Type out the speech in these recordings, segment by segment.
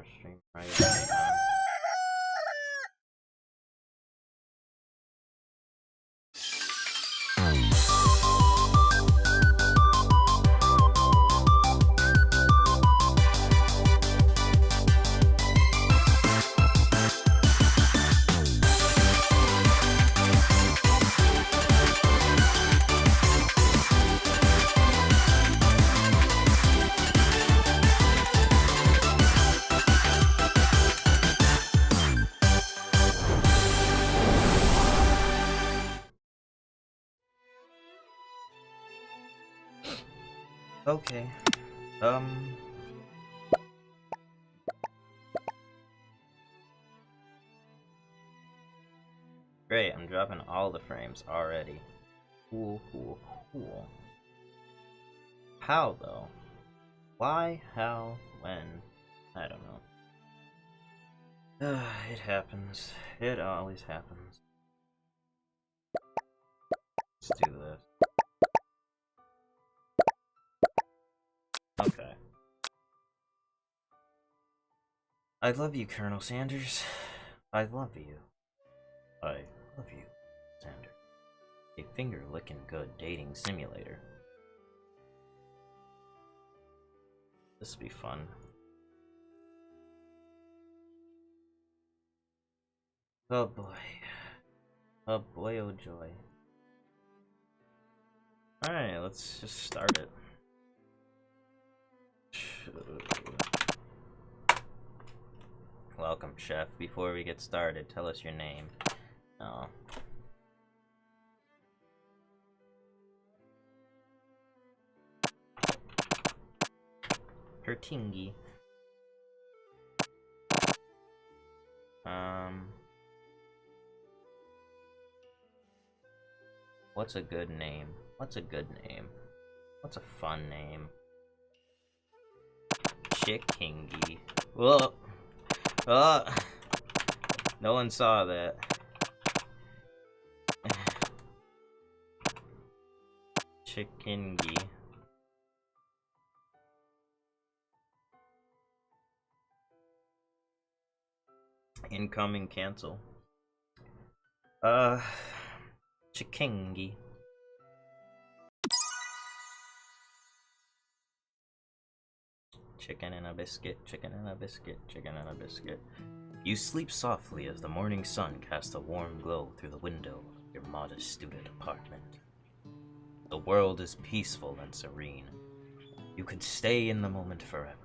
our stream right at the time. Okay. Great, I'm dropping all the frames already. Cool, cool, cool. How, though? Why? How? When? I don't know. It happens. It always happens. Let's do this. Okay. I love you, Colonel Sanders. I love you. I love you, Sanders. A finger-licking good dating simulator. This will be fun. Oh boy. Oh boy, oh joy. Alright, let's just start it. Welcome, Chef. Before we get started, tell us your name. Oh. Pertingi. What's a good name? What's a good name? What's a fun name? Chickingy. Whoa! Oh! No one saw that. Chickingy. Incoming cancel. Chickingy. Chicken and a biscuit, chicken and a biscuit, chicken and a biscuit. You sleep softly as the morning sun casts a warm glow through the window of your modest student apartment. The world is peaceful and serene. You could stay in the moment forever.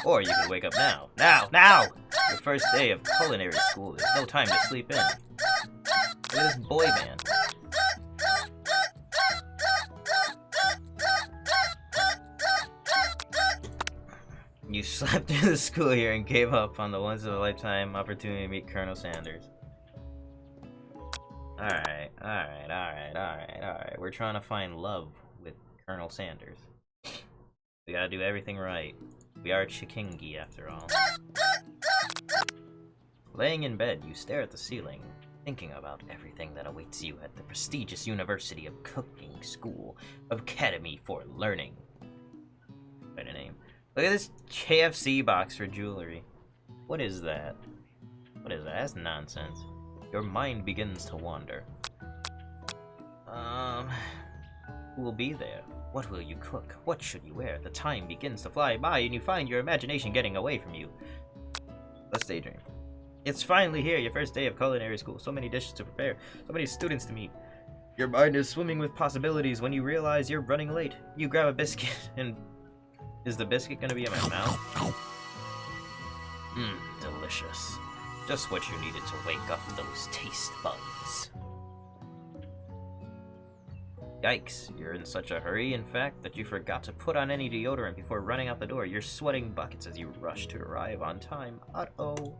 Or you could wake up now. Now! Your first day of culinary school. There's no time to sleep in. Look at this boy band. You slept through the school year and gave up on the once-in-a-lifetime opportunity to meet Colonel Sanders. Alright. We're trying to find love with Colonel Sanders. We gotta do everything right. We are Chickingy, after all. Laying in bed, you stare at the ceiling, thinking about everything that awaits you at the prestigious University of Cooking School Academy for Learning. Quite a name. Look at this KFC box for jewelry. What is that? What is that? That's nonsense. Your mind begins to wander. Who will be there? What will you cook? What should you wear? The time begins to fly by and you find your imagination getting away from you. Let's daydream. It's finally here, your first day of culinary school. So many dishes to prepare, so many students to meet. Your mind is swimming with possibilities when you realize you're running late. You grab a biscuit and... Is the biscuit gonna be in my mouth? Delicious. Just what you needed to wake up those taste buds. Yikes, you're in such a hurry, in fact, that you forgot to put on any deodorant before running out the door. You're sweating buckets as you rush to arrive on time. Uh-oh.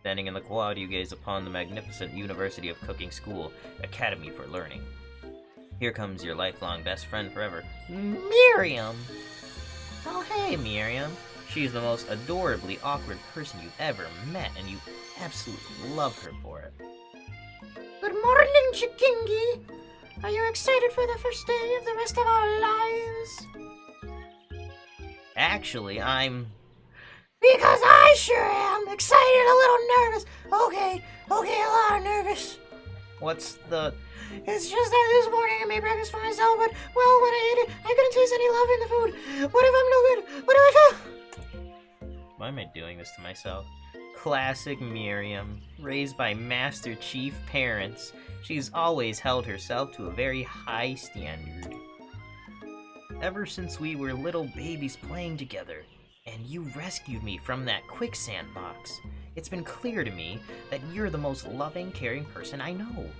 Standing in the quad, you gaze upon the magnificent University of Cooking School Academy for Learning. Here comes your lifelong best friend forever, Miriam! Oh, hey, Miriam. She's the most adorably awkward person you've ever met, and you absolutely love her for it. Good morning, Chickingy. Are you excited for the first day of the rest of our lives? Actually, I'm Because I sure am. Excited, a little nervous. Okay, a lot nervous. What's the... It's just that this morning I made breakfast for myself, but, well, when I ate it, I couldn't taste any love in the food. What if I'm no good? What do I feel? Why am I doing this to myself? Classic Miriam, raised by Master Chief parents. She's always held herself to a very high standard. Ever since we were little babies playing together, and you rescued me from that quicksand box, it's been clear to me that you're the most loving, caring person I know.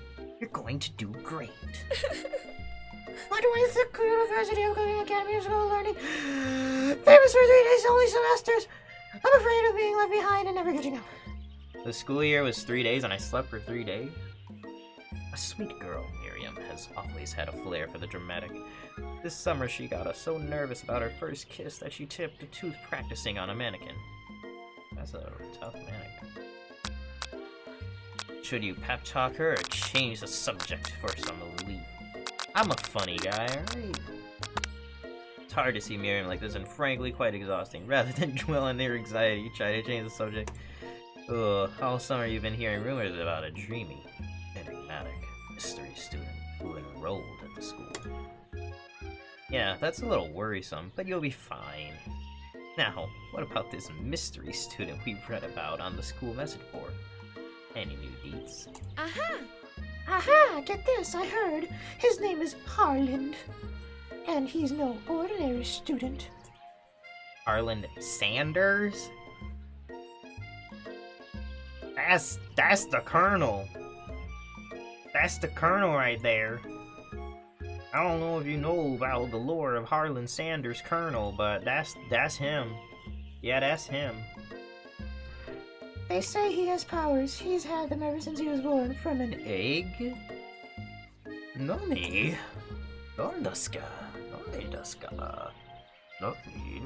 You're going to do great. Why do I think University of Cooking Academy of School Learning? Famous for 3 days, only semesters. I'm afraid of being left behind and never catching up. The school year was 3 days and I slept for 3 days? A sweet girl, Miriam has always had a flair for the dramatic. This summer she got us so nervous about her first kiss that she tipped a tooth practicing on a mannequin. That's a tough mannequin. Should you pep talk her or change the subject for some relief? I'm a funny guy, alright? It's hard to see Miriam like this and frankly quite exhausting. Rather than dwell on their anxiety, try to change the subject. Ugh, all summer you've been hearing rumors about a dreamy, enigmatic mystery student who enrolled at the school. Yeah, that's a little worrisome, but you'll be fine. Now, what about this mystery student we read about on the school message board? Any new deets? Aha, get this, I heard. His name is Harland. And he's no ordinary student. Harland Sanders? That's the Colonel. That's the Colonel right there. I don't know if you know about the lore of Harland Sanders Colonel, but that's him. Yeah, that's him. They say he has powers. He's had them ever since he was born from an Egg? Nani? Donde desu ka? Donde desu ka? Nani?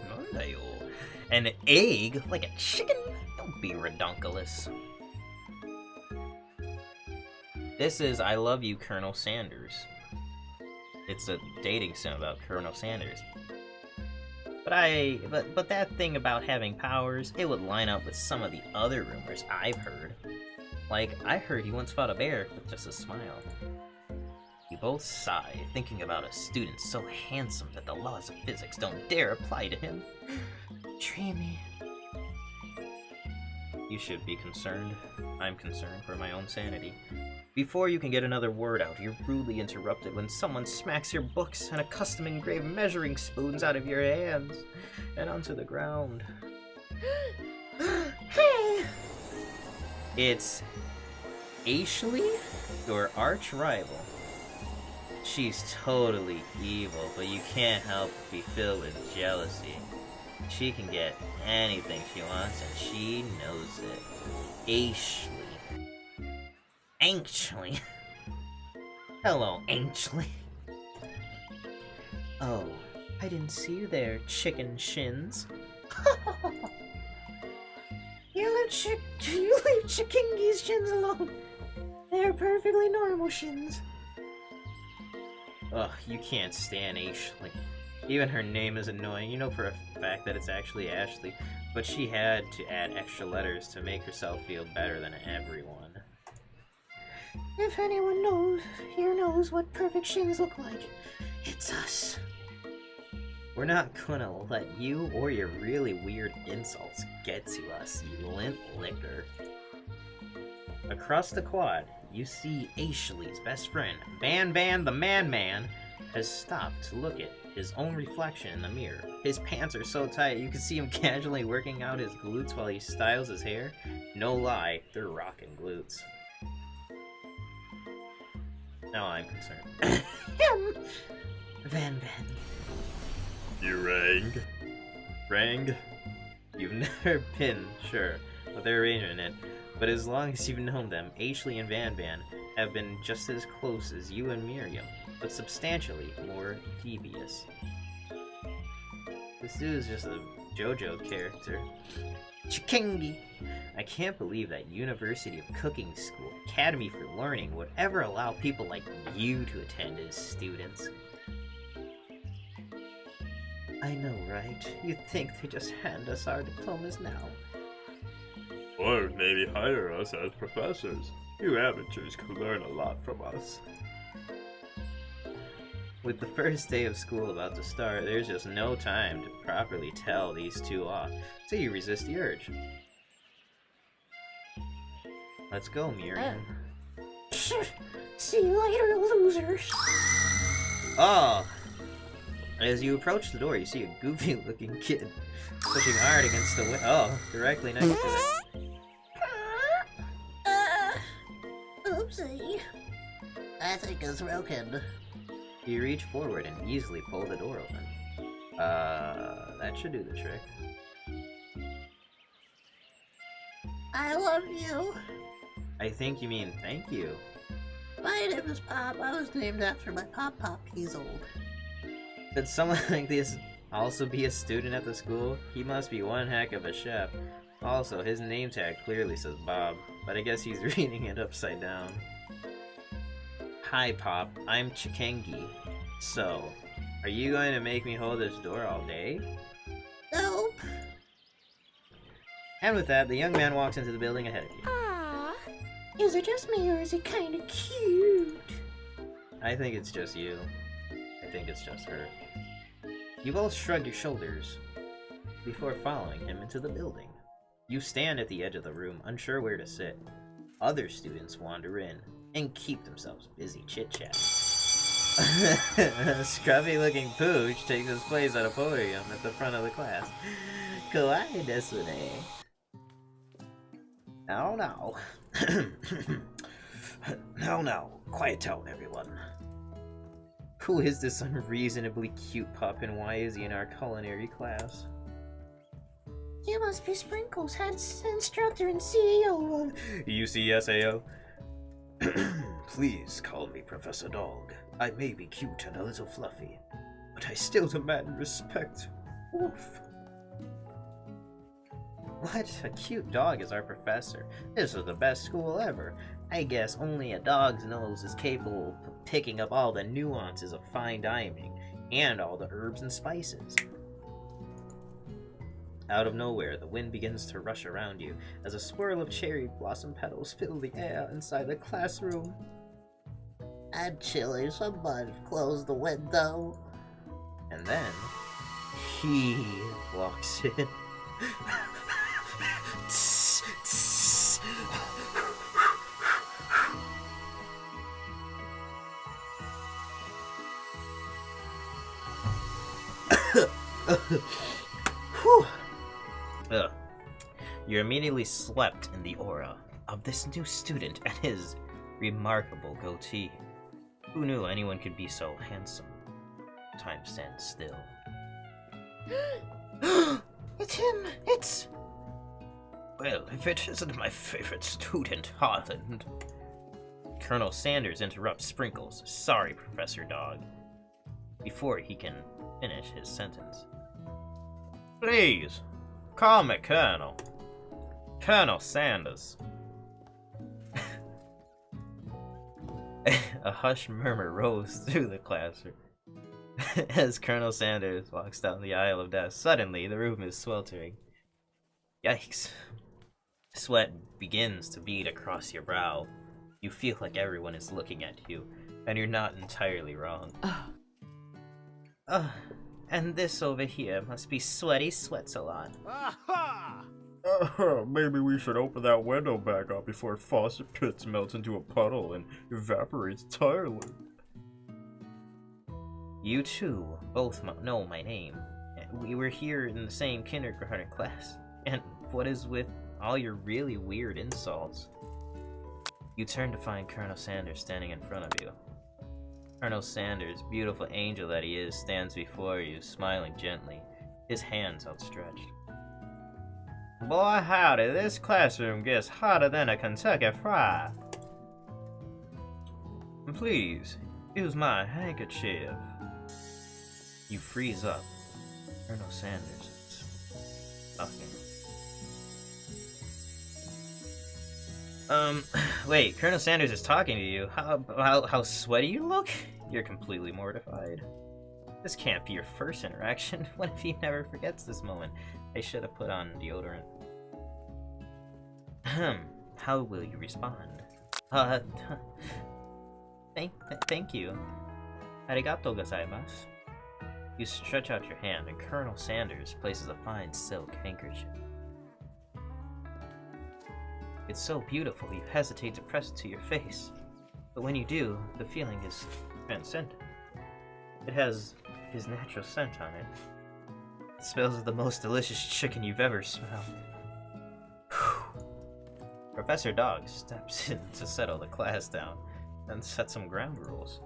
Nandayo? An egg? Like a chicken? Don't be redunculous. This is I Love You, Colonel Sanders. It's a dating sim about Colonel Sanders. But that thing about having powers, it would line up with some of the other rumors I've heard. Like, I heard he once fought a bear with just a smile. You both sigh, thinking about a student so handsome that the laws of physics don't dare apply to him. Dreamy. You should be concerned. I'm concerned for my own sanity. Before you can get another word out, you're rudely interrupted when someone smacks your books and a custom-engraved measuring spoons out of your hands and onto the ground. Hey! It's Ashley, your arch-rival. She's totally evil, but you can't help but be filled with jealousy. She can get anything she wants, and she knows it. Ashley. Anxley. Hello, Anxley. Oh, I didn't see you there, chicken shins. You leave Chikingi's shins alone. They're perfectly normal shins. Ugh, you can't stand Ashley. Even her name is annoying. You know for a fact that it's actually Ashley, but she had to add extra letters to make herself feel better than everyone. If anyone here knows what perfect shins look like, it's us. We're not gonna let you or your really weird insults get to us, you limp licker. Across the quad, you see Ashley's best friend, Ban the Man, has stopped to look at his own reflection in the mirror. His pants are so tight you can see him casually working out his glutes while he styles his hair. No lie, they're rockin' glutes. Now I'm concerned. Van. You rang? You've never been, sure, with their arrangement in it, but as long as you've known them, Ashley and Van have been just as close as you and Miriam, but substantially more devious. This dude is just a JoJo character. Chikingi! I can't believe that University of Cooking School Academy for Learning would ever allow people like you to attend as students. I know, right? You'd think they just hand us our diplomas now. Or maybe hire us as professors. You amateurs could learn a lot from us. With the first day of school about to start, there's just no time to properly tell these two off, so you resist the urge. Let's go, Miriam. See you later, losers. Oh! As you approach the door, you see a goofy-looking kid pushing hard against the window. Oh, directly next to it. Oopsie. I think it's broken. You reach forward and easily pull the door open. That should do the trick. I love you. I think you mean thank you. My name is Pop. I was named after my Pop. He's old. Could someone like this also be a student at the school? He must be one heck of a chef. Also, his name tag clearly says Bob, but I guess he's reading it upside down. Hi, Pop. I'm Chikengi. So, are you going to make me hold this door all day? Nope. And with that, the young man walks into the building ahead of you. Ah, is it just me or is it kind of cute? I think it's just you. I think it's just her. You both shrug your shoulders before following him into the building. You stand at the edge of the room, unsure where to sit. Other students wander in and keep themselves busy chit-chatting. A scruffy-looking pooch takes his place at a podium at the front of the class. Kawaii desu ne. Now. Now. Quiet down, everyone. Who is this unreasonably cute pup and why is he in our culinary class? You must be Sprinkles, head instructor and CEO of UCSAO? Please call me Professor Dog. I may be cute and a little fluffy, but I still demand respect. Woof. What? A cute dog is our professor. This is the best school ever. I guess only a dog's nose is capable of picking up all the nuances of fine dining and all the herbs and spices. Out of nowhere, the wind begins to rush around you as a swirl of cherry blossom petals fill the air inside the classroom. I'm chilly, somebody close the window. And then, he walks in. You're immediately swept in the aura of this new student and his remarkable goatee. Who knew anyone could be so handsome? Time stands still. It's him! It's... Well, if it isn't my favorite student, Harland. Colonel Sanders interrupts Sprinkles. Sorry, Professor Dog. Before he can finish his sentence. Please, call me Colonel. Colonel Sanders. A hushed murmur rose through the classroom as Colonel Sanders walks down the aisle of desks. Suddenly, the room is sweltering. Yikes. Sweat begins to bead across your brow. You feel like everyone is looking at you, and you're not entirely wrong. And this over here must be Sweaty Sweat-a-lot. Aha! Maybe we should open that window back up before Faucet Pits melts into a puddle and evaporates entirely. You two both know my name. We were here in the same kindergarten class. And what is with all your really weird insults? You turn to find Colonel Sanders standing in front of you. Colonel Sanders, beautiful angel that he is, stands before you, smiling gently, his hands outstretched. Boy howdy, this classroom gets hotter than a Kentucky Fried. Please, use my handkerchief. You freeze up. Colonel Sanders is talking. Wait, Colonel Sanders is talking to you. How sweaty you look? You're completely mortified. This can't be your first interaction. What if he never forgets this moment? I should have put on deodorant. How will you respond? Thank you. Arigato gozaimasu. You stretch out your hand, and Colonel Sanders places a fine silk handkerchief. It's so beautiful, you hesitate to press it to your face. But when you do, the feeling is transcendent. It has his natural scent on it. It smells of the most delicious chicken you've ever smelled. Professor Dog steps in to settle the class down and set some ground rules.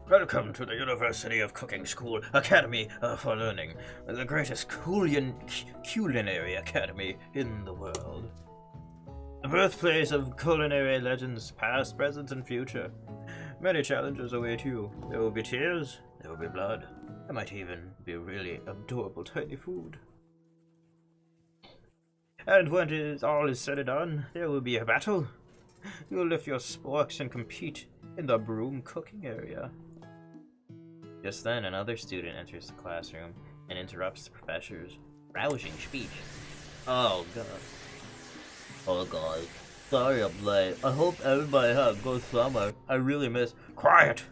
Welcome to the University of Cooking School Academy for Learning, the greatest culinary academy in the world. The birthplace of culinary legends past, present, and future. Many challenges await you. There will be tears, there will be blood, there might even be really adorable tiny food. And when all is said and done, there will be a battle. You will lift your sporks and compete in the broom cooking area. Just then, another student enters the classroom and interrupts the professor's rousing speech. Oh, God. Oh, guys. Sorry I'm late. I hope everybody had a good summer. I really miss... Quiet!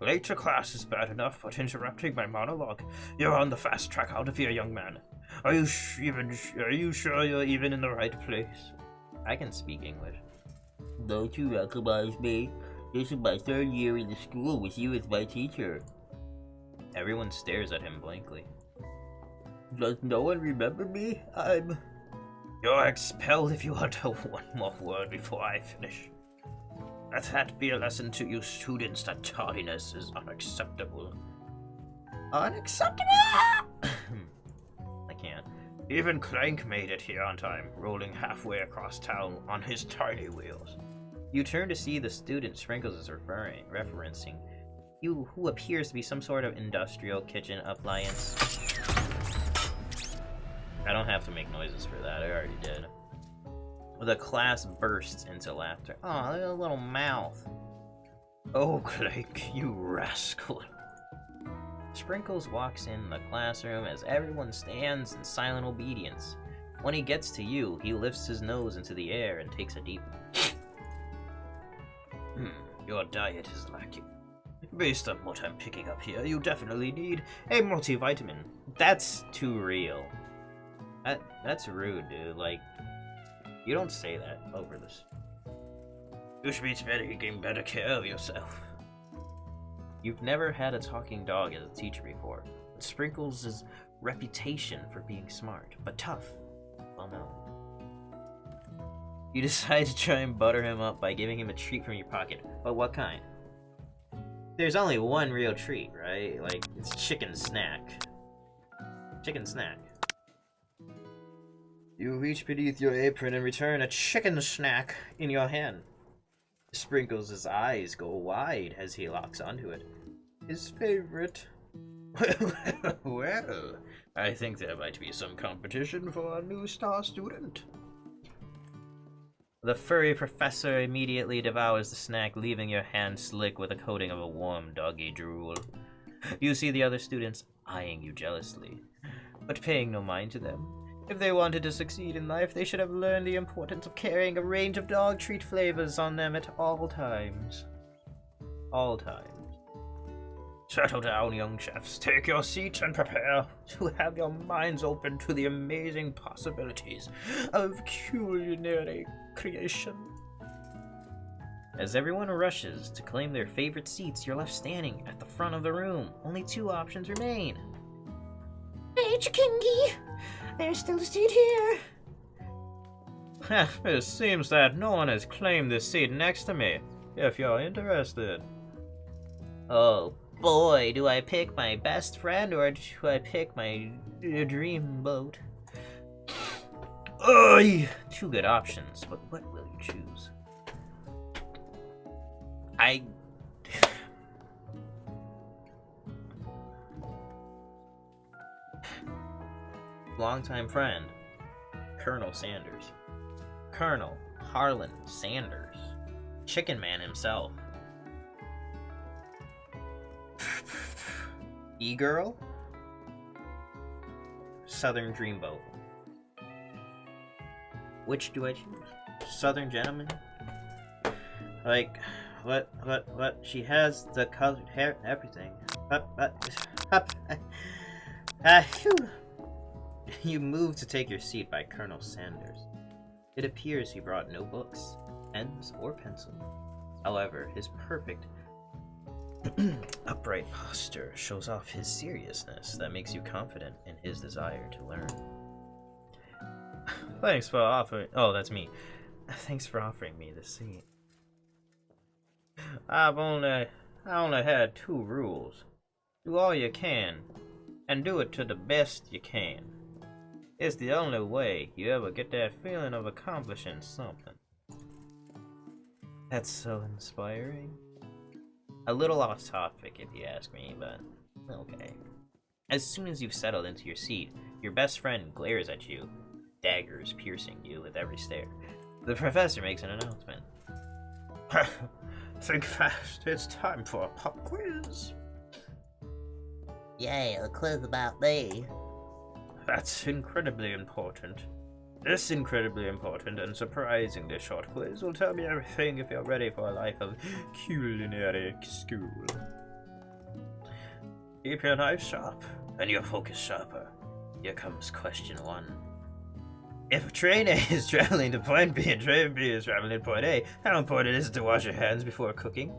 Late to class is bad enough, but interrupting my monologue. You're on the fast track out of here, young man. Are you sure you're even in the right place? I can speak English. Don't you recognize me? This is my 3rd year in the school with you as my teacher. Everyone stares at him blankly. Does no one remember me? You're expelled if you utter one more word before I finish. Let that be a lesson to you students that tardiness is unacceptable. Unacceptable! I can't. Even Clank made it here on time, rolling halfway across town on his tiny wheels. You turn to see the student Sprinkles is referencing you, who appears to be some sort of industrial kitchen appliance. I don't have to make noises for that, I already did. The class bursts into laughter. Oh, look at the little mouth. Oh, Clank, you rascal. Sprinkles walks in the classroom as everyone stands in silent obedience. When he gets to you, he lifts his nose into the air and takes a deep... Your diet is lacking. Based on what I'm picking up here, you definitely need a multivitamin. That's too real. That's rude, dude. Like, you don't say that over this. You should be taking better care of yourself. You've never had a talking dog as a teacher before. But Sprinkles' reputation for being smart, but tough, well known. You decide to try and butter him up by giving him a treat from your pocket. But what kind? There's only one real treat, right? Like, it's chicken snack. Chicken snack. You reach beneath your apron and return a chicken snack in your hand. Sprinkles' eyes go wide as he locks onto it. His favorite. Well, I think there might be some competition for a new star student. The furry professor immediately devours the snack, leaving your hand slick with a coating of a warm doggy drool. You see the other students eyeing you jealously, but paying no mind to them. If they wanted to succeed in life, they should have learned the importance of carrying a range of dog treat flavors on them at all times. All times. Settle down, young chefs. Take your seats and prepare to have your minds open to the amazing possibilities of culinary creation. As everyone rushes to claim their favorite seats, you're left standing at the front of the room. Only 2 options remain. Hey, Chikingi! There's still a seat here. It seems that no one has claimed this seat next to me, if you're interested. Oh boy, do I pick my best friend or do I pick my dream boat? Ugh! 2 good options, but what will you choose? Longtime friend, Colonel Sanders. Colonel Harlan Sanders. Chicken Man himself. E-girl? Southern dreamboat. Which do I choose? Southern gentleman? Like, what? She has the colored hair, everything. Phew. You move to take your seat by Colonel Sanders. It appears he brought no books, pens, or pencil. However, his perfect, upright posture shows off his seriousness that makes you confident in his desire to learn. Thanks for offering. Oh, that's me. Thanks for offering me the seat. I only had 2 rules. Do all you can, and do it to the best you can. It's the only way you ever get that feeling of accomplishing something. That's so inspiring. A little off topic if you ask me, but okay. As soon as you've settled into your seat, your best friend glares at you, daggers piercing you with every stare. The professor makes an announcement. Think fast, it's time for a pop quiz. Yay, a quiz about me. That's incredibly important. This incredibly important and surprisingly short quiz will tell me everything if you're ready for a life of culinary school. Keep your knife sharp and your focus sharper. Here comes question 1. If train A is traveling to point B and train B is traveling to point A, how important is it to wash your hands before cooking?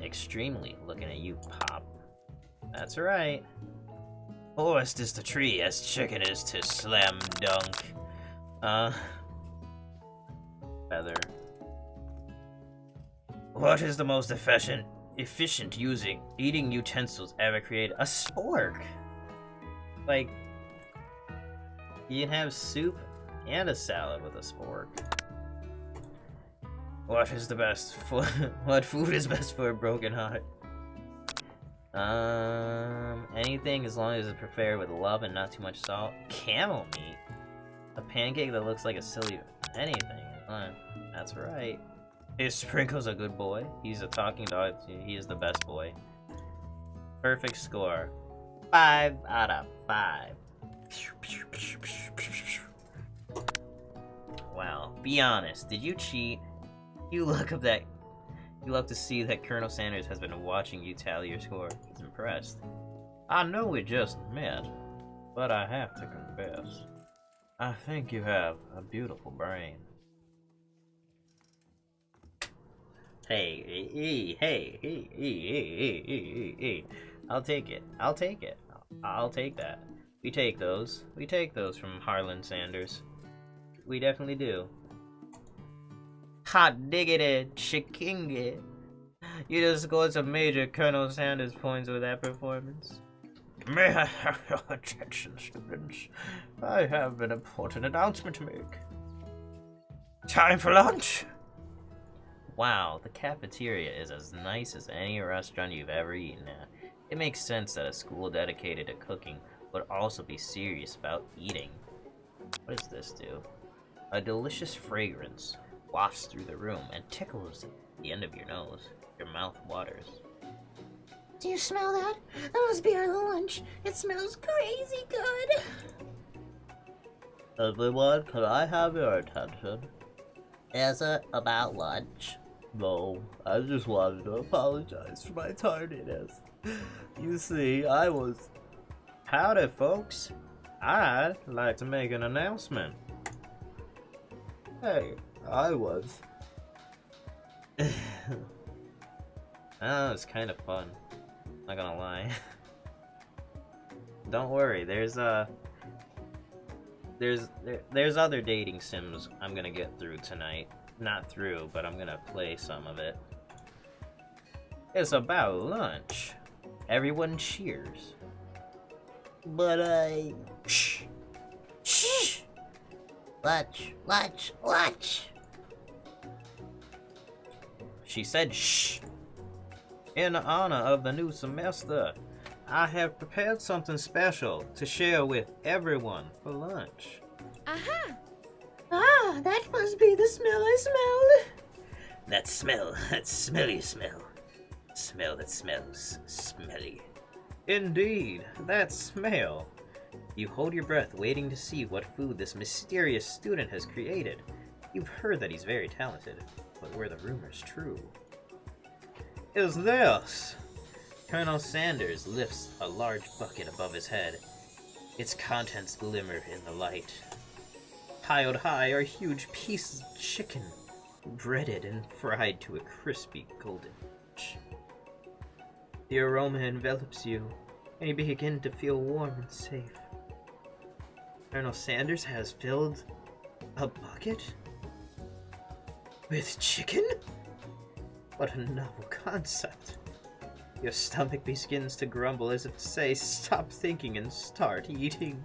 Extremely, looking at you, Pop. That's right. Forest is to tree as chicken is to slam dunk. Feather. What is the most efficient eating utensils ever created? A spork. Like, you can have soup and a salad with a spork. What is the best for what food is best for a broken heart? Anything as long as it's prepared with love and not too much salt. Camel meat. A pancake that looks like a silly anything. That's right. Is Sprinkles a good boy? He's a talking dog. He is the best boy. Perfect score. 5 out of 5. Wow. Be honest. Did you cheat? You look to see that Colonel Sanders has been watching you tally your score. He's impressed. I know we just met, but I have to confess. I think you have a beautiful brain. Hey. I'll take it. I'll take that. We take those from Harlan Sanders. We definitely do. Hot diggity, chikingy. You just scored some major Colonel Sanders points with that performance. May I have your attention, students? I have an important announcement to make. Time for lunch! Wow, the cafeteria is as nice as any restaurant you've ever eaten at. It makes sense that a school dedicated to cooking would also be serious about eating. What does this do? A delicious fragrance wafts through the room and tickles the end of your nose. Your mouth waters. Do you smell that? That must be our lunch. It smells crazy good. Everyone, can I have your attention? Is it about lunch? No, I just wanted to apologize for my tardiness. You see, I was... Howdy, folks. I'd like to make an announcement. Hey, I was... Oh, it's kind of fun. Not gonna lie. Don't worry, there's other dating sims I'm gonna get through tonight. Not through, but I'm gonna play some of it. It's about lunch. Everyone cheers. But I... Shh. Shh. Lunch. She said shh. In honor of the new semester, I have prepared something special to share with everyone for lunch. Aha! Ah, that must be the smell I smelled. That smell, that smelly smell. Smell that smells smelly. Indeed, that smell. You hold your breath, waiting to see what food this mysterious student has created. You've heard that he's very talented, but were the rumors true? Is this? Colonel Sanders lifts a large bucket above his head. Its contents glimmer in the light. Piled high are huge pieces of chicken, breaded and fried to a crispy golden edge. The aroma envelops you, and you begin to feel warm and safe. Colonel Sanders has filled a bucket with chicken? What a novel concept. Your stomach begins to grumble as if to say, stop thinking and start eating.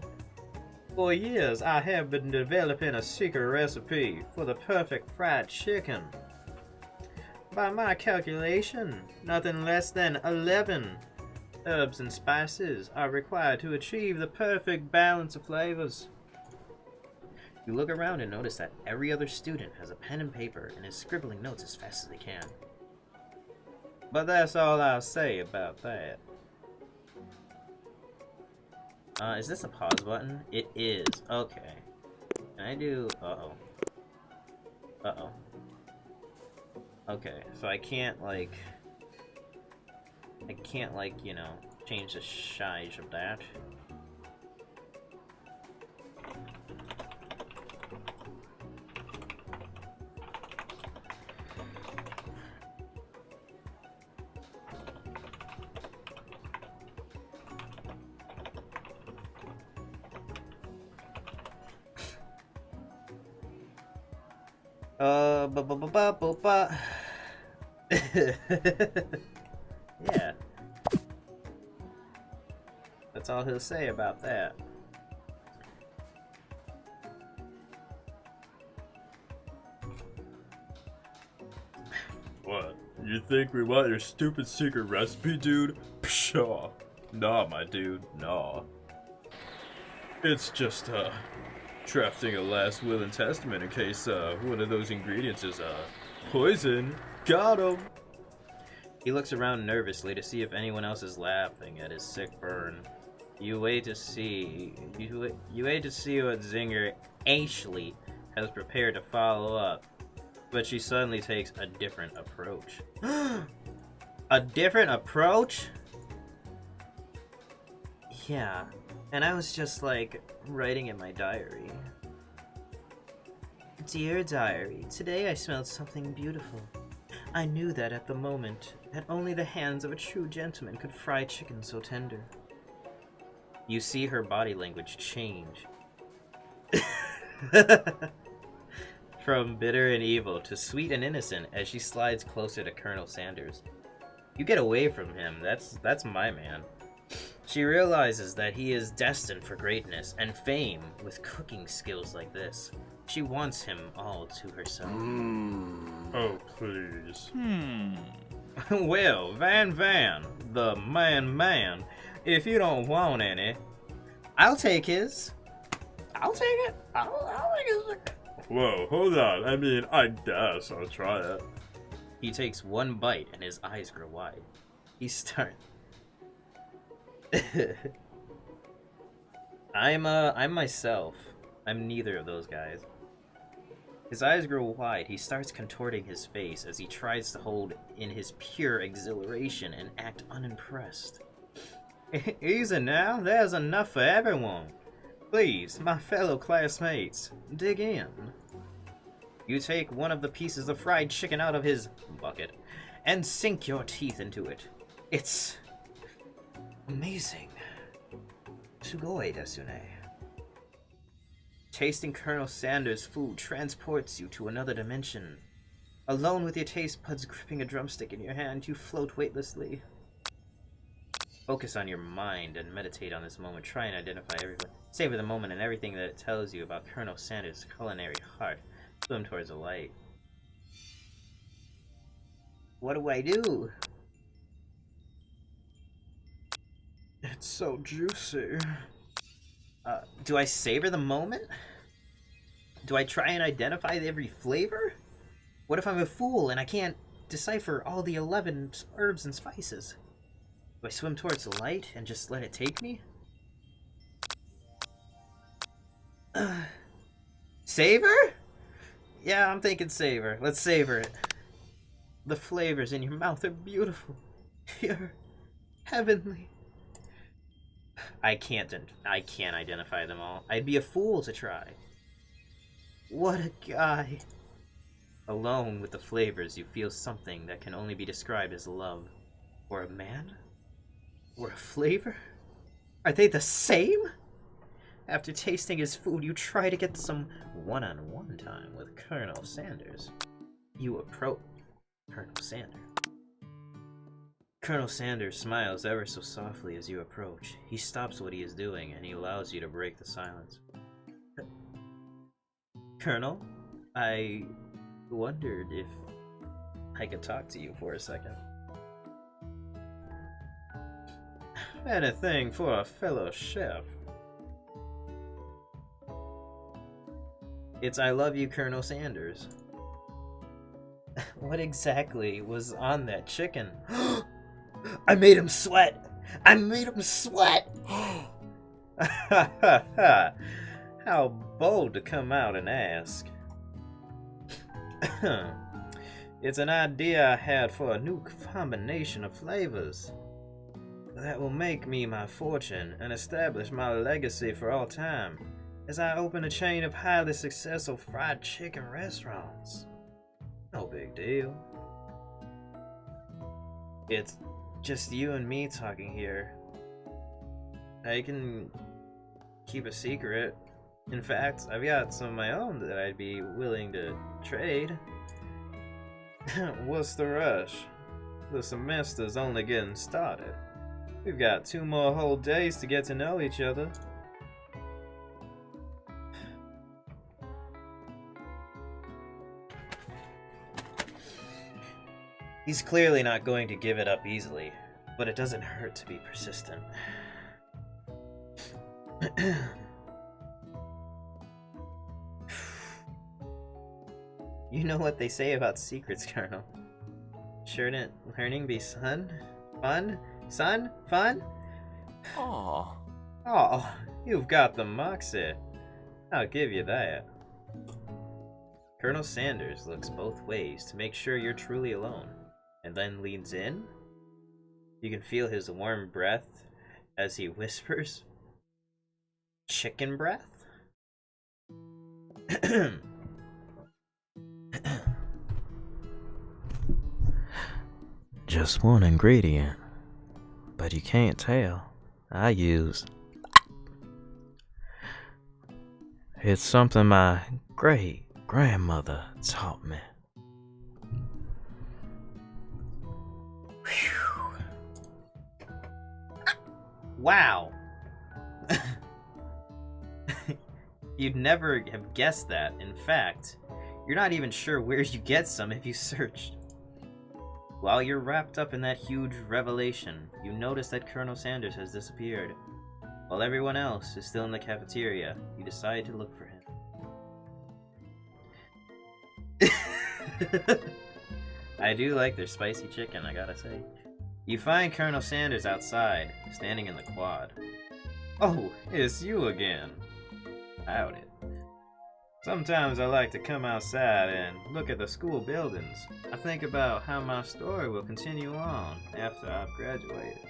For years, I have been developing a secret recipe for the perfect fried chicken. By my calculation, nothing less than 11 herbs and spices are required to achieve the perfect balance of flavors. You look around and notice that every other student has a pen and paper and is scribbling notes as fast as they can. But that's all I'll say about that. Is this a pause button? It is. Okay. Can I do... Uh-oh. Uh-oh. Okay, so I can't, like, you know, change the size of that. Ba-ba-ba-ba-ba-ba. Yeah. That's all he'll say about that. What? You think we want your stupid secret recipe, dude? Pshaw. Nah, my dude, nah. It's just, drafting a last will and testament in case, one of those ingredients is, poison. Got him! He looks around nervously to see if anyone else is laughing at his sick burn. You wait to see what Zinger Ashley has prepared to follow up, but she suddenly takes a different approach. A different approach? Yeah, and I was just like writing in my diary. Dear diary, today I smelled something beautiful. I knew that at the moment, that only the hands of a true gentleman could fry chicken so tender. You see her body language change. From bitter and evil to sweet and innocent as she slides closer to Colonel Sanders. You get away from him, that's my man. She realizes that he is destined for greatness and fame with cooking skills like this. She wants him all to herself. Oh, please. Well, Van, the man, if you don't want any, I'll take his. I'll take it. I'll take his. Whoa, hold on. I mean, I guess I'll try it. He takes one bite and his eyes grow wide. He starts. I'm myself. I'm neither of those guys. His eyes grow wide. He starts contorting his face as he tries to hold in his pure exhilaration and act unimpressed. Easy now. There's enough for everyone. Please, my fellow classmates, dig in. You take one of the pieces of fried chicken out of his bucket and sink your teeth into it. It's amazing. Sugoi desu ne. Tasting Colonel Sanders' food transports you to another dimension. Alone with your taste buds gripping a drumstick in your hand, you float weightlessly. Focus on your mind and meditate on this moment. Try and identify everything. Savor the moment and everything that it tells you about Colonel Sanders' culinary heart. Swim towards the light. What do I do? It's so juicy. Do I savor the moment? Do I try and identify every flavor? What if I'm a fool and I can't decipher all the 11 herbs and spices? Do I swim towards the light and just let it take me? Savor? Yeah, I'm thinking savor. Let's savor it. The flavors in your mouth are beautiful, pure, heavenly. I can't identify them all. I'd be a fool to try. What a guy. Alone with the flavors, you feel something that can only be described as love. Or a man? Or a flavor? Are they the same? After tasting his food, you try to get some one-on-one time with Colonel Sanders. You approach Colonel Sanders. Colonel Sanders smiles ever so softly as you approach. He stops what he is doing and he allows you to break the silence. Colonel, I wondered if I could talk to you for a second. Anything for a fellow chef. It's I love you, Colonel Sanders. What exactly was on that chicken? I made him sweat! I made him sweat! How bold to come out and ask. It's an idea I had for a new combination of flavors that will make me my fortune and establish my legacy for all time as I open a chain of highly successful fried chicken restaurants. No big deal. It's just you and me talking here. I can keep a secret. In fact, I've got some of my own that I'd be willing to trade. What's the rush? The semester's only getting started. We've got 2 more whole days to get to know each other. He's clearly not going to give it up easily, but it doesn't hurt to be persistent. You know what they say about secrets, Colonel. Shouldn't learning be fun? Fun? Son? Fun? Aw. Oh, you've got the moxie. I'll give you that. Colonel Sanders looks both ways to make sure you're truly alone, and then leans in. You can feel his warm breath as he whispers, "Chicken breath?" Just one ingredient, but you can't tell. I use. It's something my great-grandmother taught me. Whew. Wow. You'd never have guessed that. In fact, you're not even sure where you get some if you searched. While you're wrapped up in that huge revelation, you notice that Colonel Sanders has disappeared. While everyone else is still in the cafeteria, you decide to look for him. I do like their spicy chicken, I gotta say. You find Colonel Sanders outside, standing in the quad. Oh, it's you again. Howdy. Sometimes I like to come outside and look at the school buildings. I think about how my story will continue on after I've graduated.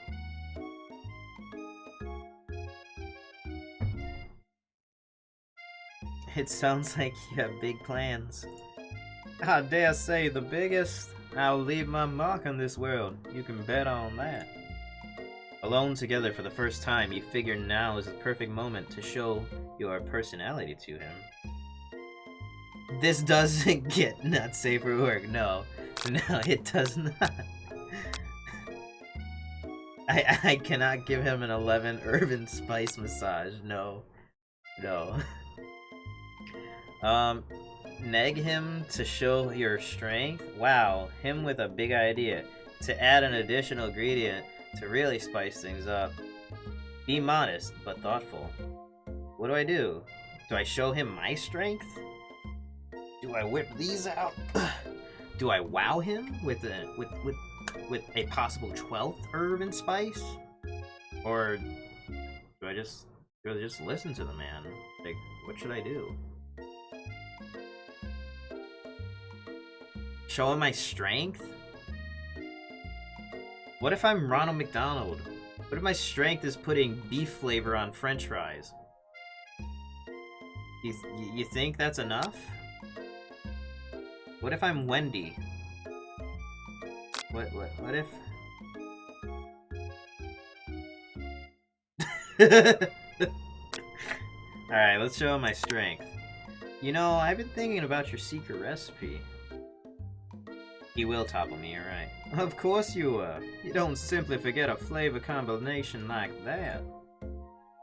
It sounds like you have big plans. I dare say the biggest. I'll leave my mark on this world. You can bet on that. Alone together for the first time, you figure now is the perfect moment to show your personality to him. This doesn't get not safe for work. No, it does not. I cannot give him an 11 urban spice massage. No. Neg him to show your strength. Wow, him with a big idea to add an additional ingredient to really spice things up. Be modest but thoughtful. What do? Do I show him my strength? Do I whip these out? do I wow him with a possible 12th herb and spice, or do I just listen to the man? Like, what should I do? Show him my strength? What if I'm Ronald McDonald? What if my strength is putting beef flavor on French fries? You think that's enough? What if I'm Wendy? What if... Alright, let's show him my strength. You know, I've been thinking about your secret recipe. He will topple me, you're right. Of course you will. You don't simply forget a flavor combination like that.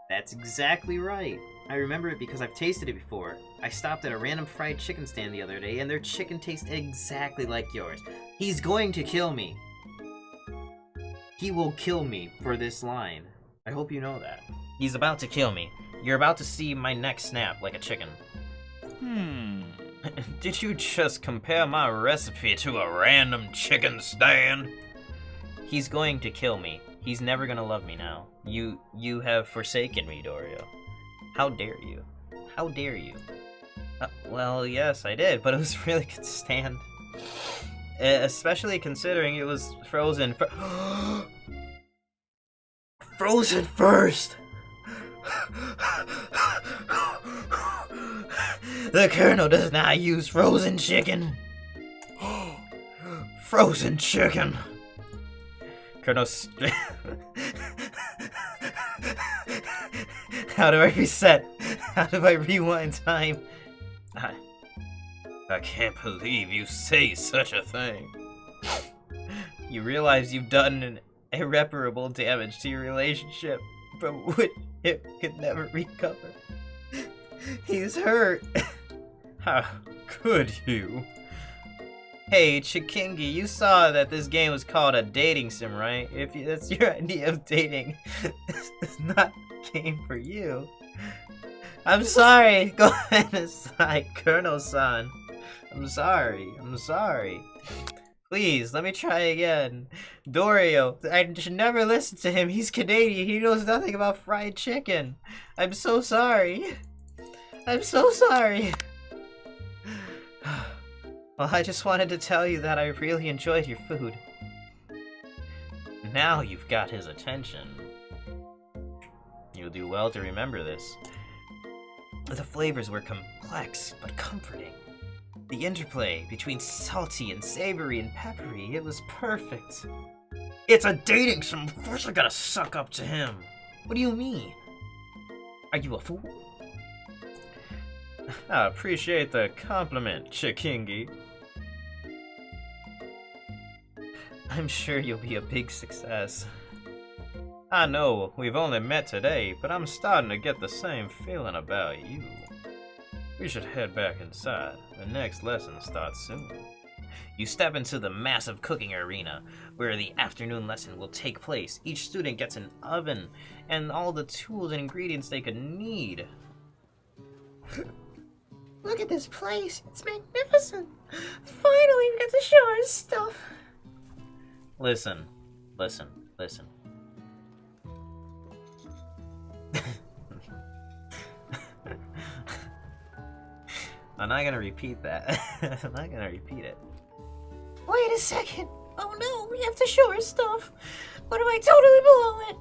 That's exactly right. I remember it because I've tasted it before. I stopped at a random fried chicken stand the other day, and their chicken tastes exactly like yours. He's going to kill me. He will kill me for this line. I hope you know that. He's about to kill me. You're about to see my neck snap like a chicken. Did you just compare my recipe to a random chicken stand? He's going to kill me. He's never gonna love me now. You have forsaken me, Dorio. How dare you? How dare you? Well, yes, I did, but it was really good stand. Especially considering it was frozen frozen first! The Colonel does not use frozen chicken. Frozen chicken. Colonel. How do I reset? How do I rewind time? I can't believe you say such a thing. You realize you've done an irreparable damage to your relationship, from which it could never recover. He's hurt. How could you? Hey, Chikingi, you saw that this game was called a dating sim, right? If that's your idea of dating, this is not a game for you. I'm sorry. Go ahead and sigh, Colonel-san. I'm sorry. Please, let me try again. Dorio, I should never listen to him. He's Canadian. He knows nothing about fried chicken. I'm so sorry. Well, I just wanted to tell you that I really enjoyed your food. Now you've got his attention. You'll do well to remember this. The flavors were complex, but comforting. The interplay between salty and savory and peppery, it was perfect. It's a dating sim, of course I gotta suck up to him. What do you mean? Are you a fool? I appreciate the compliment, Chikingi. I'm sure you'll be a big success. I know we've only met today, but I'm starting to get the same feeling about you. We should head back inside. The next lesson starts soon. You step into the massive cooking arena, where the afternoon lesson will take place. Each student gets an oven and all the tools and ingredients they could need. Look at this place. It's magnificent. Finally, we get to show our stuff. Listen. I'm not gonna repeat that. I'm not gonna repeat it. Wait a second. Oh no, we have to show our stuff. What if I totally blow it?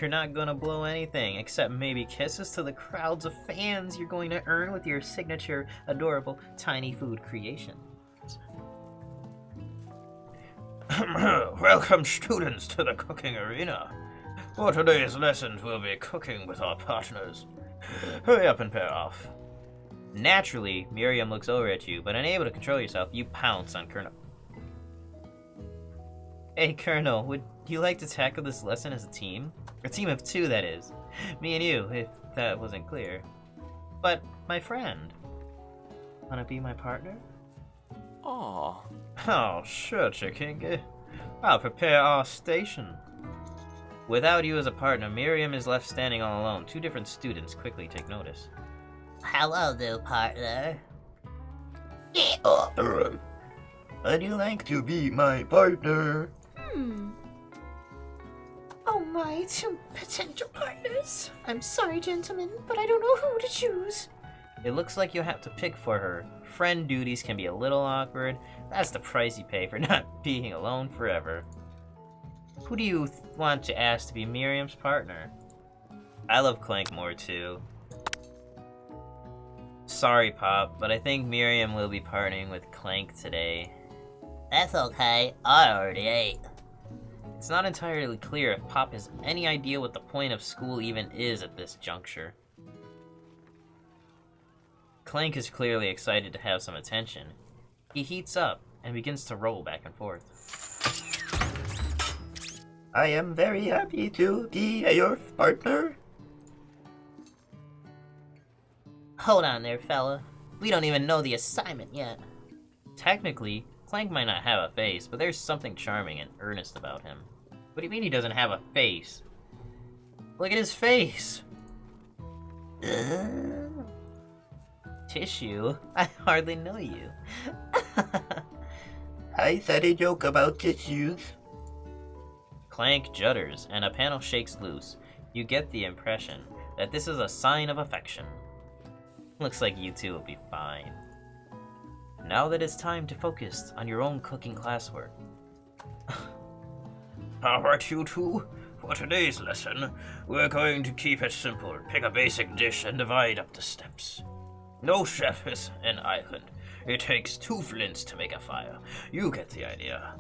You're not gonna blow anything, except maybe kisses to the crowds of fans you're going to earn with your signature, adorable, tiny food creation. Welcome, students, to the cooking arena. For today's lessons, we'll be cooking with our partners. Hurry up and pair off. Naturally, Miriam looks over at you, but unable to control yourself, you pounce on Colonel. Hey, Colonel, would you like to tackle this lesson as a team? A team of two, that is. Me and you, if that wasn't clear. But, my friend. Wanna be my partner? Aw. Oh, sure, Chikingi. I'll prepare our station. Without you as a partner, Miriam is left standing all alone. Two different students quickly take notice. Hello, new partner. Would you like to be my partner? Oh my, 2 potential partners. I'm sorry, gentlemen, but I don't know who to choose. It looks like you'll have to pick for her. Friend duties can be a little awkward. That's the price you pay for not being alone forever. Who do you want to ask to be Miriam's partner? I love Clank more too. Sorry, Pop, but I think Miriam will be partnering with Clank today. That's okay. I already ate. It's not entirely clear if Pop has any idea what the point of school even is at this juncture. Clank is clearly excited to have some attention. He heats up and begins to roll back and forth. I am very happy to be your partner. Hold on there, fella. We don't even know the assignment yet. Technically, Clank might not have a face, but there's something charming and earnest about him. What do you mean he doesn't have a face? Look at his face! Tissue? I hardly know you. I said a joke about tissues. Clank judders, and a panel shakes loose. You get the impression that this is a sign of affection. Looks like you two will be fine. Now that it's time to focus on your own cooking classwork. Alright, you two. For today's lesson, we're going to keep it simple. Pick a basic dish and divide up the steps. No chef is an island. It takes 2 flints to make a fire. You get the idea.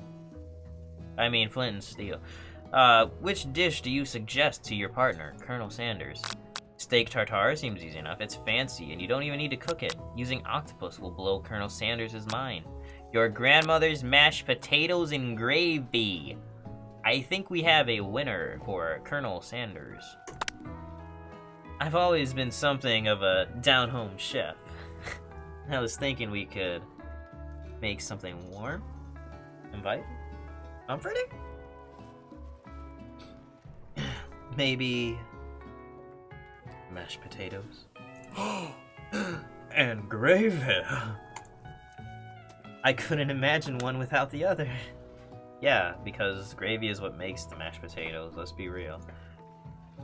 I mean, flint and steel. Which dish do you suggest to your partner, Colonel Sanders? Steak tartare seems easy enough. It's fancy, and you don't even need to cook it. Using octopus will blow Colonel Sanders' mind. Your grandmother's mashed potatoes and gravy. I think we have a winner for Colonel Sanders. I've always been something of a down-home chef. I was thinking we could make something warm, inviting, comforting. Maybe mashed potatoes. And gravy. I couldn't imagine one without the other. Yeah, because gravy is what makes the mashed potatoes, let's be real.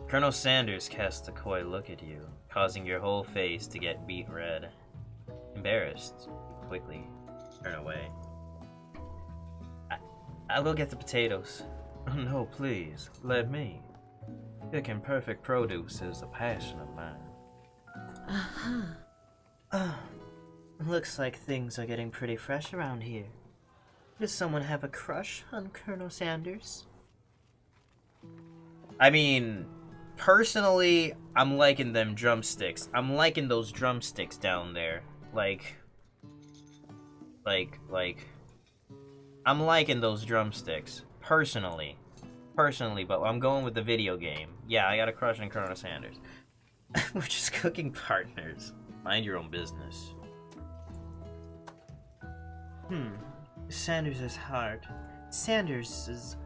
Colonel Sanders casts a coy look at you, causing your whole face to get beet red. Embarrassed, you quickly turn away. I'll go get the potatoes. Oh, no, please, let me. Picking perfect produce is a passion of mine. Looks like things are getting pretty fresh around here. Does someone have a crush on Colonel Sanders? I mean, personally, I'm liking them drumsticks. I'm liking those drumsticks down there. I'm liking those drumsticks. Personally, but I'm going with the video game. Yeah, I got a crush on Colonel Sanders. We're just cooking partners. Mind your own business. Sanders' heart. Sanders's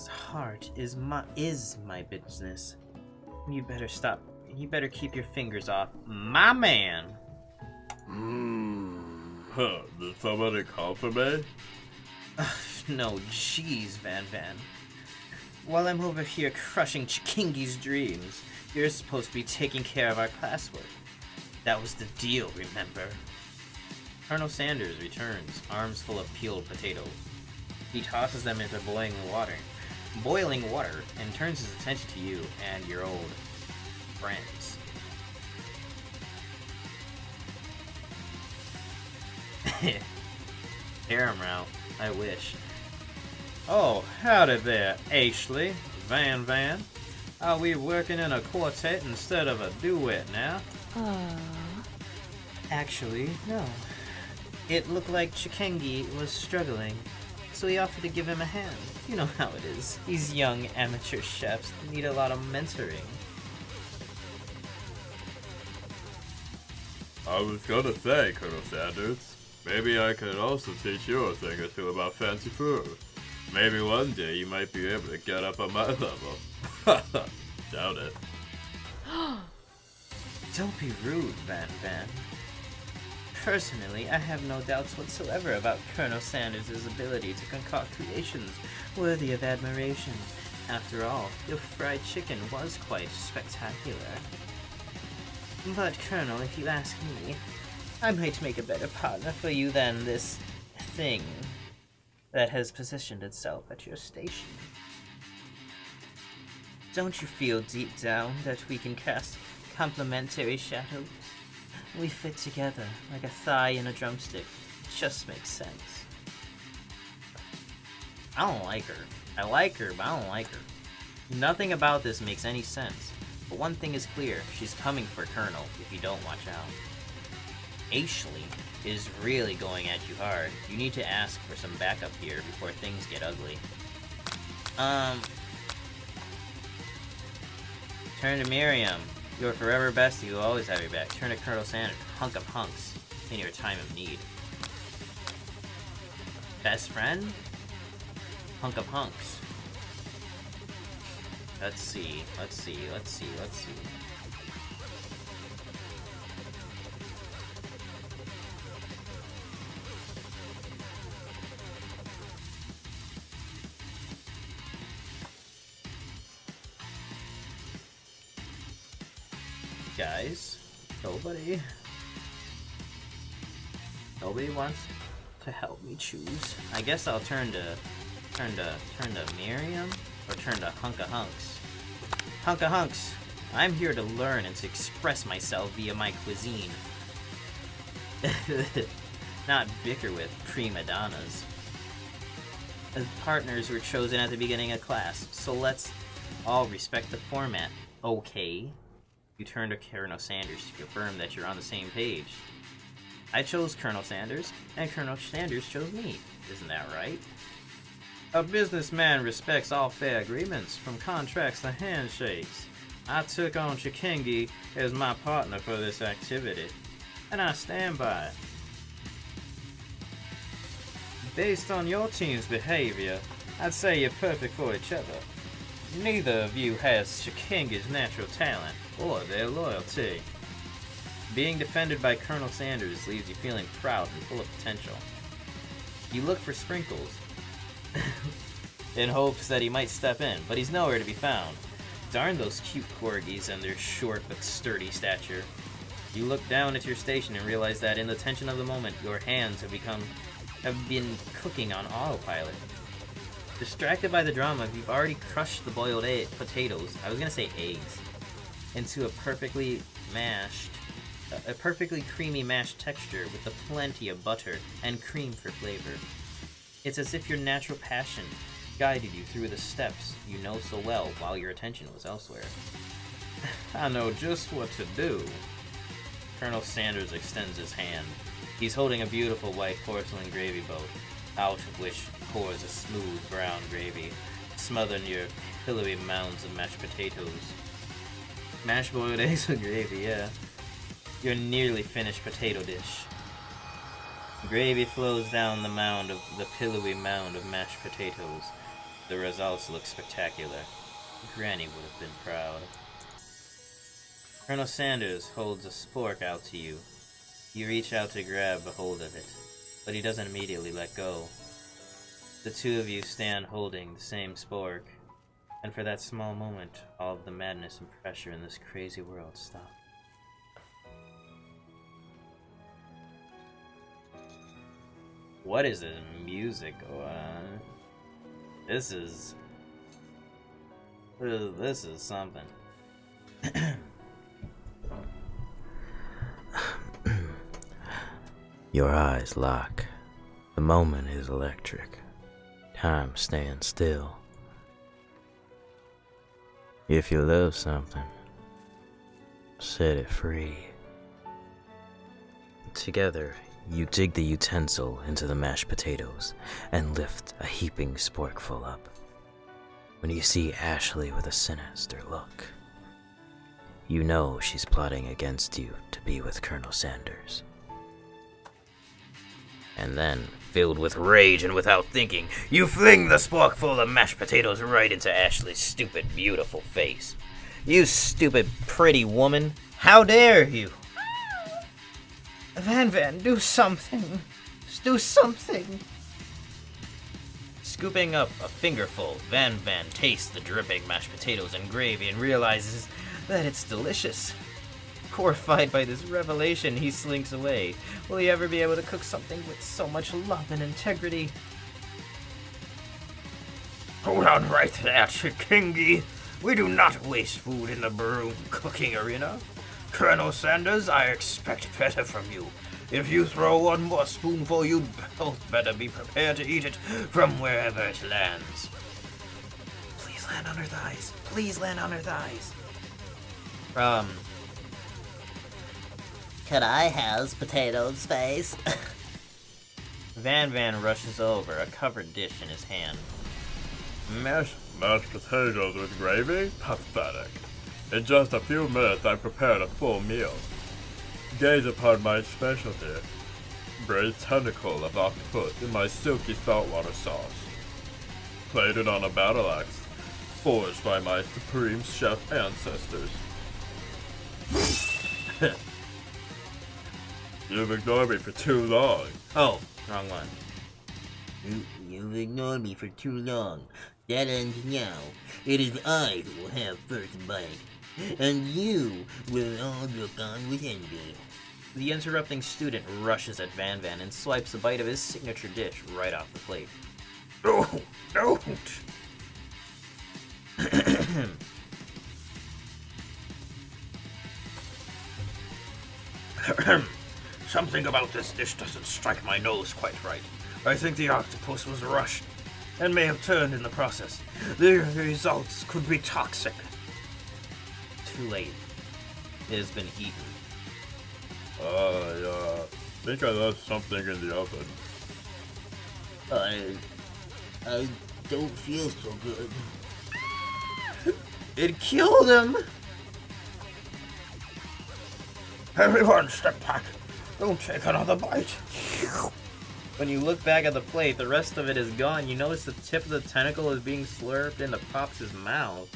heart is my business. You better stop. You better keep your fingers off my man. Did somebody call for me? No, jeez, Van. While I'm over here crushing Chikingi's dreams, you're supposed to be taking care of our classwork. That was the deal, remember? Colonel Sanders returns, arms full of peeled potatoes. He tosses them into boiling water, and turns his attention to you and your old friends. Hear him out. I wish. Oh, howdy there, Ashley, Van. Are we working in a quartet instead of a duet now? Actually, no. It looked like Chikengi was struggling, so we offered to give him a hand. You know how it is. These young amateur chefs need a lot of mentoring. I was gonna say, Colonel Sanders, maybe I could also teach you a thing or two about fancy food. Maybe one day you might be able to get up on my level. Doubt it. Don't be rude, Van. Personally, I have no doubts whatsoever about Colonel Sanders' ability to concoct creations worthy of admiration. After all, your fried chicken was quite spectacular. But, Colonel, if you ask me, I might make a better partner for you than this thing that has positioned itself at your station. Don't you feel deep down that we can cast complementary shadows? We fit together like a thigh and a drumstick. It just makes sense. I don't like her. I like her, but I don't like her. Nothing about this makes any sense. But one thing is clear, she's coming for Colonel if you don't watch out. Ashley is really going at you hard. You need to ask for some backup here before things get ugly. Turn to Miriam. Your forever bestie will always have your back. Turn to Colonel Sanders, hunk of hunks, in your time of need. Best friend? Hunk of hunks. Let's see. Guys, nobody wants to help me choose. I guess I'll turn to Miriam or turn to Hunk of Hunks. Hunk of Hunks, I'm here to learn and to express myself via my cuisine. Not bicker with prima donnas. As partners were chosen at the beginning of class, so let's all respect the format, okay? You turn to Colonel Sanders to confirm that you're on the same page. I chose Colonel Sanders, and Colonel Sanders chose me. Isn't that right? A businessman respects all fair agreements, from contracts to handshakes. I took on Chikengi as my partner for this activity, and I stand by it. Based on your team's behavior, I'd say you're perfect for each other. Neither of you has Chikengi's natural talent or their loyalty. Being defended by Colonel Sanders leaves you feeling proud and full of potential. You look for Sprinkles in hopes that he might step in, but he's nowhere to be found. Darn those cute corgis and their short but sturdy stature. You look down at your station and realize that in the tension of the moment, your hands have been cooking on autopilot. Distracted by the drama, you've already crushed the boiled potatoes, I was gonna say eggs, into a perfectly creamy mashed texture with plenty of butter and cream for flavor. It's as if your natural passion guided you through the steps you know so well while your attention was elsewhere. I know just what to do. Colonel Sanders extends his hand. He's holding a beautiful white porcelain gravy boat, out of which pours a smooth brown gravy, smothered in your pillowy mounds of mashed potatoes. Mashed boiled eggs with gravy, yeah. Your nearly finished potato dish. Gravy flows down the pillowy mound of mashed potatoes. The results look spectacular. Granny would have been proud. Colonel Sanders holds a spork out to you. You reach out to grab a hold of it, but he doesn't immediately let go. The two of you stand holding the same spork, and for that small moment, all of the madness and pressure in this crazy world stop. What is this music going on? This is something. Your eyes lock. The moment is electric. Time stands still. If you love something, set it free. Together, you dig the utensil into the mashed potatoes and lift a heaping sporkful up. When you see Ashley with a sinister look, you know she's plotting against you to be with Colonel Sanders. And then, filled with rage and without thinking, you fling the sporkful of mashed potatoes right into Ashley's stupid, beautiful face. You stupid, pretty woman! How dare you! Van, do something. Do something. Scooping up a fingerful, Van tastes the dripping mashed potatoes and gravy and realizes that it's delicious. Horrified by this revelation, he slinks away. Will he ever be able to cook something with so much love and integrity? Hold on right there, Chikingi. We do not waste food in the broom cooking arena. Colonel Sanders, I expect better from you. If you throw one more spoonful, you'd both better be prepared to eat it from wherever it lands. Please land on her thighs. Please land on her thighs. Could I has potatoes face? Van rushes over, a covered dish in his hand. Mashed potatoes with gravy? Pathetic. In just a few minutes I prepared a full meal. Gaze upon my specialty. Braised tentacle of octopus in my silky saltwater sauce. Plated on a battle axe, forged by my supreme chef ancestors. You've ignored me for too long. Oh, wrong one. You've ignored me for too long. That ends now. It is I who will have first bite. And you will all look on with envy. The interrupting student rushes at Van and swipes a bite of his signature dish right off the plate. No, don't. Something about this dish doesn't strike my nose quite right. I think the octopus was rushed and may have turned in the process. The results could be toxic. Too late. It has been eaten. I think I left something in the oven. I don't feel so good. It killed him! Everyone step back. Don't take another bite. When you look back at the plate, the rest of it is gone. You notice the tip of the tentacle is being slurped into Pop's mouth.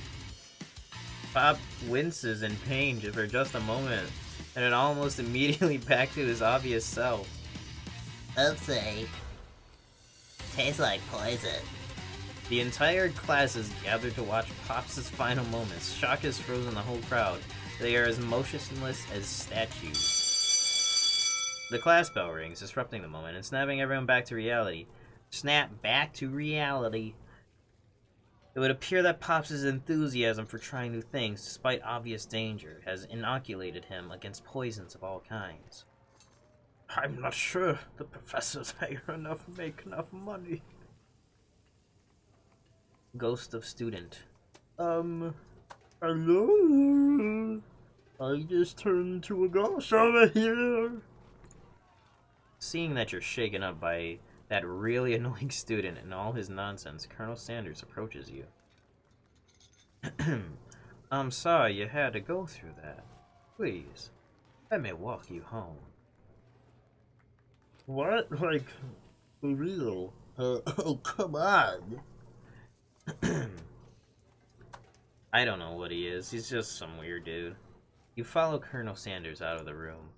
Pop winces in pain for just a moment, and then almost immediately back to his obvious self. Oopsie. Tastes like poison. The entire class is gathered to watch Pop's final moments. Shock has frozen the whole crowd. They are as motionless as statues. The class bell rings, disrupting the moment and snapping everyone back to reality. Snap back to reality. It would appear that Pops' enthusiasm for trying new things, despite obvious danger, has inoculated him against poisons of all kinds. I'm not sure the professors make enough money. Ghost of student. Hello? I just turned into a ghost over here. Seeing that you're shaken up by that really annoying student and all his nonsense, Colonel Sanders approaches you. I'm sorry you had to go through that. Please, let me walk you home. What? Like, for real? Oh, come on. I don't know what he is. He's just some weird dude. You follow Colonel Sanders out of the room.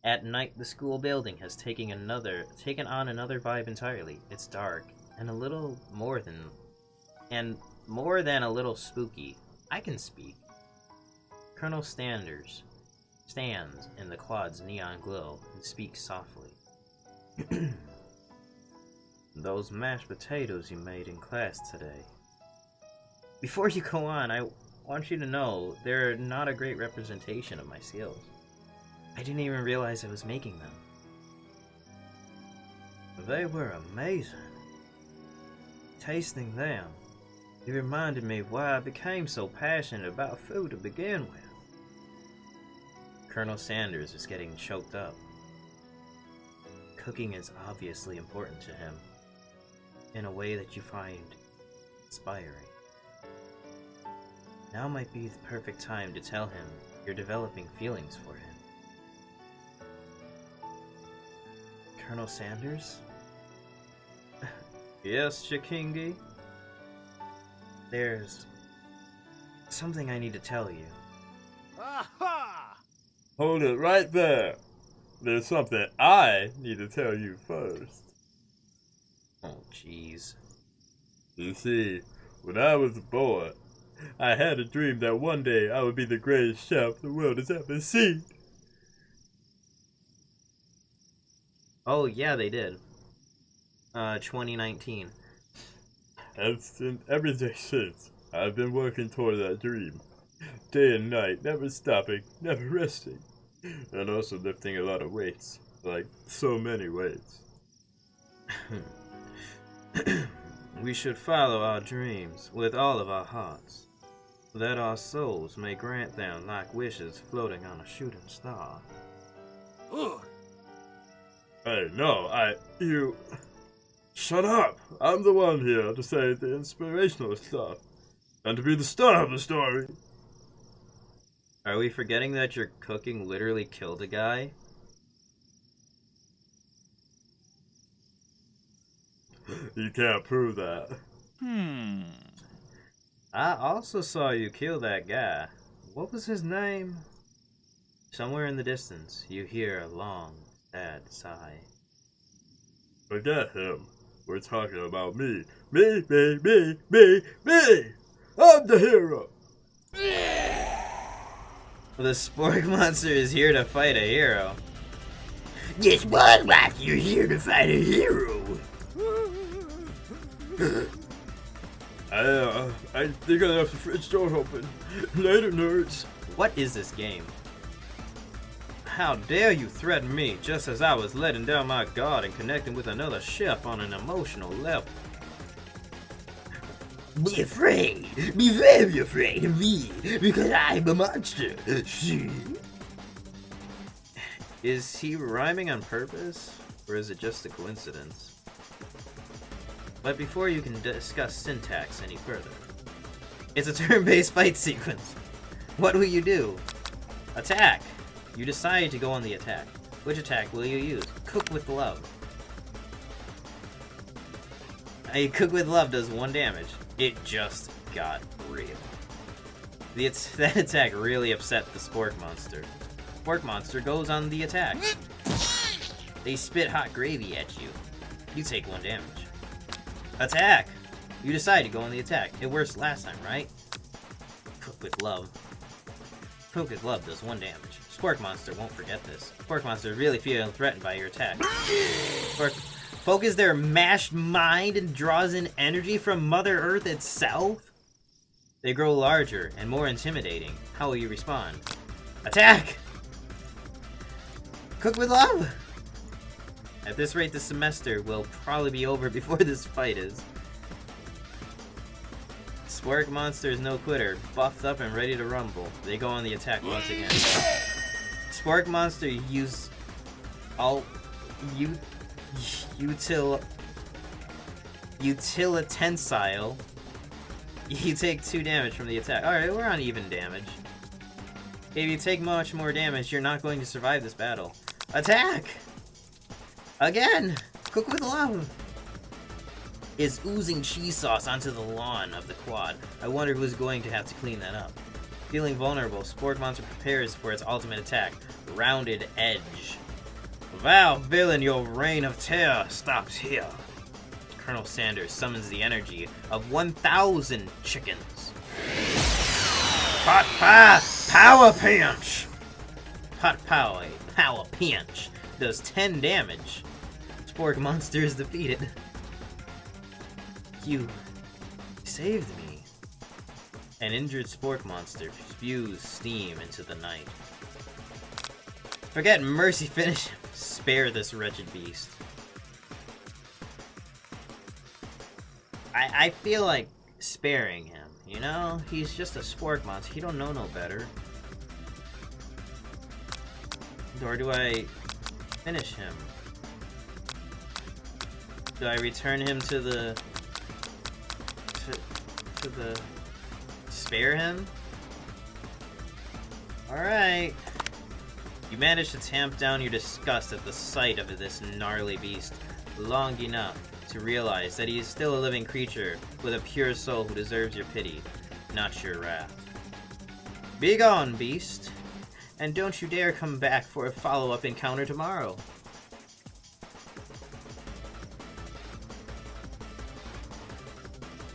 At night, the school building has taken on another vibe entirely. It's dark and a little more than a little spooky. I can speak. Colonel Sanders stands in the quad's neon glow and speaks softly. Those mashed potatoes you made in class today. Before you go on, I want you to know they're not a great representation of my skills. I didn't even realize I was making them. They were amazing. Tasting them, it reminded me of why I became so passionate about food to begin with. Colonel Sanders is getting choked up. Cooking is obviously important to him, in a way that you find inspiring. Now might be the perfect time to tell him you're developing feelings for him. Colonel Sanders? Yes, Chikingi? There's something I need to tell you. Hold it right there. there's something I need to tell you first. Oh, jeez. You see, when I was a boy, I had a dream that one day I would be the greatest chef the world has ever seen. Oh, yeah, they did. 2019. And every day since, I've been working toward that dream. Day and night, never stopping, never resting. And also lifting a lot of weights. Like, so many weights. We should follow our dreams with all of our hearts, that our souls may grant them like wishes floating on a shooting star. Hey, no, you... Shut up! I'm the one here to say the inspirational stuff. And to be the star of the story. Are we forgetting that your cooking literally killed a guy? You can't prove that. I also saw you kill that guy. What was his name? Somewhere in the distance, you hear a long, sad sigh. Forget him. We're talking about me. Me, me, me, me, me! I'm the hero! The Spork Monster is here to fight a hero. Guess what, Rock? You're here to fight a hero. I think I left the fridge door open. Later, nerds. What is this game? How dare you threaten me just as I was letting down my guard and connecting with another chef on an emotional level? Be afraid. Be very afraid of me, because I'm a monster. See? Is he rhyming on purpose, or is it just a coincidence? But before you can discuss syntax any further, it's a turn-based fight sequence. What will you do? Attack! You decide to go on the attack. Which attack will you use? Cook with love. Cook with love does 1 damage. It just got real. That attack really upset the Spork Monster. Spork Monster goes on the attack. They spit hot gravy at you. You take 1 damage. Attack! You decide to go on the attack. It worked last time, right? Cook with love. Cook with love does 1 damage. Spork Monster won't forget this. Spork Monster really feeling threatened by your attack. Spork focus their mashed mind and draws in energy from Mother Earth itself? They grow larger and more intimidating. How will you respond? Attack! Cook with love! At this rate, the semester will probably be over before this fight is. Spork Monster is no quitter, buffed up and ready to rumble. They go on the attack once again. Spork Monster use all utilitensile. You take 2 damage from the attack. Alright, we're on even damage. If you take much more damage, you're not going to survive this battle. Attack! Again! Cook with love! Is oozing cheese sauce onto the lawn of the quad. I wonder who's going to have to clean that up. Feeling vulnerable, Spork Monster prepares for its ultimate attack. Rounded Edge. Val, villain, your reign of terror stops here. Colonel Sanders summons the energy of 1,000 chickens. Hot power pinch! Hot power pinch does 10 damage. Spork Monster is defeated. You saved me. An injured Spork Monster spews steam into the night. Forget mercy, finish him. Spare this wretched beast. I feel like sparing him, you know? He's just a Spork Monster. He don't know no better. Or do I finish him? Do I return him to the... to the... spare him? Alright. You managed to tamp down your disgust at the sight of this gnarly beast long enough to realize that he is still a living creature with a pure soul who deserves your pity, not your wrath. Be gone, beast, And don't you dare come back for a follow-up encounter tomorrow.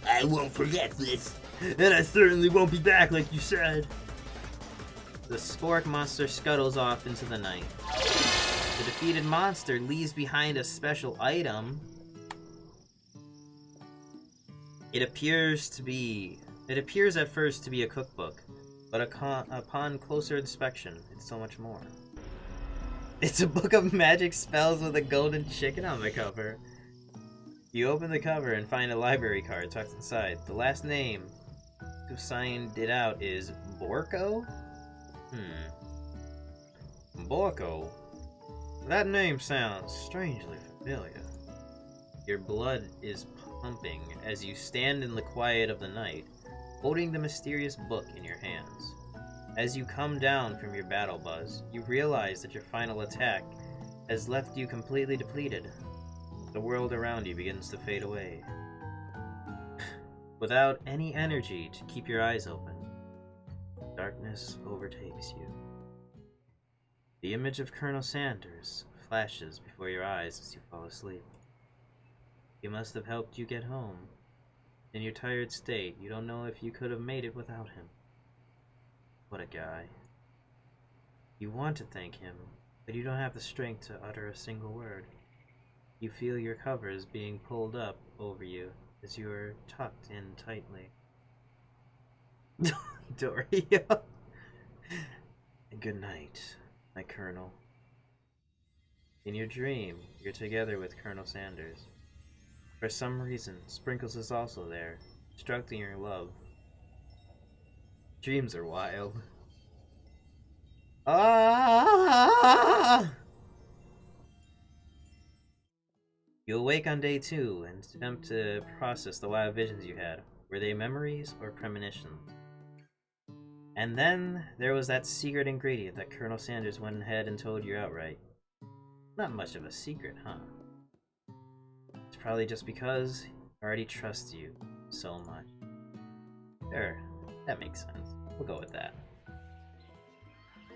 I won't forget this. And I certainly won't be back like you said. The spork monster scuttles off into the night. The defeated monster leaves behind a special item. It appears at first to be a cookbook, but upon closer inspection, it's so much more. It's a book of magic spells with a golden chicken on the cover. You open the cover and find a library card tucked inside. The last name who signed it out is Borko? Borko? That name sounds strangely familiar. Your blood is pumping as you stand in the quiet of the night, holding the mysterious book in your hands. As you come down from your battle buzz, you realize that your final attack has left you completely depleted. The world around you begins to fade away. Without any energy to keep your eyes open, darkness overtakes you. The image of Colonel Sanders flashes before your eyes as you fall asleep. He must have helped you get home. In your tired state, you don't know if you could have made it without him. What a guy. You want to thank him, but you don't have the strength to utter a single word. You feel your covers being pulled up over you as you are tucked in tightly. Dorio. Good night, my Colonel. In your dream, you're together with Colonel Sanders. For some reason, Sprinkles is also there, instructing your love. Dreams are wild. Ah! You awake on day 2 and attempt to process the wild visions you had. Were they memories or premonitions? And then there was that secret ingredient that Colonel Sanders went ahead and told you outright. Not much of a secret, huh? It's probably just because he already trusts you so much. Sure, that makes sense. We'll go with that.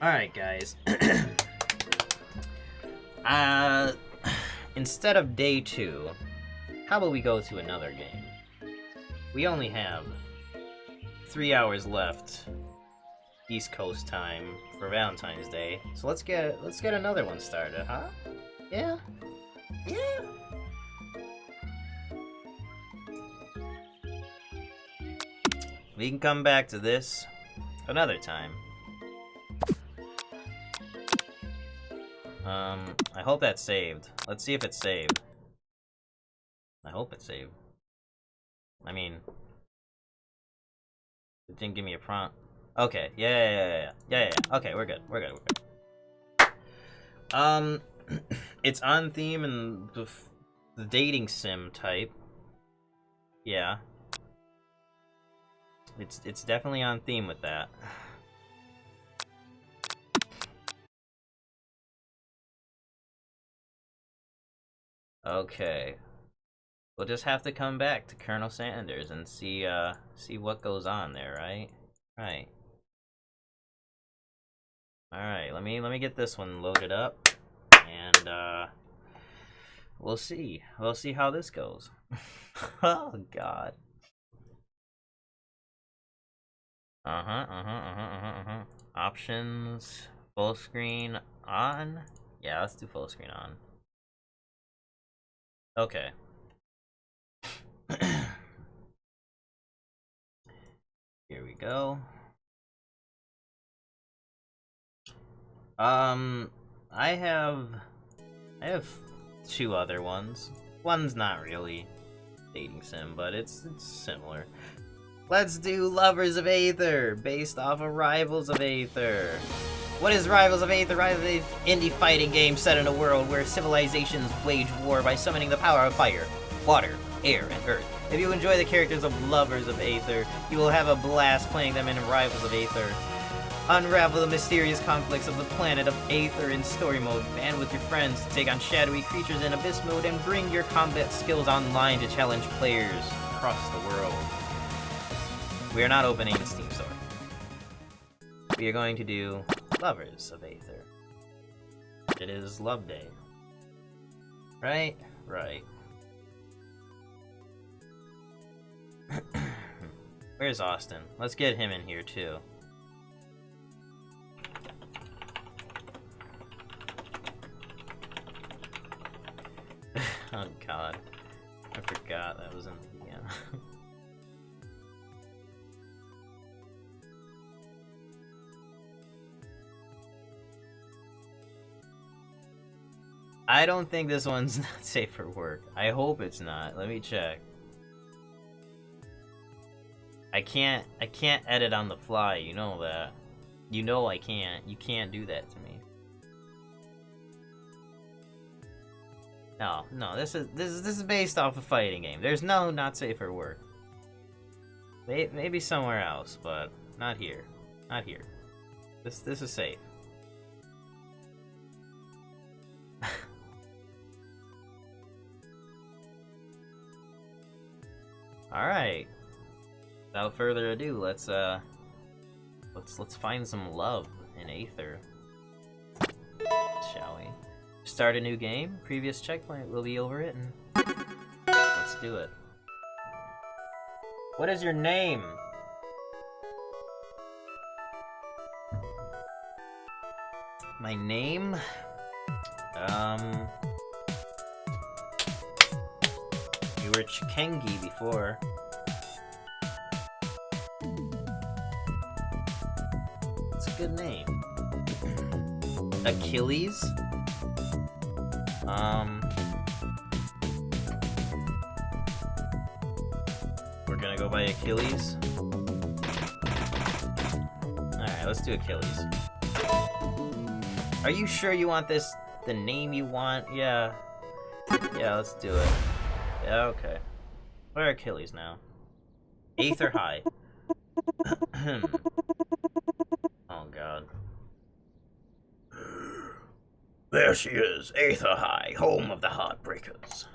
Alright, guys. Instead of day 2, how about we go to another game? We only have 3 hours left East Coast time for Valentine's Day, so let's get another one started, huh? Yeah? Yeah? We can come back to this another time. I hope that's saved. Let's see if it's saved. I hope it's saved. I mean, it didn't give me a prompt. Okay, yeah. Okay, we're good. It's on theme and the dating sim type. Yeah. It's definitely on theme with that. Okay. We'll just have to come back to Colonel Sanders and see what goes on there, right? Right. Alright, let me get this one loaded up, and we'll see. We'll see how this goes. Oh god. Options, full screen on? Yeah, let's do full screen on. Okay. Here we go. I have 2 other ones. One's not really dating sim, but it's similar. Let's do Lovers of Aether, based off of Rivals of Aether. What is Rivals of Aether? Rivals of Aether, indie fighting game set in a world where civilizations wage war by summoning the power of fire, water, air, and earth. If you enjoy the characters of Lovers of Aether, you will have a blast playing them in Rivals of Aether. Unravel the mysterious conflicts of the planet of Aether in story mode, band with your friends to take on shadowy creatures in abyss mode, and bring your combat skills online to challenge players across the world. We are not opening the Steam store. We are going to do lovers of Aether. It is Love Day. Right? Right. Where's Austin? Let's get him in here too. Oh god. I forgot that was in the I don't think this one's not safe for work. I hope it's not. Let me check. I can't edit on the fly, you know that. You know I can't. You can't do that to me. No, this is based off a fighting game. There's no not safe for work. Maybe somewhere else, but not here. Not here. This is safe. All right. Without further ado, let's find some love in Aether. Shall we? Start a new game. Previous checkpoint will be overwritten. Let's do it. What is your name? My name? You were Chikengi before. It's a good name. Achilles? We're gonna go by Achilles. Alright, let's do Achilles. Are you sure you want this, the name you want? Yeah. Yeah, let's do it. Yeah, okay. We're Achilles now. Aether High. Oh god. There she is, Aether High, home of the Heartbreakers.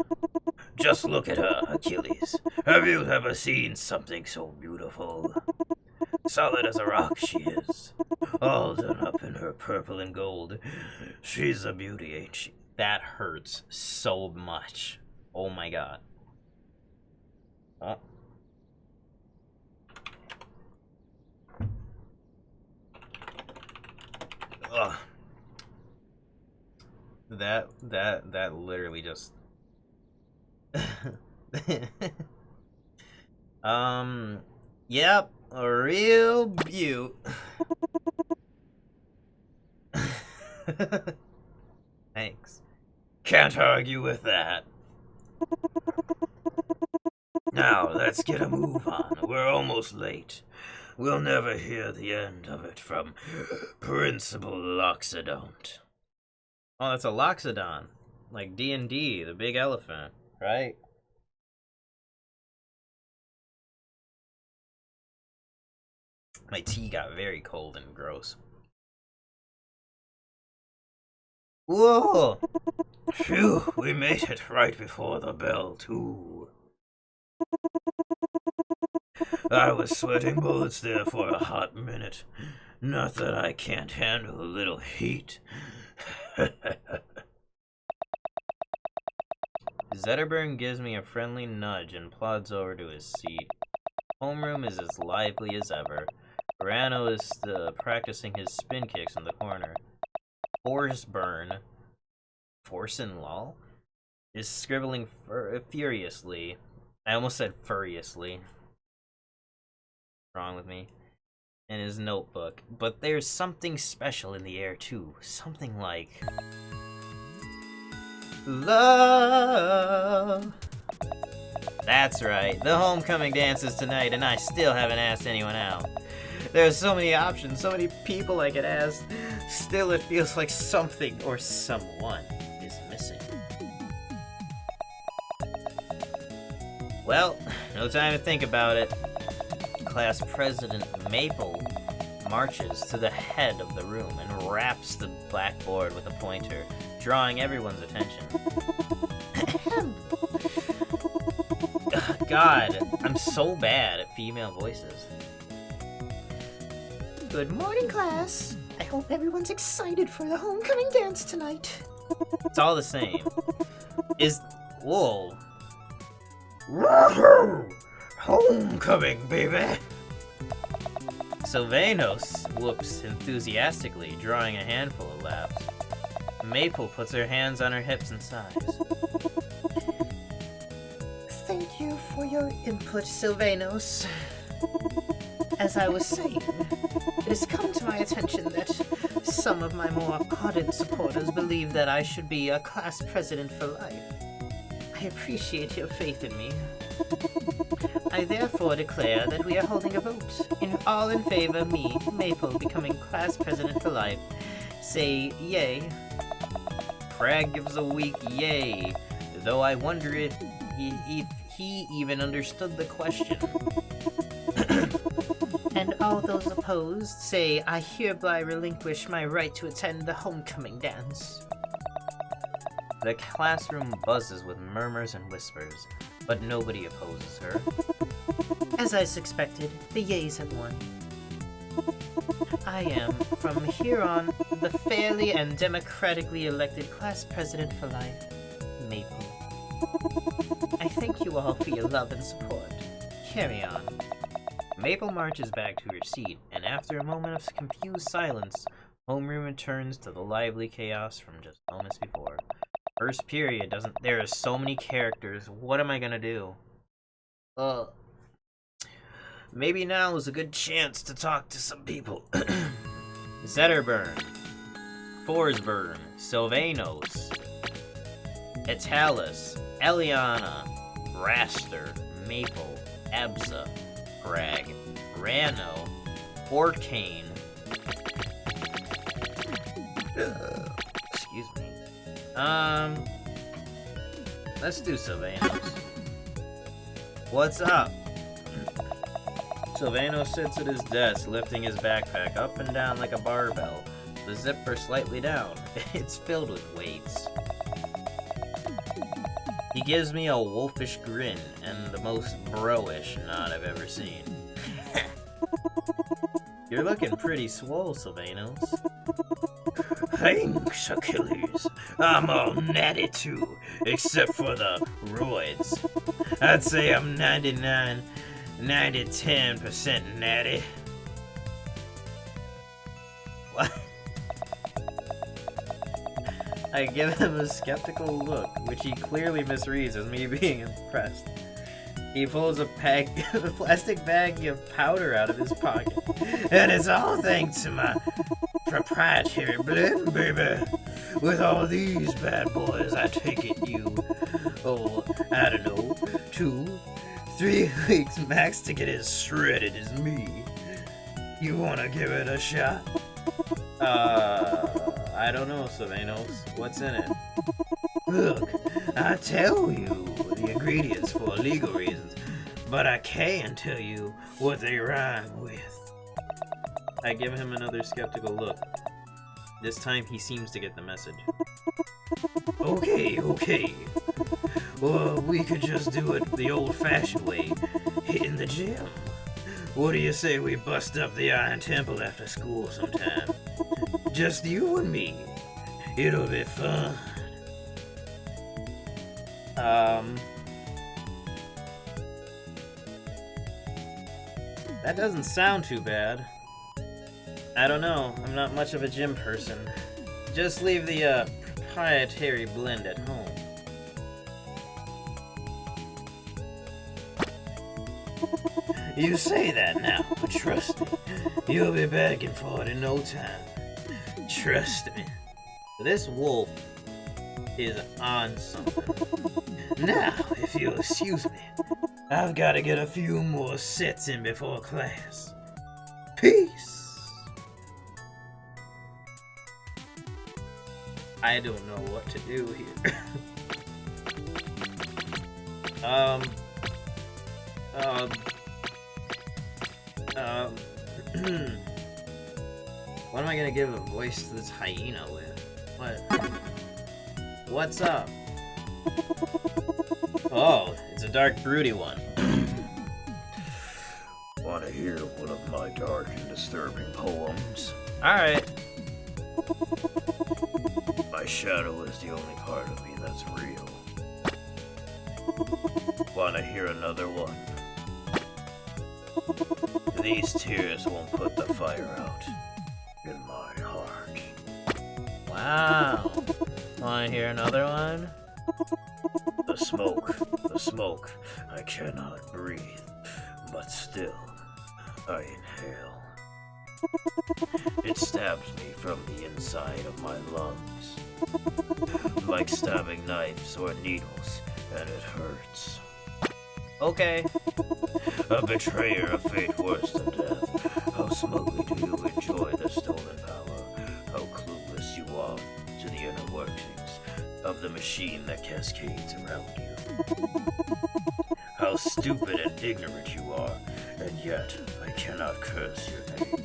Just look at her, Achilles. Have you ever seen something so beautiful? Solid as a rock she is, all done up in her purple and gold. She's a beauty, ain't she? That hurts so much. Oh my god. Oh. Ugh. That literally just yep, a real beaut. Thanks. Can't argue with that. Now, let's get a move on. We're almost late. We'll never hear the end of it from Principal Loxodont. Oh, that's a Loxodon. Like D&D, the big elephant, right? My tea got very cold and gross. Whoa! Phew, we made it right before the bell, too. I was sweating bullets there for a hot minute. Not that I can't handle a little heat. Zetterburn gives me a friendly nudge and plods over to his seat. Homeroom is as lively as ever. Verano is practicing his spin kicks in the corner. Forceburn, Force-in-Law, is scribbling furiously. I almost said furiously. Wrong with me. In his notebook. But there's something special in the air too. Something like love. That's right. The homecoming dance is tonight and I still haven't asked anyone out. There's so many options, so many people I could ask. Still it feels like something or someone is missing. Well, no time to think about it. Class President Maple marches to the head of the room and raps the blackboard with a pointer, drawing everyone's attention. God, I'm so bad at female voices. Good morning, class. I hope everyone's excited for the homecoming dance tonight. It's all the same. Whoa. Woohoo! Homecoming, baby! Sylvanos whoops enthusiastically, drawing a handful of laps. Maple puts her hands on her hips and sighs. Thank you for your input, Sylvanos. As I was saying, it has come to my attention that some of my more ardent supporters believe that I should be a class president for life. I appreciate your faith in me. I therefore declare that we are holding a vote. All in favor of me, Maple, becoming class president for life. Say yay. Crag gives a weak yay, though I wonder if he even understood the question. And all those opposed say I hereby relinquish my right to attend the homecoming dance. The classroom buzzes with murmurs and whispers, but nobody opposes her. As I suspected, the yays have won. I am, from here on, the fairly and democratically elected class president for life, Maple. I thank you all for your love and support. Carry on. Maple marches back to her seat, and after a moment of confused silence, homeroom returns to the lively chaos from just moments before. First period doesn't. There are so many characters. What am I gonna do? Maybe now is a good chance to talk to some people. Zetterburn, Forsburn, Sylvanos, Italis, Eliana, Raster, Maple, Absa, Crag, Rano, Orkane. Excuse me. Let's do Sylvanos. What's up? Sylvanos sits at his desk, lifting his backpack up and down like a barbell, the zipper slightly down. It's filled with weights. He gives me a wolfish grin and the most bro-ish nod I've ever seen. You're looking pretty swole, Sylvanos. Thanks, Achilles. I'm all natty too, except for the roids. I'd say I'm 10% natty. What? I give him a skeptical look, which he clearly misreads as me being impressed. He pulls a plastic bag of powder out of his pocket. And it's all thanks to my proprietary blend, baby. With all these bad boys, I take it you, I don't know, 2-3 weeks max to get as shredded as me. You wanna give it a shot? I don't know, Sylvanos. What's in it? Look, I tell you the ingredients for legal reasons, but I can tell you what they rhyme with. I give him another skeptical look. This time he seems to get the message. Okay. Well, we could just do it the old-fashioned way, hitting the gym. What do you say we bust up the Iron Temple after school sometime? Just you and me. It'll be fun. That doesn't sound too bad. I don't know, I'm not much of a gym person. Just leave the proprietary blend at home. You say that now, but trust me, you'll be begging for it in no time. Trust me. This wolf is on something. Now, if you'll excuse me, I've got to get a few more sets in before class. Peace. I don't know what to do here. What am I gonna give a voice to this hyena with? What? What's up? Oh, it's a dark, broody one. Want to hear one of my dark and disturbing poems? Alright. My shadow is the only part of me that's real. Want to hear another one? These tears won't put the fire out in my heart. Wow. Wanna hear another one? The smoke, I cannot breathe, but still, I inhale. It stabs me from the inside of my lungs, like stabbing knives or needles, and it hurts. Okay. A betrayer of fate worse than death. How smugly do you enjoy the stolen power? How clueless you are to the inner workings of the machine that cascades around you. How stupid and ignorant you are, and yet I cannot curse your name.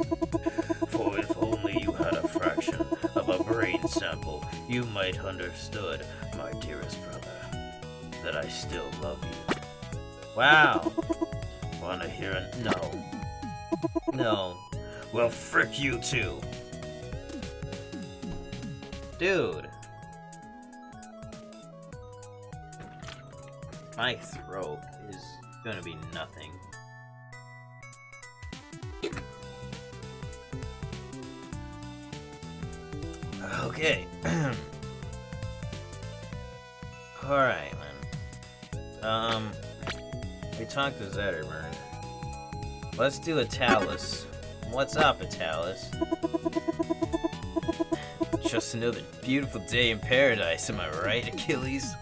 For if only you had a fraction of a brain sample, you might understood, my dearest brother, that I still love you. Wow. Wanna hear it? No. No. Well, frick you too. Dude. My throat is gonna be nothing. Okay. Alright, man. We talked to Zetterburn. Let's do Italis. What's up, Italis? Just another beautiful day in paradise, am I right, Achilles?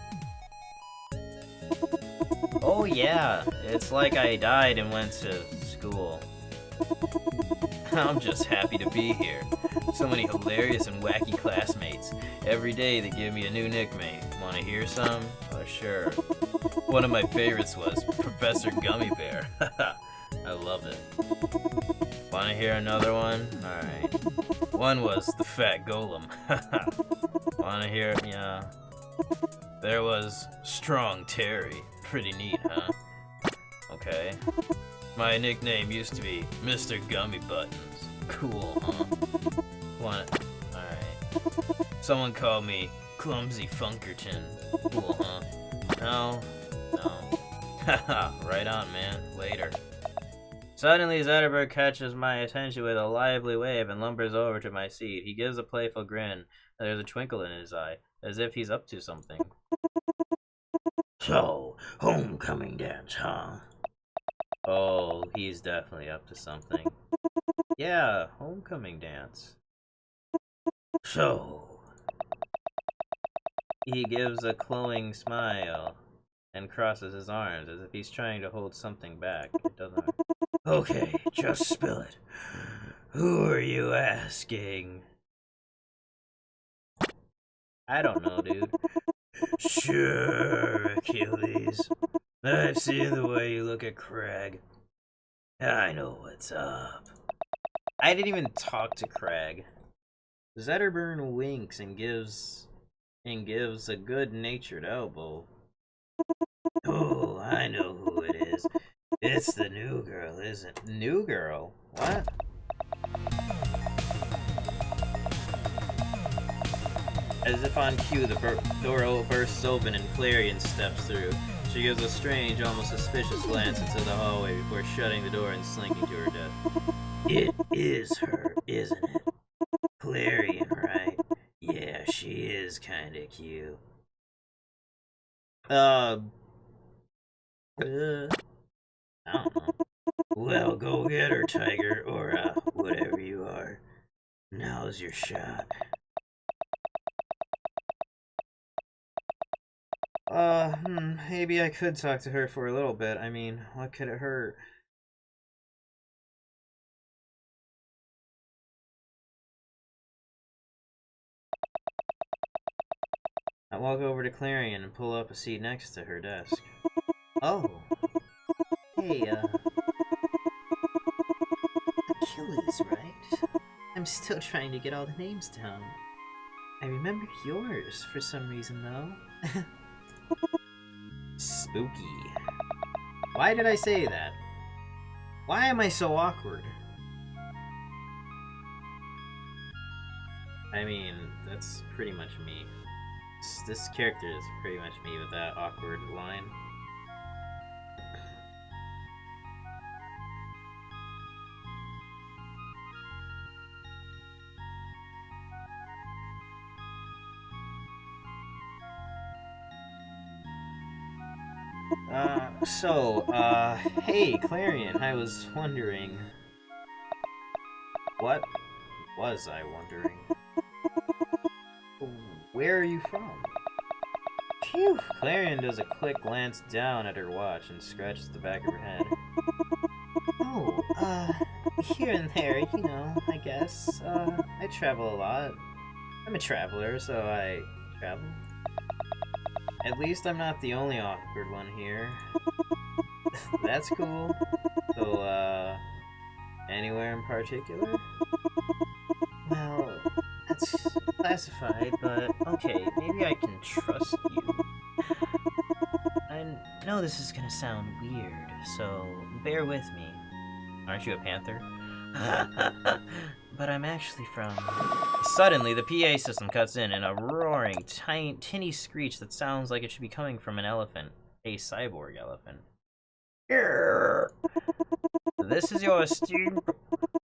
Oh yeah, it's like I died and went to school. I'm just happy to be here. So many hilarious and wacky classmates. Every day they give me a new nickname. Wanna hear some? Oh sure. One of my favorites was Professor Gummy Bear. I love it. Wanna hear another one? Alright. One was the Fat Golem. Wanna hear it? Yeah. There was Strong Terry. Pretty neat, huh? Okay. My nickname used to be Mr. Gummy Buttons. Cool, huh? Wanna... Alright. Someone called me Clumsy Funkerton. Cool, huh? No. No. Haha, right on, man. Later. Suddenly, Zetterberg catches my attention with a lively wave and lumbers over to my seat. He gives a playful grin, and there's a twinkle in his eye, as if he's up to something. So, homecoming dance, huh? Oh, he's definitely up to something. Yeah, homecoming dance. So, He gives a glowing smile and crosses his arms as if he's trying to hold something back. It doesn't. okay, just spill it. Who are you asking? I don't know, dude. Sure, Achilles. I've seen the way you look at Craig. I know what's up. I didn't even talk to Craig. Zetterburn winks and gives a good-natured elbow. Oh, I know who it is. It's the new girl, isn't it? New girl? What? As if on cue, the door bursts open and Clarion steps through. She gives a strange, almost suspicious glance into the hallway before shutting the door and slinking to her death. It is her, isn't it? Clarion, right? Yeah, she is kinda cute. I don't know. Well, go get her, Tiger, or, whatever you are. Now's your shot. Maybe I could talk to her for a little bit. I mean, what could it hurt? I walk over to Clarion and pull up a seat next to her desk. Oh. Hey, Achilles, right? I'm still trying to get all the names down. I remember yours for some reason, though. Spooky. Why did I say that? Why am I so awkward? I mean, that's pretty much me. This character is pretty much me with that awkward line. Hey, Clarion, I was wondering... What was I wondering? Where are you from? Phew! Clarion does a quick glance down at her watch and scratches the back of her head. Oh, here and there, you know, I guess. I travel a lot. I'm a traveler, so I travel. At least I'm not the only awkward one here. That's cool. So, anywhere in particular? Well, that's classified, but okay, maybe I can trust you. I know this is gonna sound weird, so bear with me. Aren't you a panther? But I'm actually from... Suddenly, the PA system cuts in a roaring, tinny screech that sounds like it should be coming from an elephant. A cyborg elephant. This is your esteemed...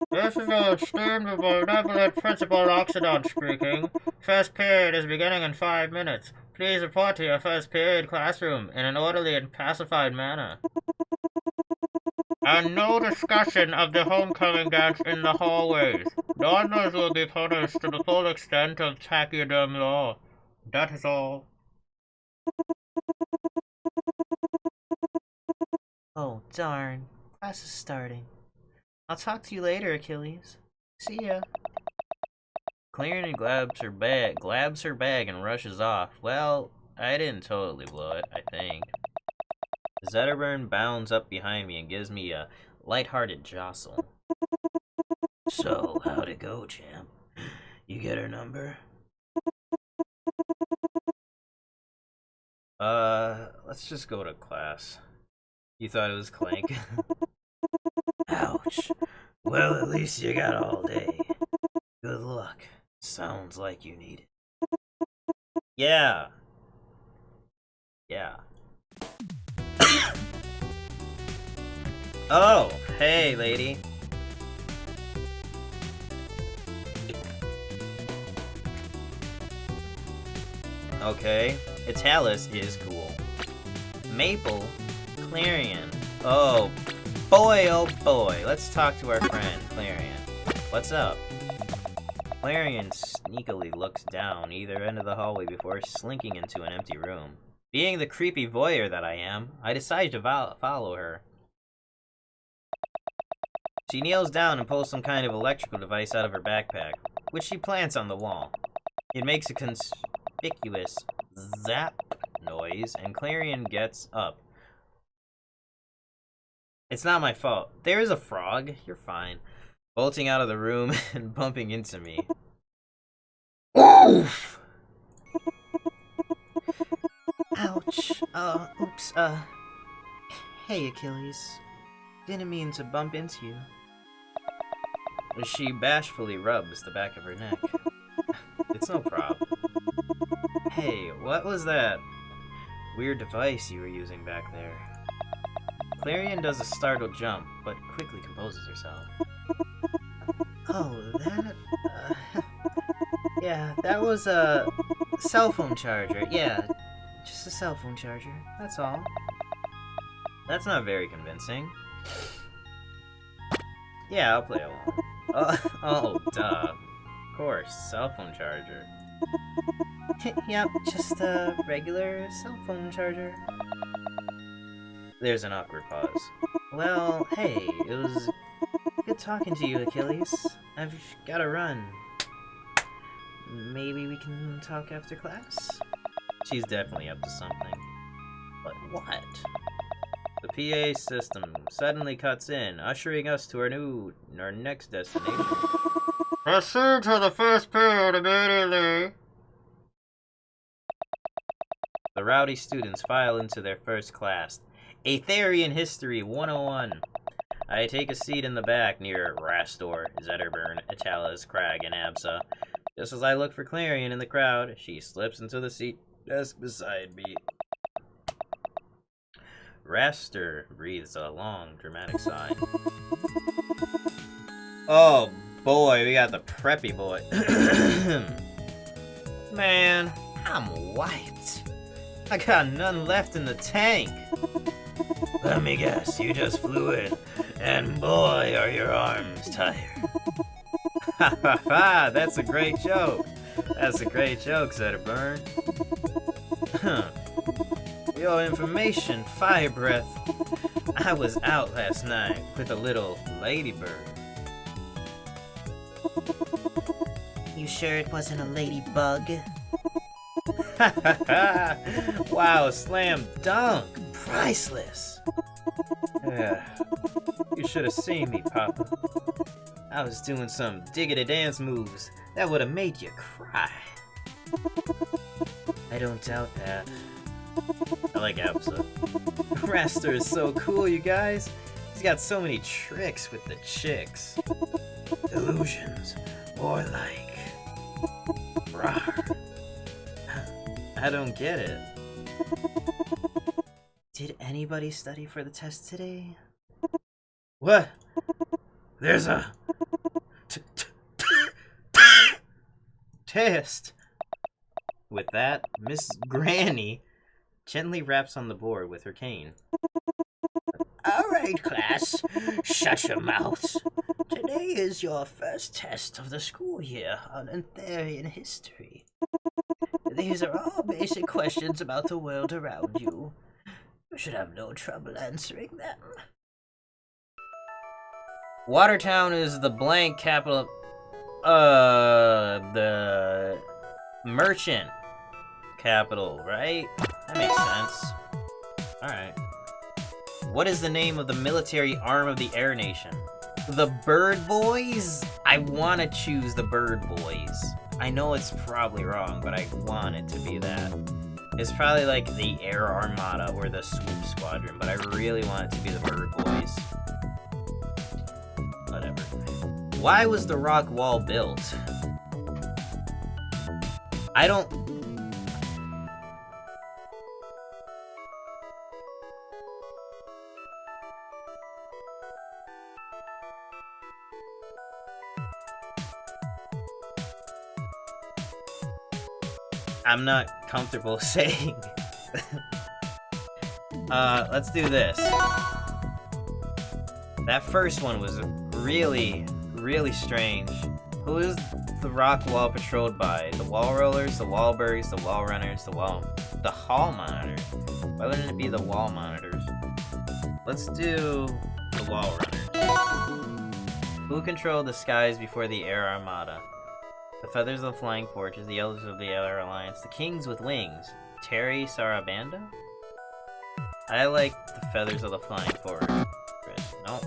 This is your esteemed benevolent Principal Oxidon speaking. First period is beginning in 5 minutes. Please report to your first period classroom in an orderly and pacified manner. And no discussion of the homecoming dance in the hallways. Donners will be punished to the full extent of tachyderm law. That is all. Oh, darn. Class is starting. I'll talk to you later, Achilles. See ya. Clarion grabs her bag and rushes off. Well, I didn't totally blow it, I think. Zetterburn bounds up behind me and gives me a light-hearted jostle. So, how'd it go, champ? You get her number? Let's just go to class. You thought it was Clank? Ouch. Well, at least you got all day. Good luck. Sounds like you need it. Yeah. Yeah. Oh, hey, lady. Okay, Italis is cool. Maple, Clarion. Oh boy, let's talk to our friend, Clarion. What's up? Clarion sneakily looks down either end of the hallway before slinking into an empty room. Being the creepy voyeur that I am, I decide to follow her. She kneels down and pulls some kind of electrical device out of her backpack, which she plants on the wall. It makes a conspicuous zap noise, and Clarion gets up. It's not my fault. There is a frog. You're fine. Bolting out of the room and bumping into me. Oof! Ouch. Oops, Hey, Achilles. Didn't mean to bump into you. She bashfully rubs the back of her neck. It's no problem. Hey, what was that weird device you were using back there? Clarion does a startled jump, but quickly composes herself. Oh, that... yeah, that was a cell phone charger. Yeah, just a cell phone charger. That's all. That's not very convincing. Yeah, I'll play along. Oh, duh. Of course, cell phone charger. Yep, just a regular cell phone charger. There's an awkward pause. Well, hey, it was good talking to you, Achilles. I've gotta run. Maybe we can talk after class? She's definitely up to something. But what? The PA system suddenly cuts in, ushering us to our next destination. Proceed to the first period immediately. The rowdy students file into their first class. Aetherian History 101. I take a seat in the back near Rastor, Zetterburn, Italis, Crag, and Absa. Just as I look for Clarion in the crowd, she slips into the seat desk beside me. Raster breathes a long, dramatic sigh. Oh boy, we got the preppy boy. Man, I'm wiped. I got none left in the tank. Let me guess, you just flew in, and boy, are your arms tired. Ha ha ha, that's a great joke. That's a great joke, Zetterburn. For your information, Fire Breath, I was out last night with a little ladybird. You sure it wasn't a ladybug? Wow, slam dunk. Priceless. Yeah, you should have seen me, Papa. I was doing some diggity dance moves that would have made you cry. I don't doubt that. I like Absa. Raster is so cool, you guys. He's got so many tricks with the chicks. Illusions, more like... Rawr. I don't get it. Did anybody study for the test today? What? There's a... Test! With that, Miss Granny gently raps on the board with her cane. Alright, class. Shut your mouths. Today is your first test of the school year on Antherian history. These are all basic questions about the world around you. You should have no trouble answering them. Watertown is the blank capital of... the... merchant capital, right? That makes sense. Alright. What is the name of the military arm of the Air Nation? The Bird Boys? I want to choose the Bird Boys. I know it's probably wrong, but I want it to be that. It's probably like the Air Armada or the Swoop Squadron, but I really want it to be the Bird Boys. Whatever. Why was the rock wall built? I don't... I'm not comfortable saying. Let's do this. That first one was really, really strange. Who is the rock wall patrolled by? The wall rollers, the wallbergs, the wall runners, the hall monitor. Why wouldn't it be the wall monitors? Let's do the wall runners. Who controlled the skies before the Air Armada? The feathers of the flying forges, the elders of the Air Alliance, the kings with wings. Terry Sarabanda? I like the feathers of the flying forges. No.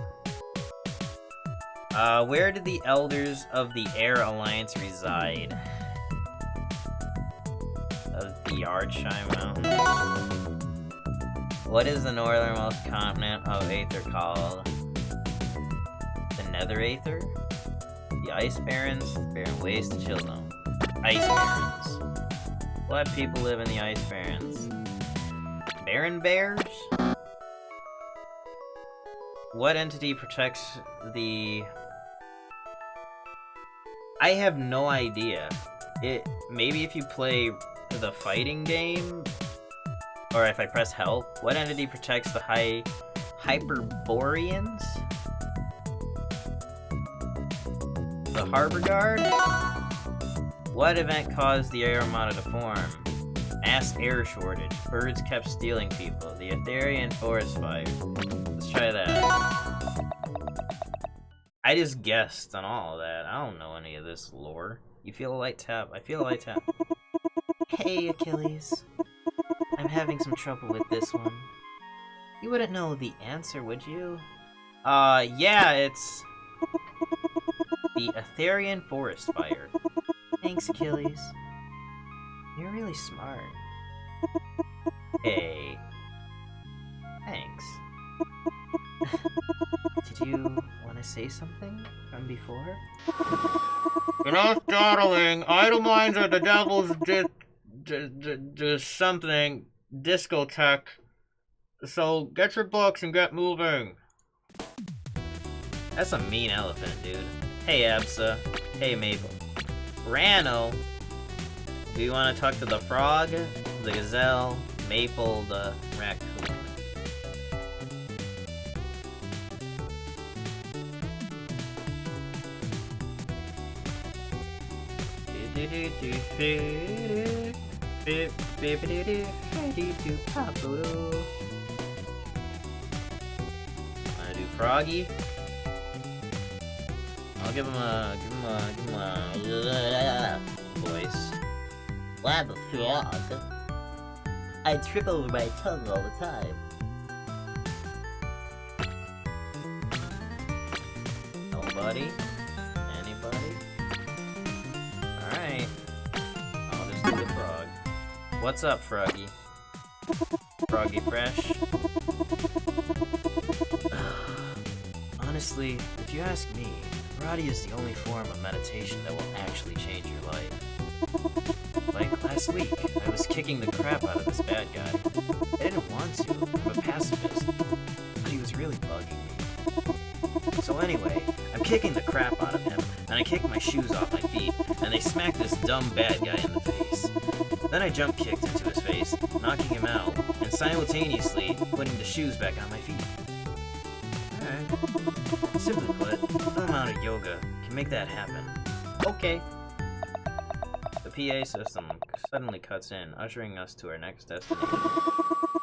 Where did the elders of the Air Alliance reside? Of the Ardshire Mountains. What is the northernmost continent of Aether called? The Nether Aether? The Ice Barrens? Barren Waste to Chilno. Ice Barrens. What people live in the Ice Barrens? Barren Bears? What entity protects the... I have no idea. Maybe if you play the fighting game, or if I press help, what entity protects the Hyperboreans? The Harbor Guard? What event caused the Air Armada to form? Mass air shortage. Birds kept stealing people. The Aetherian forest fire. Let's try that. I just guessed on all of that. I don't know any of this lore. You feel a light tap. I feel a light tap. Hey, Achilles. I'm having some trouble with this one. You wouldn't know the answer, would you? Yeah, it's... the Aetherian forest fire. Thanks, Achilles. You're really smart. Hey. Thanks. Did you want to say something from before? Enough dawdling. Idle minds are the devil's something discotheque. So get your books and get moving. That's a mean elephant, dude. Hey, Absa. Hey, Maple. Rano. Do you want to talk to the frog, the gazelle, Maple, the raccoon? Wanna do Froggy? I'll give him a voice. I'm a frog. I trip over my tongue all the time. Nobody? Anybody? Alright. I'll just do the frog. What's up, Froggy? Froggy Fresh? Honestly, if you ask me, karate is the only form of meditation that will actually change your life. Like last week, I was kicking the crap out of this bad guy. I didn't want to, I'm a pacifist, but he was really bugging me. So anyway, I'm kicking the crap out of him, and I kick my shoes off my feet, and they smack this dumb bad guy in the face. Then I jump kicked into his face, knocking him out, and simultaneously putting the shoes back on my feet. Alright. Simply put, no amount of yoga can make that happen. Okay. The PA system suddenly cuts in, ushering us to our next destination.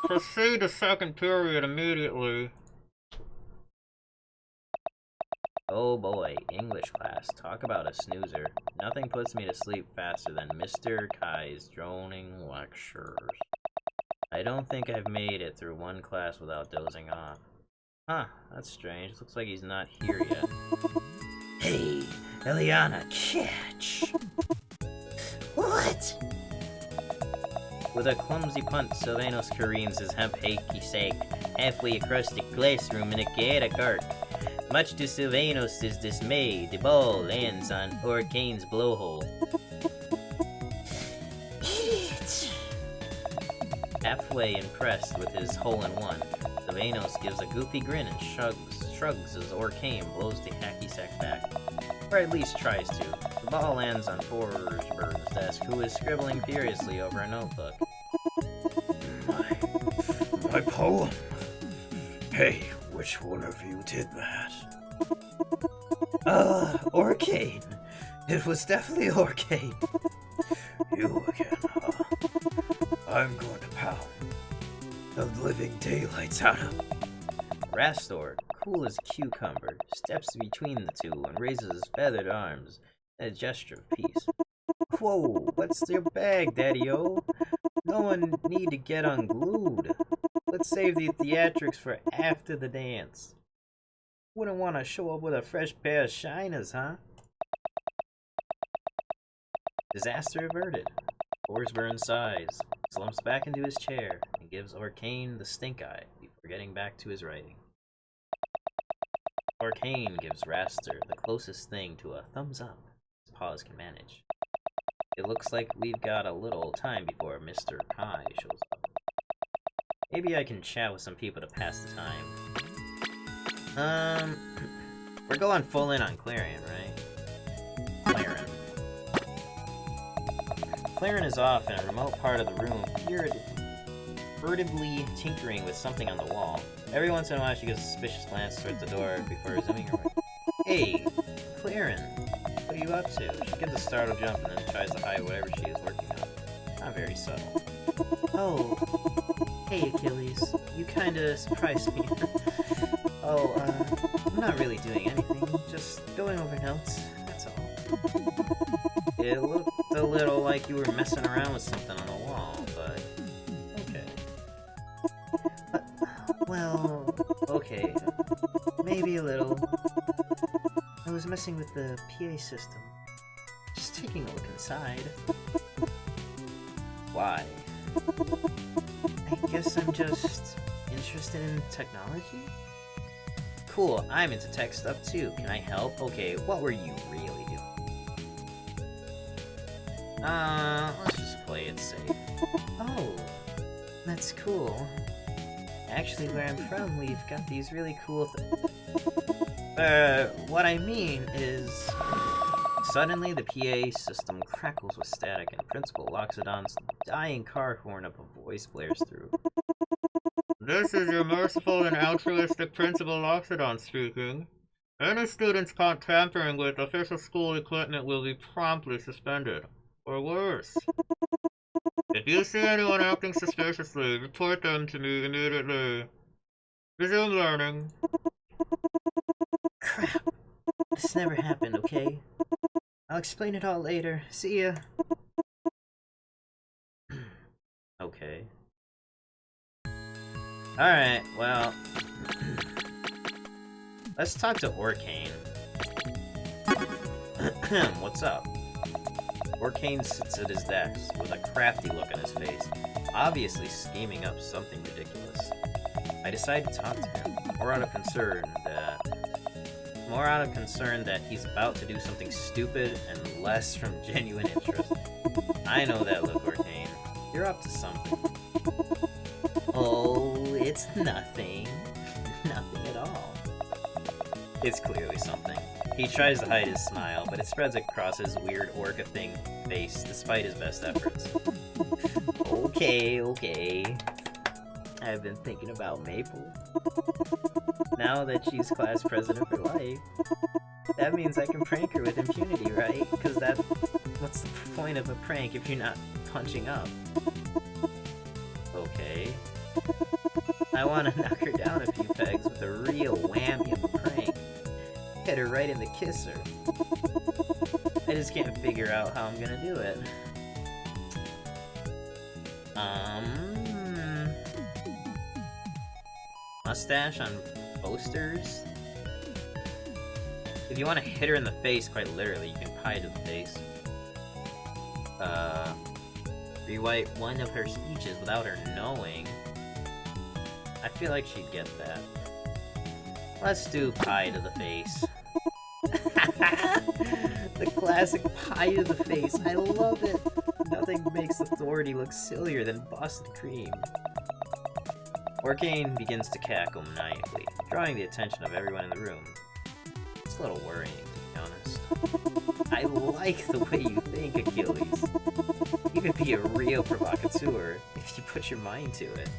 Proceed to second period immediately. Oh boy, English class. Talk about a snoozer. Nothing puts me to sleep faster than Mr. Kai's droning lectures. I don't think I've made it through one class without dozing off. Huh, that's strange. Looks like he's not here yet. Hey, Eliana, catch! What? With a clumsy punt, Sylvanos careens his hemp-hakey sake halfway across the classroom in a chaotic arc. Much to Sylvanos' dismay, the ball lands on Orcane's blowhole. Halfway impressed with his hole-in-one, Sylvanos gives a goofy grin and shrugs as Orcane blows the hacky sack back. Or at least tries to. The ball lands on Forsberg's desk, who is scribbling furiously over a notebook. My poem. Hey, which one of you did that? Orcane. It was definitely Orcane. You again, huh? I'm going to pound the living daylights out of. Rastor, cool as a cucumber, steps between the two and raises his feathered arms in a gesture of peace. Whoa, what's your bag, Daddy-O? No one need to get unglued. Let's save the theatrics for after the dance. Wouldn't want to show up with a fresh pair of shiners, huh? Disaster averted. Forsberg sighs, slumps back into his chair, and gives Orcane the stink eye before getting back to his writing. Orcane gives Raster the closest thing to a thumbs up his paws can manage. It looks like we've got a little time before Mr. Kai shows up. Maybe I can chat with some people to pass the time. We're going full in on Clarion, right? Clarion is off in a remote part of the room, furtively tinkering with something on the wall. Every once in a while she gives a suspicious glance towards the door before resuming her work. Hey, Clarion, what are you up to? She gives a startled jump and then tries to hide whatever she is working on. Not very subtle. Oh, hey Achilles, you kinda surprised me. I'm not really doing anything, just going over notes, that's all. It looked a little like you were messing around with something on the wall, but okay. Well, okay, maybe a little. I was messing with the PA system, just taking a look inside. Why? I guess I'm just interested in technology. cool. I'm into tech stuff too. Can I help? Okay, what were you really doing? Let's just play it safe. Oh, that's cool. Actually, where I'm from, we've got these really cool what I mean is... Suddenly, the PA system crackles with static, and Principal Loxodon's dying car horn of a voice blares through. This is your merciful and altruistic Principal Loxodon speaking. Any students caught tampering with official school equipment will be promptly suspended, or worse. If you see anyone acting suspiciously, report them to me immediately. Resume learning. Crap. This never happened, okay? I'll explain it all later. See ya. Okay. Alright, well... let's talk to Orcane. What's up? Orcane sits at his desk with a crafty look on his face, obviously scheming up something ridiculous. I decide to talk to him, more out of concern that he's about to do something stupid and less from genuine interest. I know that look, Orcane. You're up to something. Oh, it's nothing. Nothing at all. It's clearly something. He tries to hide his smile, but it spreads across his weird orca thing face despite his best efforts. Okay. I've been thinking about Maple. Now that she's class president for life, that means I can prank her with impunity, right? Because what's the point of a prank if you're not punching up? Okay. I want to knock her down a few pegs with a real whammy of a prank. Hit her right in the kisser. I just can't figure out how I'm gonna do it. Mustache on posters? If you want to hit her in the face, quite literally, you can pie to the face. Rewrite one of her speeches without her knowing. I feel like she'd get that. Let's do pie to the face. The classic pie to the face. I love it. Nothing makes authority look sillier than Boston cream. Orcane begins to cackle maniacally, drawing the attention of everyone in the room. It's a little worrying, to be honest. I like the way you think, Achilles. You could be a real provocateur if you put your mind to it.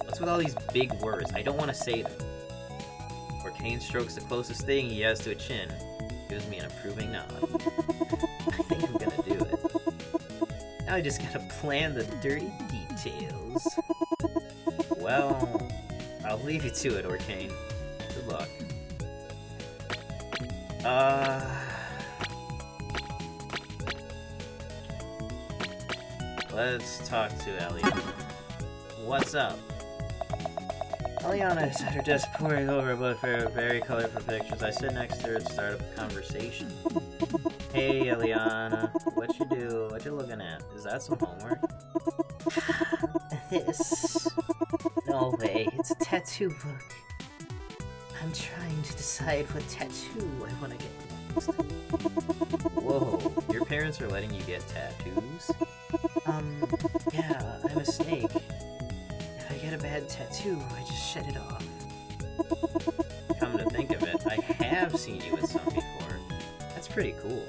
What's with all these big words? I don't want to say them. Orcane strokes the closest thing he has to a chin. Gives me an approving nod. I think I'm gonna do it. Now I just gotta plan the dirty details. Well, I'll leave you to it, Orcane. Good luck. Let's talk to Eliana. What's up? Eliana is at her desk poring over a book of very colorful pictures. I sit next to her to start up a conversation. Hey, Eliana. What you do? What you looking at? Is that some homework? This... No way, it's a tattoo book. I'm trying to decide what tattoo I want to get next. Whoa, your parents are letting you get tattoos? Yeah, I'm a snake. If I get a bad tattoo, I just shed it off. Come to think of it, I have seen you with some before. That's pretty cool.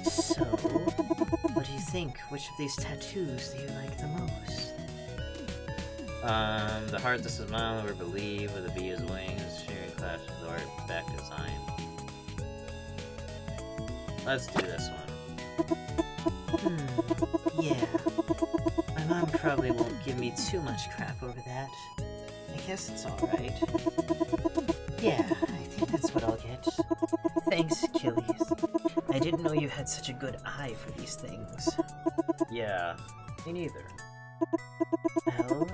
So, what do you think? Which of these tattoos do you like the most? The heart to smile or believe with a bee as wings, sharing clashes or back design. Let's do this one. Yeah. My mom probably won't give me too much crap over that. I guess it's alright. Yeah, I think that's what I'll get. Thanks, Achilles. I didn't know you had such a good eye for these things. Yeah, me neither. Well,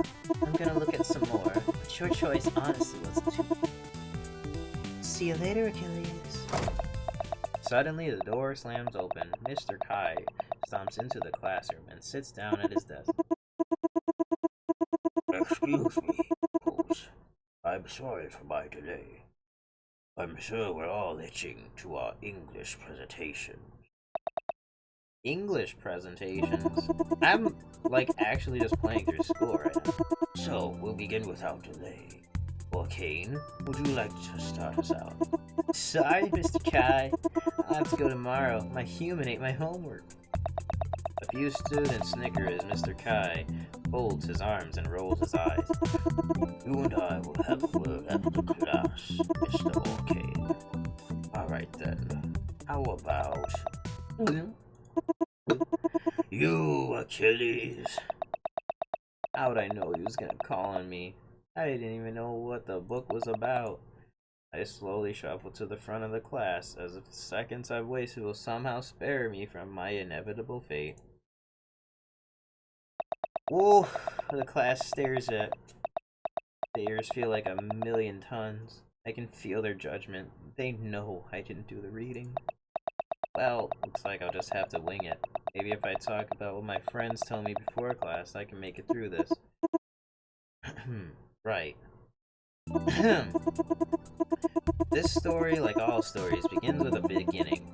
I'm gonna look at some more, but your choice honestly wasn't too... See you later, Achilles. Suddenly, the door slams open. Mr. Kai stomps into the classroom and sits down at his desk. Excuse me, Coach. I I'm sorry for my delay. I'm sure we're all itching to our English presentation. English presentations? I'm, like, actually just playing through school right now. So, we'll begin without delay. Kane, would you like to start us out? Sorry, Mr. Kai. I'll have to go tomorrow. My human ate my homework. A few students snicker as Mr. Kai folds his arms and rolls his eyes. You and I will have a word after class, Mr. Orcane. Alright then. How about... You, Achilles. How'd I know he was gonna call on me? I didn't even know what the book was about. I slowly shuffled to the front of the class, as if the seconds I've wasted will somehow spare me from my inevitable fate. Whoa! The class stares at. The ears feel like 1,000,000 tons. I can feel their judgment. They know I didn't do the reading. Well, looks like I'll just have to wing it. Maybe if I talk about what my friends tell me before class, I can make it through this. Right. This story, like all stories, begins with a beginning.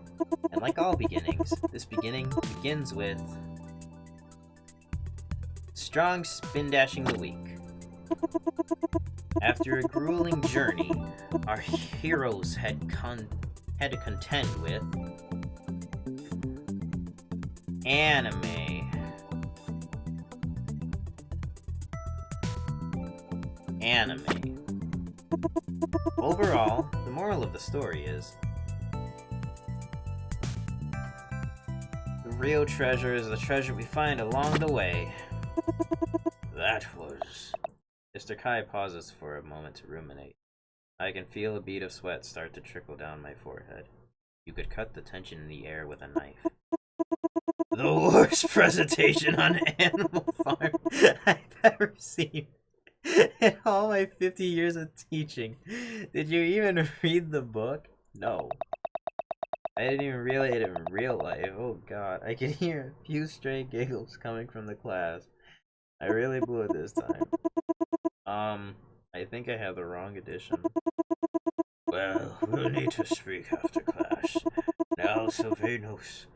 And like all beginnings, this beginning begins with... strong spin dashing the week. After a grueling journey, our heroes had to contend with... anime. Overall, the moral of the story is the real treasure is the treasure we find along the way. That was... Mr. Kai pauses for a moment to ruminate. I can feel a bead of sweat start to trickle down my forehead. You could cut the tension in the air with a knife. The worst presentation on Animal Farm I've ever seen. In all my 50 years of teaching. Did you even read the book? No. I didn't even realize it in real life. Oh god. I could hear a few stray giggles coming from the class. I really blew it this time. I think I have the wrong edition. Well, we'll need to speak after class. Now, Sylvanus,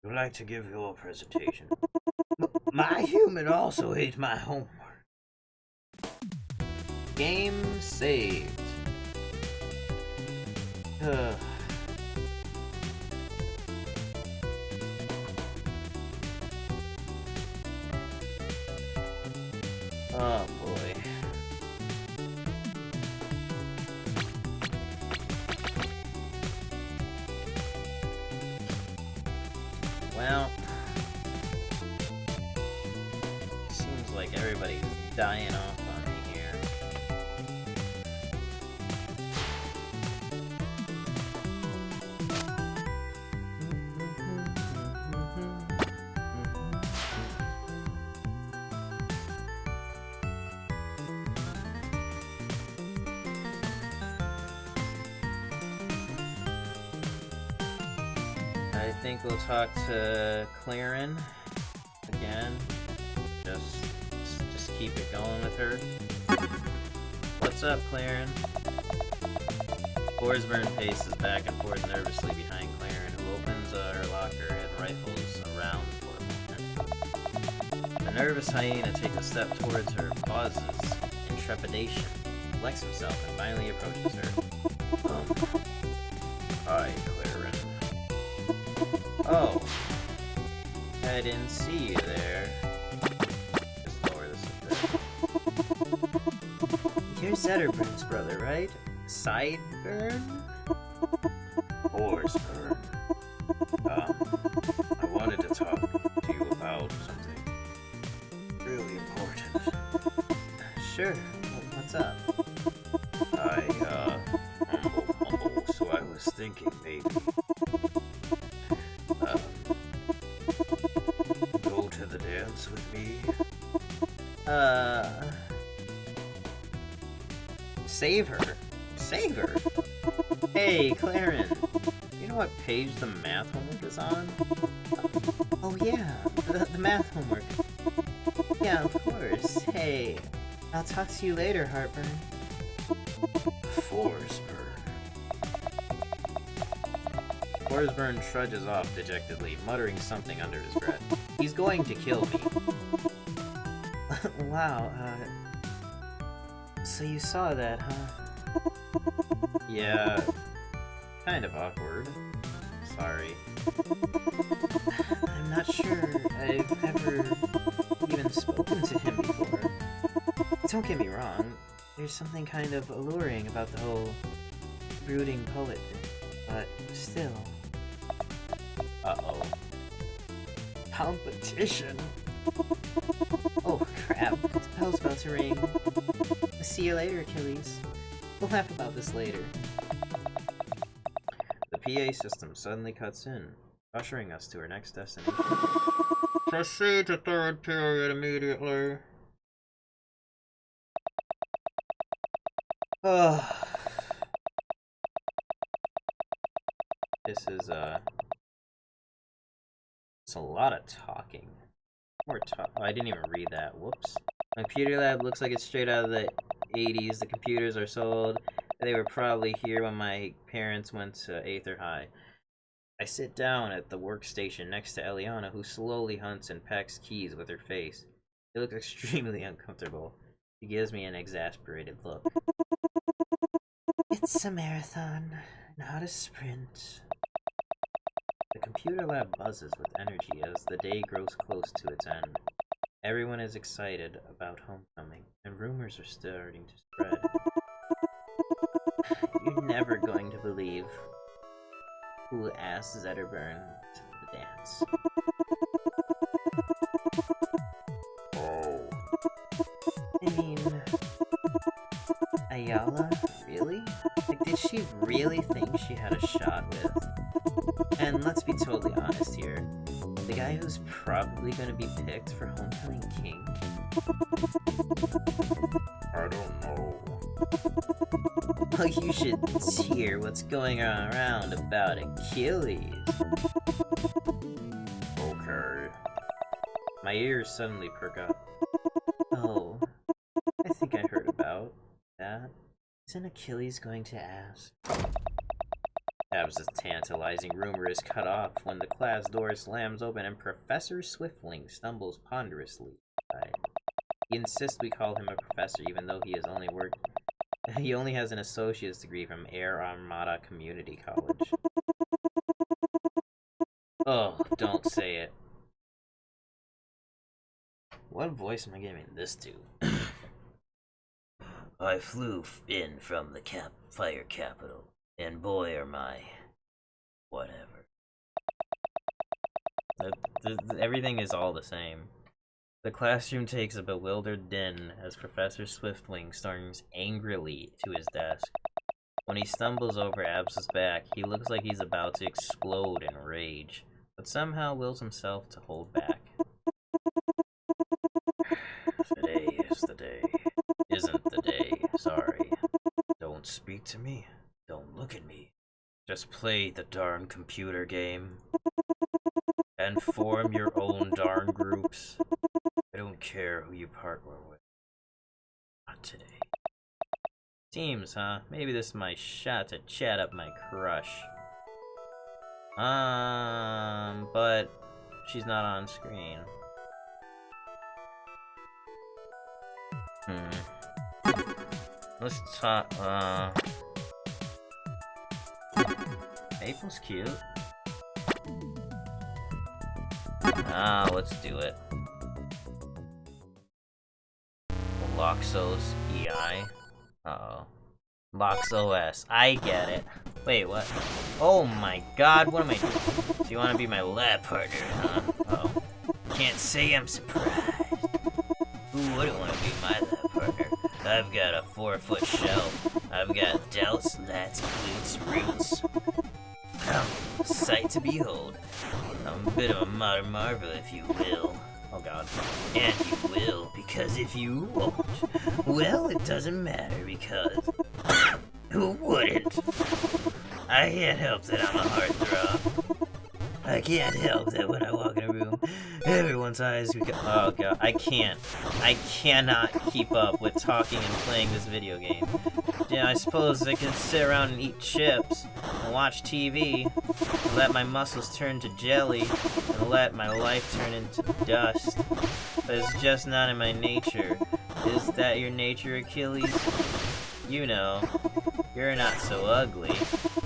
would you like to give your presentation? My human also ate my homework. Game saved. Oh boy. Well, seems like everybody's dying off on me here. I think we'll talk to Claren again. Just keep it going with her. What's up, Claren? Forsburn paces back and forth nervously behind Claren, who opens her locker and rifles around for a moment. The nervous hyena takes a step towards her, pauses in trepidation, collects himself, and finally approaches her. Hi, Claren. Oh. I didn't see you there. Just lower this a bit. You're Zetterburn's brother, right? Sideburn? Forsburn. I wanted to talk to you about something really important. Sure. What's up? Humble, so I was thinking maybe, go to the dance with me? Save her? Save her? Hey, Claren. You know what page the math homework is on? Oh yeah, the math homework. Yeah, of course. Hey, I'll talk to you later, Heartburn. Forsburn trudges off dejectedly, muttering something under his breath. He's going to kill me. Wow, so you saw that, huh? Yeah, kind of awkward. Sorry. I'm not sure I've ever even spoken to him before. Don't get me wrong, there's something kind of alluring about the whole brooding poet thing, but still. Uh-oh. Competition? Oh crap, the bell's about to ring. See you later, Achilles. We'll laugh about this later. The PA system suddenly cuts in, ushering us to our next destination. Proceed to third period immediately. This is, it's a lot of talking. More talk. Oh, I didn't even read that. Whoops. My computer lab looks like it's straight out of the 80s. The computers are so old. They were probably here when my parents went to Aether High. I sit down at the workstation next to Eliana, who slowly hunts and pecks keys with her face. It looks extremely uncomfortable. She gives me an exasperated look. It's a marathon, not a sprint. The computer lab buzzes with energy as the day grows close to its end. Everyone is excited about homecoming, and rumors are starting to spread. You're never going to believe who asked Zetterburn to the dance. Oh. I mean, Ayala? Really? Like, did she really think she had a shot with? And let's be totally honest here. The guy who's probably going to be picked for Homecoming King? I don't know. Well, you should hear what's going on around about Achilles. Okay. My ears suddenly perk up. Oh, I think I heard about that. Isn't Achilles going to ask? Ab's tantalizing rumor is cut off when the class door slams open and Professor Swiftling stumbles ponderously inside. He insists we call him a professor even though he only has an associate's degree from Air Armada Community College. Oh, don't say it. What voice am I giving this to? I flew in from the fire capital, and boy are my... whatever. Everything is all the same. The classroom takes a bewildered din as Professor Swiftwing starts angrily to his desk. When he stumbles over Abs's back, he looks like he's about to explode in rage, but somehow wills himself to hold back. Today is the day. Isn't the day, sorry. Don't speak to me. Don't look at me. Just play the darn computer game. And form your own darn groups. I don't care who you partner with. Not today. Teams, huh? Maybe this is my shot to chat up my crush. But she's not on screen. Let's talk, April's cute. Let's do it. Loxos EI. Uh-oh. LoxOS. I get it. Wait, what? Oh my god, what am I doing? So you wanna be my lab partner, huh? Uh-oh. Can't say I'm surprised. Who wouldn't want to be my lab partner? I've got a 4-foot shelf. I've got delts, lats, glutes, roots. A sight to behold. I'm a bit of a modern marvel, if you will. Oh god. And you will, because if you won't, well, it doesn't matter, because who wouldn't? I can't help that I'm a heartthrob. I can't help that when I walk in a room, everyone's eyes become. Oh god, I cannot keep up with talking and playing this video game. Yeah, I suppose I can sit around and eat chips and watch TV and let my muscles turn to jelly and let my life turn into dust. But it's just not in my nature. Is that your nature, Achilles? You know, you're not so ugly.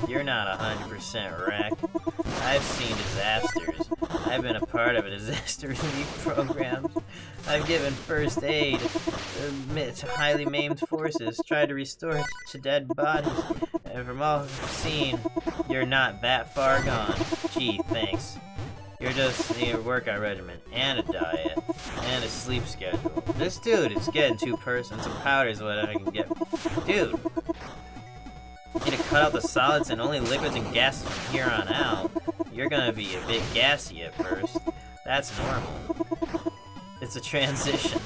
You're not 100% wrecked. I've seen disasters. I've been a part of a disaster relief program. I've given first aid to highly maimed forces, tried to restore to dead bodies, and from all I've seen, you're not that far gone. Gee, thanks. You're just need a workout regimen, and a diet, and a sleep schedule. This dude is getting too personal. Some powder is what I can get. Dude! You need to cut out the solids and only liquids and gases from here on out. You're gonna be a bit gassy at first. That's normal. It's a transition.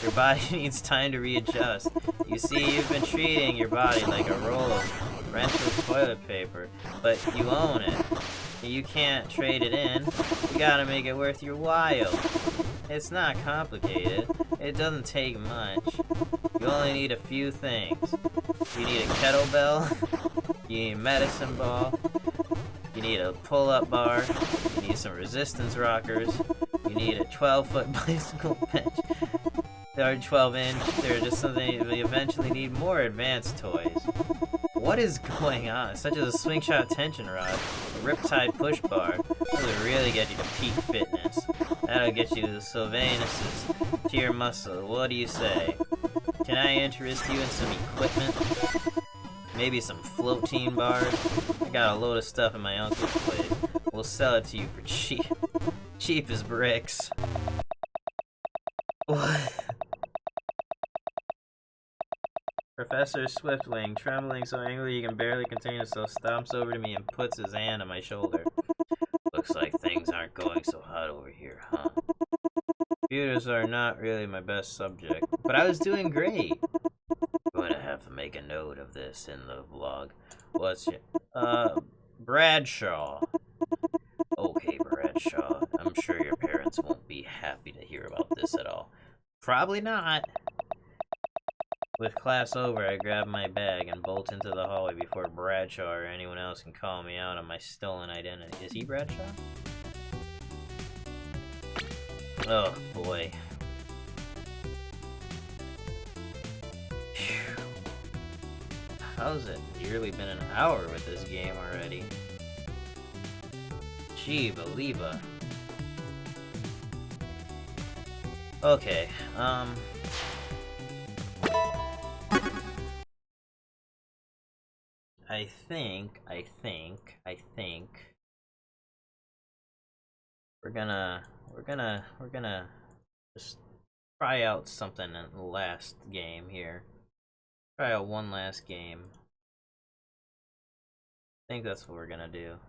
Your body needs time to readjust. You see, you've been treating your body like a roll of rental toilet paper, but you own it. You can't trade it in. You gotta make it worth your while. It's not complicated. It doesn't take much. You only need a few things. You need a kettlebell. You need a medicine ball. You need a pull-up bar. You need some resistance rockers. You need a 12-foot bicycle bench. There are 12-inch. They're just something we eventually need more advanced toys. What is going on? Such as a slingshot tension rod, a riptide push bar. Those will really get you to peak fitness. That'll get you to the Sylvanuses, to your muscle. What do you say? Can I interest you in some equipment? Maybe some floating bars? I got a load of stuff in my uncle's place. We'll sell it to you for cheap. Cheap as bricks. What? Professor Swiftwing, trembling so angrily he can barely contain himself, stomps over to me and puts his hand on my shoulder. Looks like things aren't going so hot over here, huh? Computers are not really my best subject, but I was doing great. I'm going to have to make a note of this in the vlog. What's your... Bradshaw. Okay, Bradshaw. I'm sure your parents won't be happy to hear about this at all. Probably not. With class over, I grab my bag and bolt into the hallway before Bradshaw or anyone else can call me out on my stolen identity. Is he Bradshaw? Oh, boy. Phew. How's it nearly been an hour with this game already? Gee, Believa. Okay, I think we're gonna just try out something in the last game here. Try out one last game. I think that's what we're gonna do.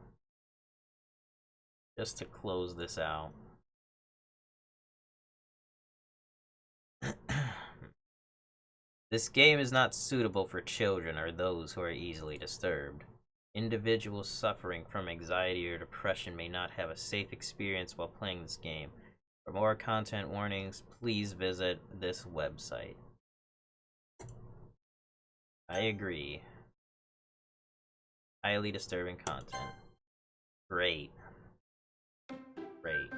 Just to close this out. This game is not suitable for children or those who are easily disturbed. Individuals suffering from anxiety or depression may not have a safe experience while playing this game. For more content warnings, please visit this website. I agree. Highly disturbing content. Great. Great.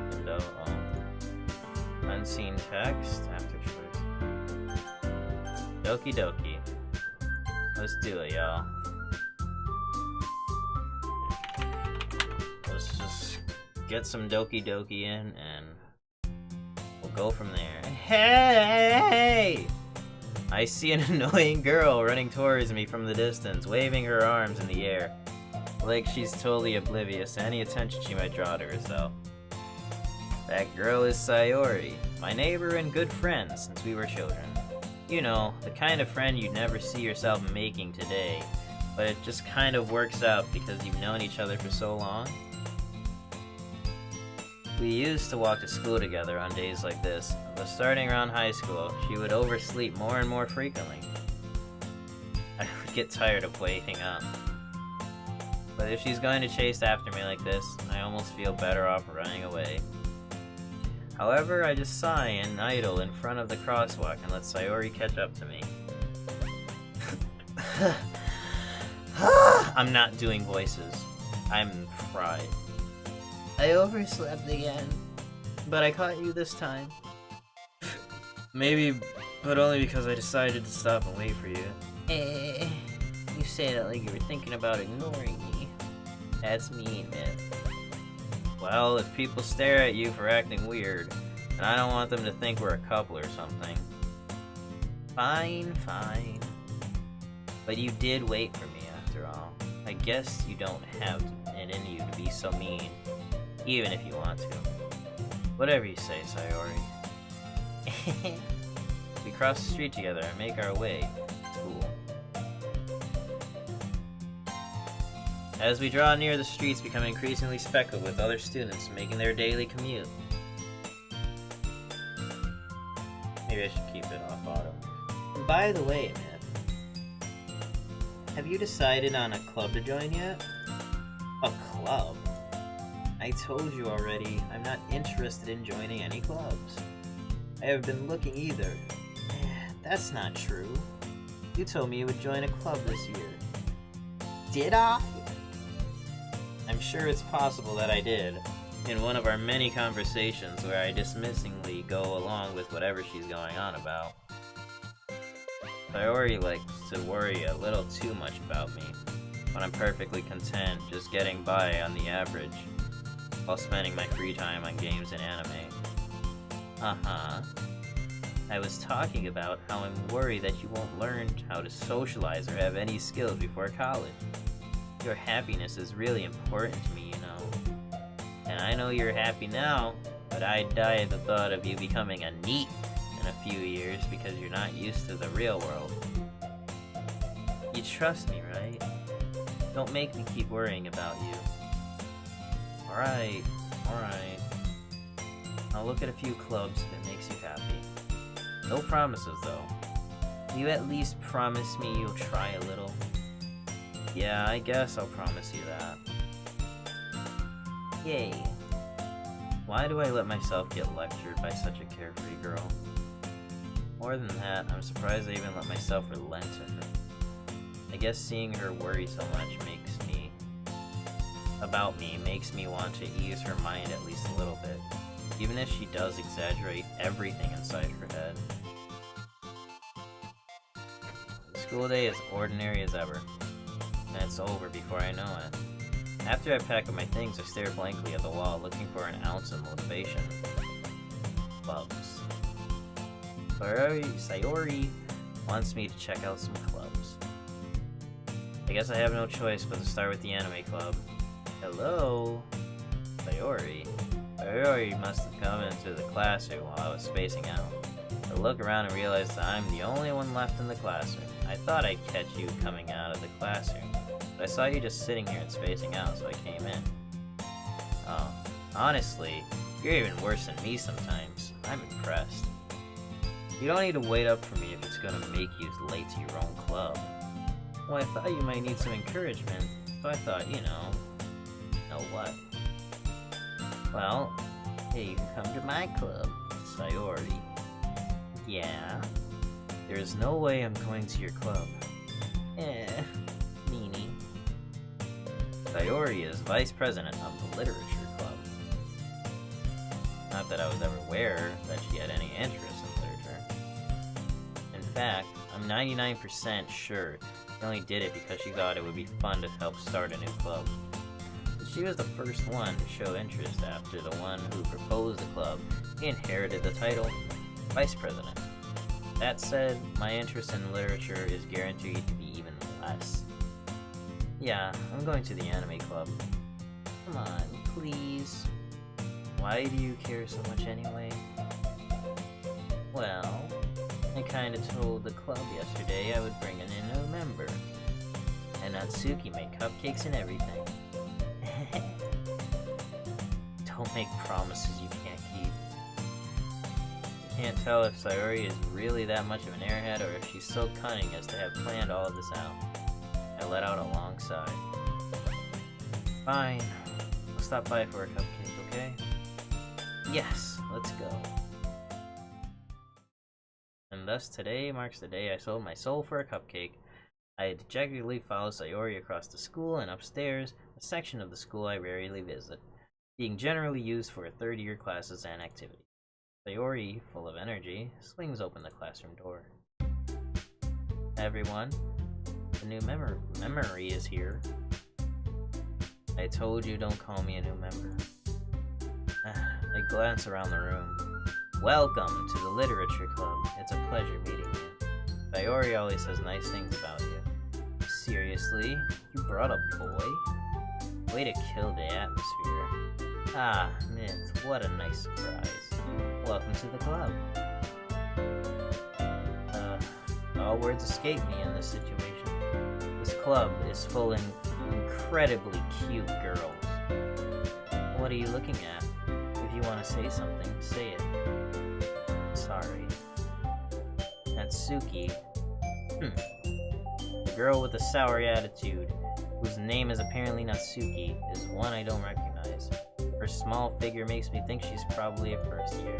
Window on. Unseen text after choice. Doki doki. Let's do it, y'all. Let's just get some doki doki in and we'll go from there. Hey! I see an annoying girl running towards me from the distance, waving her arms in the air, like she's totally oblivious to any attention she might draw to herself. That girl is Sayori, my neighbor and good friend since we were children. You know, the kind of friend you'd never see yourself making today, but it just kind of works out because you've known each other for so long. We used to walk to school together on days like this, but starting around high school, she would oversleep more and more frequently. I would get tired of waking up. But if she's going to chase after me like this, I almost feel better off running away. However, I just sigh and idle in front of the crosswalk and let Sayori catch up to me. I'm not doing voices. I'm fried. I overslept again, but I caught you this time. Maybe, but only because I decided to stop and wait for you. You say that like you were thinking about ignoring me. That's mean, man. Well, if people stare at you for acting weird, and I don't want them to think we're a couple or something. Fine, fine. But you did wait for me after all. I guess you don't have it in you to be so mean, even if you want to. Whatever you say, Sayori. We cross the street together and make our way to school. As we draw near, the streets become increasingly speckled with other students making their daily commute. Maybe I should keep it off auto. By the way, man, have you decided on a club to join yet? A club? I told you already, I'm not interested in joining any clubs. I have been looking either. That's not true. You told me you would join a club this year. Did I? I'm sure it's possible that I did, in one of our many conversations where I dismissingly go along with whatever she's going on about. Sayori likes to worry a little too much about me, when I'm perfectly content just getting by on the average, while spending my free time on games and anime. Uh-huh. I was talking about how I'm worried that you won't learn how to socialize or have any skills before college. Your happiness is really important to me, you know. And I know you're happy now, but I'd die at the thought of you becoming a NEET in a few years because you're not used to the real world. You trust me, right? Don't make me keep worrying about you. Alright, alright. I'll look at a few clubs if it makes you happy. No promises, though. Will you at least promise me you'll try a little? Yeah, I guess I'll promise you that. Yay. Why do I let myself get lectured by such a carefree girl? More than that, I'm surprised I even let myself relent to her. I guess seeing her worry so much makes me want to ease her mind at least a little bit, even if she does exaggerate everything inside her head. The school day is ordinary as ever, and it's over before I know it. After I pack up my things, I stare blankly at the wall, looking for an ounce of motivation. Clubs. Sayori wants me to check out some clubs. I guess I have no choice but to start with the anime club. Hello? Sayori. Sayori must have come into the classroom while I was spacing out. I look around and realize that I'm the only one left in the classroom. I thought I'd catch you coming out of the classroom, but I saw you just sitting here and spacing out, so I came in. Oh, honestly, you're even worse than me sometimes. I'm impressed. You don't need to wait up for me if it's gonna make you late to your own club. Well, I thought you might need some encouragement, so I thought, you know what? Well, hey, you can come to my club, Sayori. Yeah? There's no way I'm going to your club. Meanie. Sayori is vice president of the literature club. Not that I was ever aware that she had any interest in literature. In fact, I'm 99% sure she only did it because she thought it would be fun to help start a new club. She was the first one to show interest after the one who proposed the club inherited the title vice president. That said, my interest in literature is guaranteed to be even less. Yeah, I'm going to the anime club. Come on, please. Why do you care so much anyway? Well, I kinda told the club yesterday I would bring in a new member. And Natsuki made cupcakes and everything. Don't make promises you can't keep. You can't tell if Sayori is really that much of an airhead or if she's so cunning as to have planned all of this out. I let out a long sigh. Fine. We'll stop by for a cupcake, okay? Yes, let's go. And thus today marks the day I sold my soul for a cupcake. I dejectedly followed Sayori across the school and upstairs, a section of the school I rarely visit, being generally used for third-year classes and activities. Sayori, full of energy, swings open the classroom door. Everyone, the new memory is here. I told you don't call me a new member. I glance around the room. Welcome to the Literature Club. It's a pleasure meeting you. Sayori always says nice things about you. Seriously? You brought a boy? Way to kill the atmosphere. Ah, Myth, what a nice surprise. Welcome to the club. All words escape me in this situation. This club is full of incredibly cute girls. What are you looking at? If you want to say something, say it. Sorry. Natsuki. The girl with the sour attitude, whose name is apparently Natsuki, is one I don't recognize. Her small figure makes me think she's probably a first year.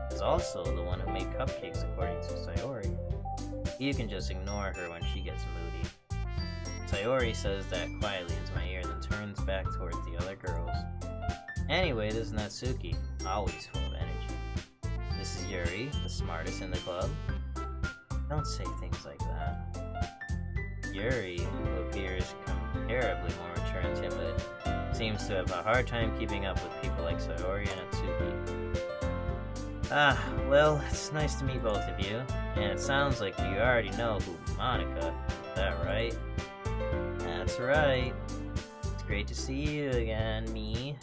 She's also the one who made cupcakes according to Sayori. You can just ignore her when she gets moody. Sayori says that quietly into my ear, then turns back towards the other girls. Anyway, this is Natsuki, always full of energy. This is Yuri, the smartest in the club. Don't say things like that. Yuri, who appears comparably more mature and timid, seems to have a hard time keeping up with people like Sayori and Natsuki. Ah, well, it's nice to meet both of you, and it sounds like you already know who Monica is. Is that right? That's right. It's great to see you again, me.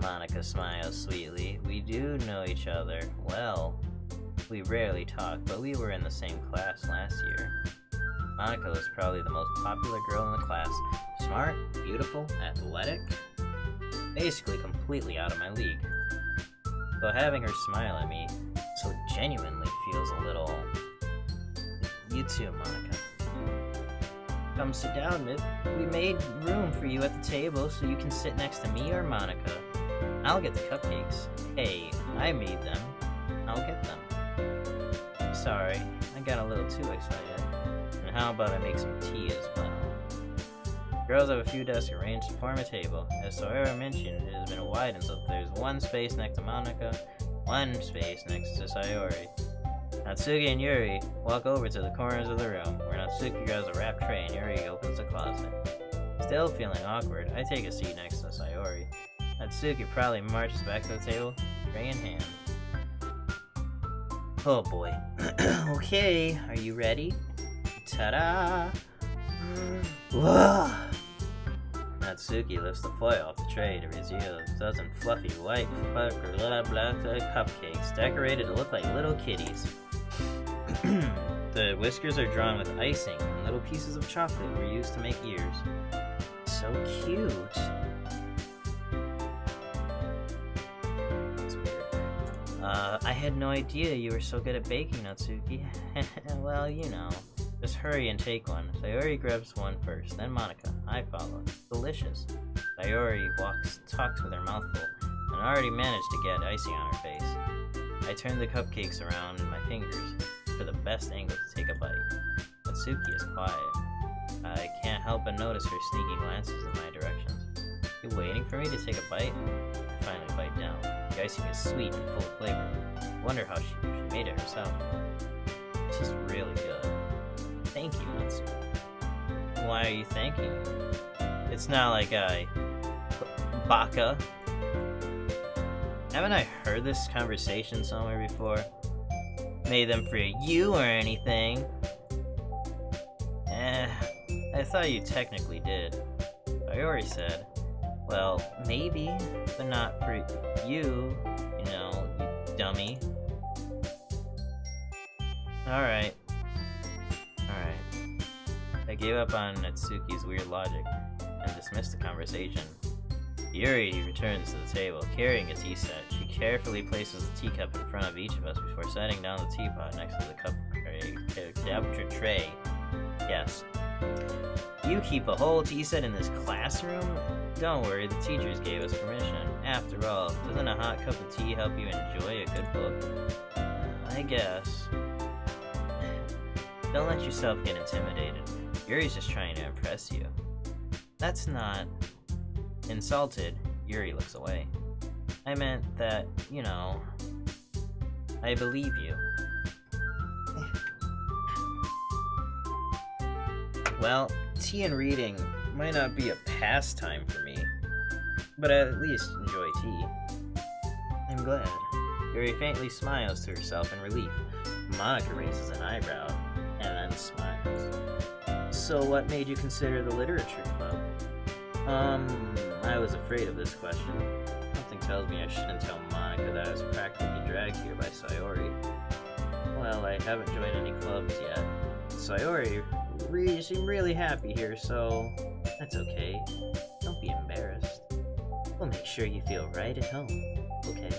Monica smiles sweetly. We do know each other. Well, we rarely talk, but we were in the same class last year. Monica was probably the most popular girl in the class. Smart, beautiful, athletic. Basically completely out of my league. So having her smile at me so genuinely feels a little... You too, Monica. Come sit down, Miss. We made room for you at the table so you can sit next to me or Monica. I'll get the cupcakes. Hey, I made them. I'll get them. Sorry, I got a little too excited. And how about I make some tea as well? Girls have a few desks arranged to form a table. As Sayori mentioned, it has been widened so there's one space next to Monica, one space next to Sayori. Natsuki and Yuri walk over to the corners of the room, where Natsuki grabs a wrap tray and Yuri opens the closet. Still feeling awkward, I take a seat next to Sayori. Natsuki proudly marches back to the table, tray in hand. Oh boy. Okay, are you ready? Ta-da! Natsuki lifts the foil off the tray to reveal a dozen fluffy white cupcakes decorated to look like little kitties. The whiskers are drawn with icing, and little pieces of chocolate were used to make ears. So cute. That's weird. I had no idea you were so good at baking, Natsuki. Well, you know. Just hurry and take one. Sayori grabs one first, then Monica. I follow. Delicious. Sayori talks with her mouth full, and already managed to get icing on her face. I turn the cupcakes around in my fingers for the best angle to take a bite. Natsuki is quiet. I can't help but notice her sneaky glances in my direction. You waiting for me to take a bite? I finally bite down. The icing is sweet and full of flavor. I wonder how she made it herself. This is really good. Thank you, Natsuki. Why are you thanking me? It's not like I... Baka. Haven't I heard this conversation somewhere before? Made them for you or anything? I thought you technically did. Sayori said, well, maybe, but not for you, you know, you dummy. Alright. I gave up on Natsuki's weird logic and dismissed the conversation. Yuri returns to the table, carrying a tea set. She carefully places the teacup in front of each of us before setting down the teapot next to the cup tray. Yes. You keep a whole tea set in this classroom? Don't worry, the teachers gave us permission. After all, doesn't a hot cup of tea help you enjoy a good book? I guess. Don't let yourself get intimidated. Yuri's just trying to impress you. That's not... Insulted, Yuri looks away. I meant that, you know... I believe you. Well, tea and reading might not be a pastime for me, but I at least enjoy tea. I'm glad. Yuri faintly smiles to herself in relief. Monica raises an eyebrow, and then smiles. So what made you consider the literature club? I was afraid of this question. Something tells me I shouldn't tell Monica that I was practically dragged here by Sayori. Well, I haven't joined any clubs yet. Sayori seemed really happy here, so that's okay. Don't be embarrassed. We'll make sure you feel right at home, okay?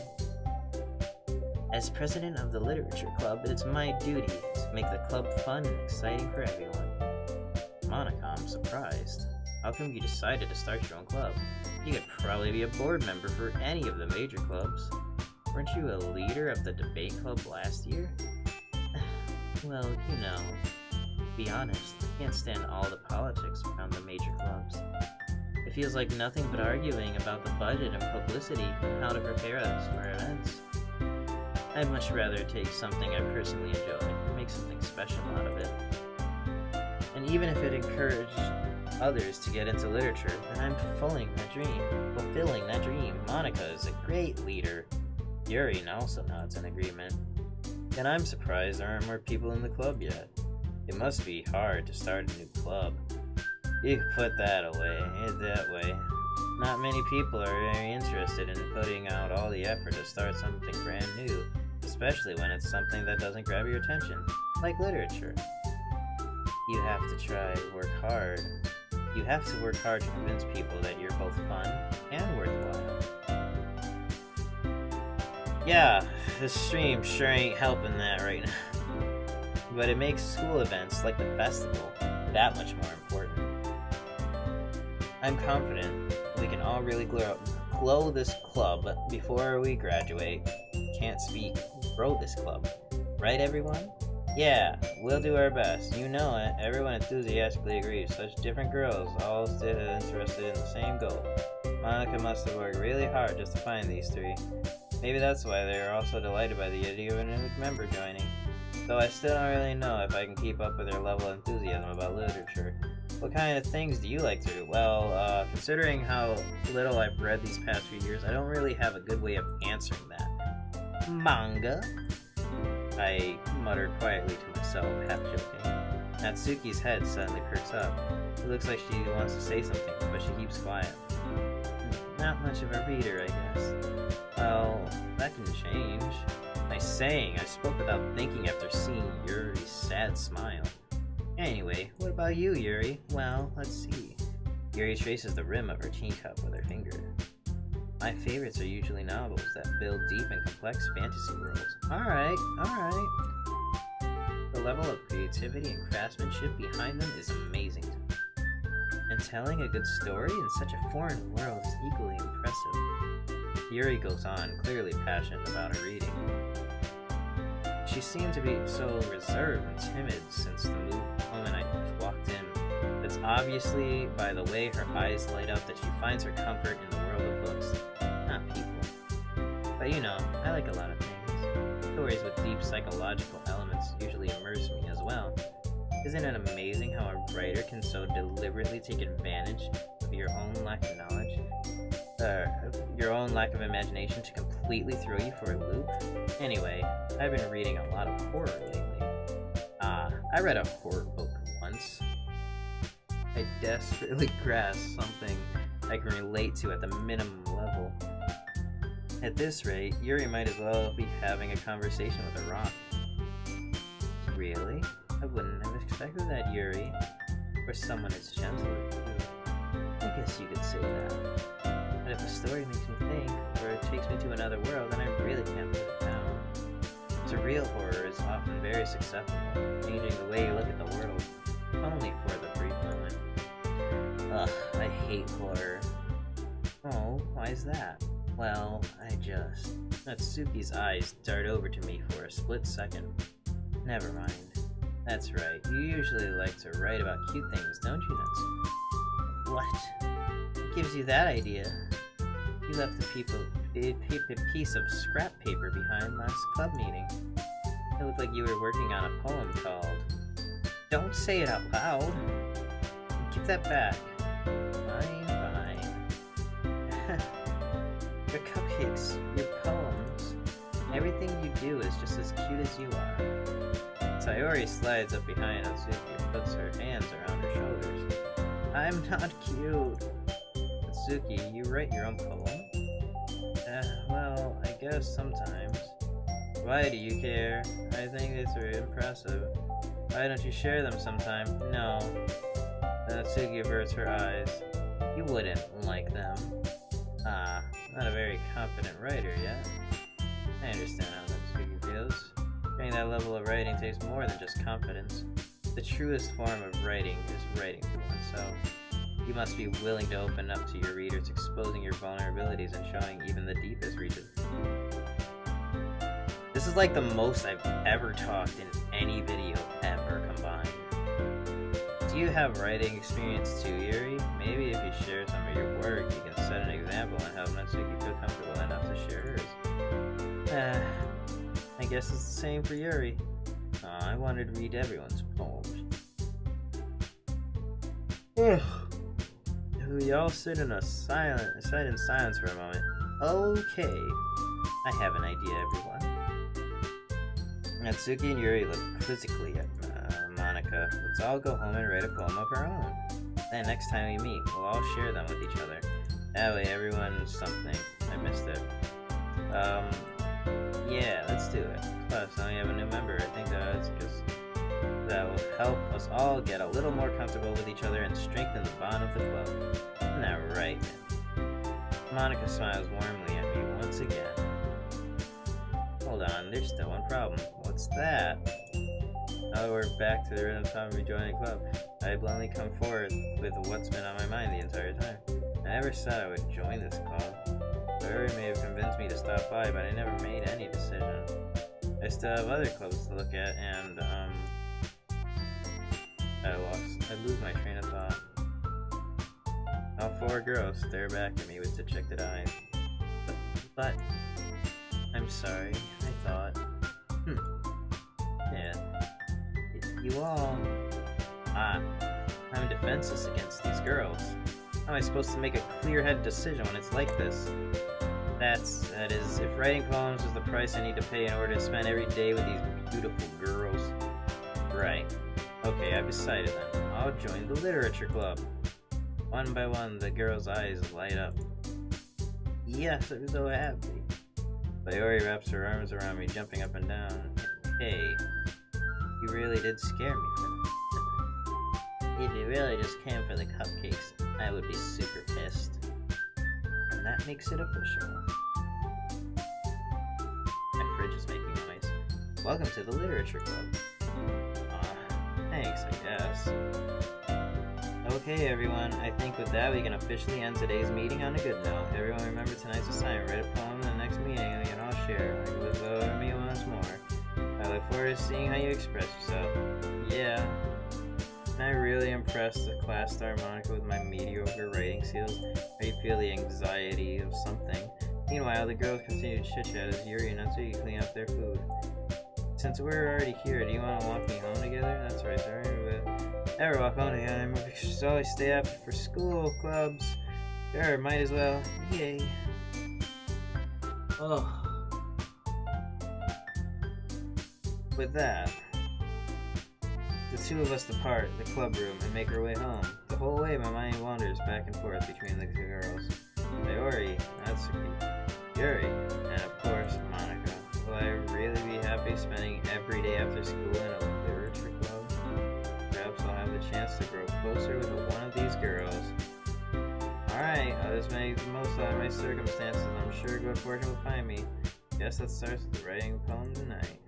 As president of the literature club, it's my duty to make the club fun and exciting for everyone. Monica, I'm surprised. How come you decided to start your own club? You could probably be a board member for any of the major clubs. Weren't you a leader of the debate club last year? Well, you know, to be honest, I can't stand all the politics around the major clubs. It feels like nothing but arguing about the budget and publicity and how to prepare us for events. I'd much rather take something I personally enjoy and make something special out of it. And even if it encouraged others to get into literature, then I'm fulfilling that dream. Monica is a great leader. Yuri also nods in agreement. And I'm surprised there aren't more people in the club yet. It must be hard to start a new club. You can put that away, that way. Not many people are very interested in putting out all the effort to start something brand new, especially when it's something that doesn't grab your attention, like literature. You have to work hard to convince people that you're both fun and worthwhile. Yeah, this stream sure ain't helping that right now. But it makes school events like the festival that much more important. I'm confident we can all really grow this club before we graduate. Can't speak. Grow this club. Right, everyone? Yeah, we'll do our best. You know it. Everyone enthusiastically agrees. Such different girls, all still interested in the same goal. Monica must have worked really hard just to find these three. Maybe that's why they are all so delighted by the idea of a new member joining. Though I still don't really know if I can keep up with their level of enthusiasm about literature. What kind of things do you like to do? Well, considering how little I've read these past few years, I don't really have a good way of answering that. Manga? I muttered quietly to myself, half joking. Natsuki's head suddenly perks up. It looks like she wants to say something, but she keeps quiet. Not much of a reader, I guess. Well, that can change. I spoke without thinking after seeing Yuri's sad smile. Anyway, what about you, Yuri? Well, let's see. Yuri traces the rim of her teacup with her finger. My favorites are usually novels that build deep and complex fantasy worlds. Alright. The level of creativity and craftsmanship behind them is amazing to me. And telling a good story in such a foreign world is equally impressive. Yuri goes on, clearly passionate about her reading. She seemed to be so reserved and timid since the moment I walked in. It's obviously by the way her eyes light up that she finds her comfort in the world of books, not people. But you know, I like a lot of things. Stories with deep psychological elements usually immerse me as well. Isn't it amazing how a writer can so deliberately take advantage of your own lack of knowledge? Your own lack of imagination to completely throw you for a loop? Anyway, I've been reading a lot of horror lately. I read a horror book once. I desperately grasped something I can relate to at the minimum level. At this rate, Yuri might as well be having a conversation with a rock. Really? I wouldn't have expected that, Yuri. Or someone as gentle as you. I guess you could say that. But if a story makes me think, or it takes me to another world, then I really can't put it down. Surreal horror is often very successful, changing the way you look at the world, only for the brief moment. Ugh, I hate horror. Oh, why is that? Well, Natsuki's eyes dart over to me for a split second. Never mind. That's right, you usually like to write about cute things, don't you, Natsuki? What? What gives you that idea? You left a piece of scrap paper behind last club meeting. It looked like you were working on a poem called... Don't say it out loud! Give that back. Fine. Your cupcakes, your poems, everything you do is just as cute as you are. Sayori slides up behind Natsuki and puts her hands around her shoulders. I'm not cute. Natsuki, you write your own poem? Well, I guess sometimes. Why do you care? I think it's very impressive. Why don't you share them sometime? No. Natsuki averts her eyes. You wouldn't like them. Ah, not a very competent writer yet. I understand how Natsuki feels. Getting that level of writing takes more than just confidence. The truest form of writing is writing to oneself. You must be willing to open up to your readers, exposing your vulnerabilities and showing even the deepest reaches. This is like the most I've ever talked in any video ever combined. Do you have writing experience too, Yuri? Maybe if you share some of your work, you can set an example and help Natsuki feel comfortable enough to share hers. I guess it's the same for Yuri. I wanted to read everyone's poems. We all sit in silence for a moment. Okay, I have an idea, everyone. Natsuki and Yuri look quizzically at Monica. Let's all go home and write a poem of our own. Then next time we meet, we'll all share them with each other. That way everyone's something. I missed it. Yeah, let's do it. Plus, now we have a new member. I think that will help us all get a little more comfortable with each other and strengthen the bond of the club. Isn't that right? Monica smiles warmly at me once again. Hold on, there's still one problem. What's that? Now that we're back to the rhythm time of rejoining the club, I bluntly come forward with what's been on my mind the entire time. I never said I would join this club. Larry may have convinced me to stop by, but I never made any decision. I still have other clubs to look at, and, I lose my train of thought. All four girls stare back at me with dejected eyes. But I'm sorry, I thought. Yeah. You all... I'm defenseless against these girls. How am I supposed to make a clear-headed decision when it's like this? That is, if writing poems is the price I need to pay in order to spend every day with these beautiful girls. Right. Okay, I've decided then. I'll join the literature club. One by one, the girls' eyes light up. Yes, I'm so happy. Sayori wraps her arms around me, jumping up and down. Hey, you really did scare me for that. If you really just came for the cupcakes, I would be super pissed. And that makes it official. My fridge is making noise. Welcome to the literature club. Thanks, I guess. Okay, everyone, I think with that we can officially end today's meeting on a good note. Everyone remember tonight's assignment. Write a poem in the next meeting and we can all share. Like it was over me once more. I look forward to seeing how you express yourself. Yeah. And I really impressed the class star Monica with my mediocre writing skills. I feel the anxiety of something. Meanwhile, the girls continue to chit-chat as Yuri and Natsuki clean up their food. Since we're already here, do you want to walk me home together? That's right, sorry, but never walk home together. We should always stay up for school, clubs. Sure, might as well. Yay. Oh. With that, the two of us depart the club room and make our way home. The whole way, my mind wanders back and forth between the two girls. Sayori, Natsuki, Yuri, and of course, Monica. Will I really be happy spending every day after school in a literature club? Perhaps I'll have the chance to grow closer with one of these girls. Alright. Alright, I'll just make the most out of my circumstances. I'm sure good fortune will find me. Guess that starts with the writing a poem tonight.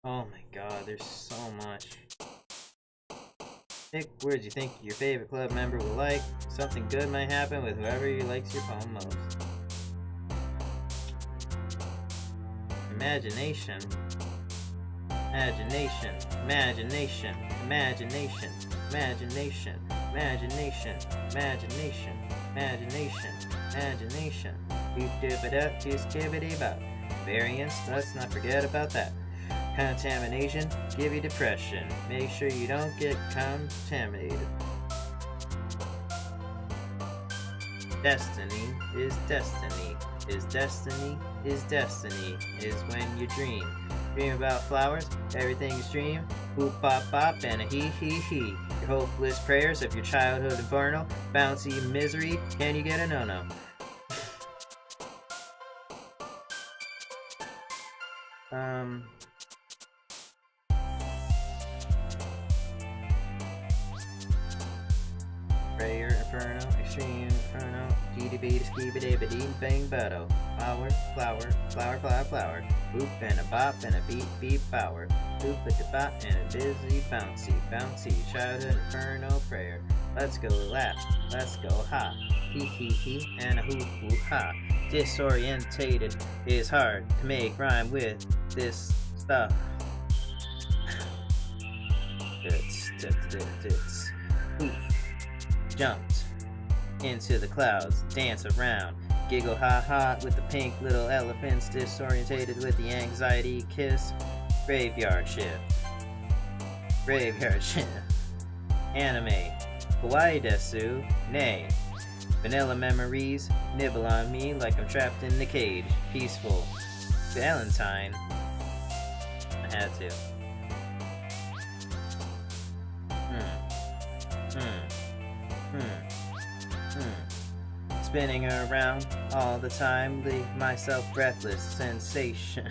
Oh my god, there's so much. Pick words you think your favorite club member will like. Something good might happen with whoever likes your poem most. Imagination. Imagination. Imagination. Imagination. Imagination. Imagination. Imagination. Imagination. Imagination. Doop doop it up, just give it about. Variance, let's not forget about that. Contamination, give you depression. Make sure you don't get contaminated. Destiny is destiny. Is destiny is destiny. Is when you dream. Dream about flowers, everything's dream. Whoop bop bop and a hee hee hee. Your hopeless prayers of your childhood inferno. Bouncy misery, can you get a no-no? Prayer, inferno, extreme, inferno, GDB to skibidi bang butto. Flower, flower, flower, flower, flower. Whoop and a bop and a beat, beat power. Whoop with the bop and a busy bouncy, bouncy, childhood inferno prayer. Let's go laugh, let's go ha. Hee hee hee and a hoo hoo ha. Disorientated is hard to make rhyme with this stuff. It's poof. Jumped into the clouds, dance around, giggle ha ha with the pink little elephants, disorientated with the anxiety kiss. Graveyard shift. Graveyard shift. Anime. Kawaii desu. Nay. Vanilla memories nibble on me like I'm trapped in the cage. Peaceful. Valentine. I had to. Spinning around all the time, leave myself breathless. Sensation.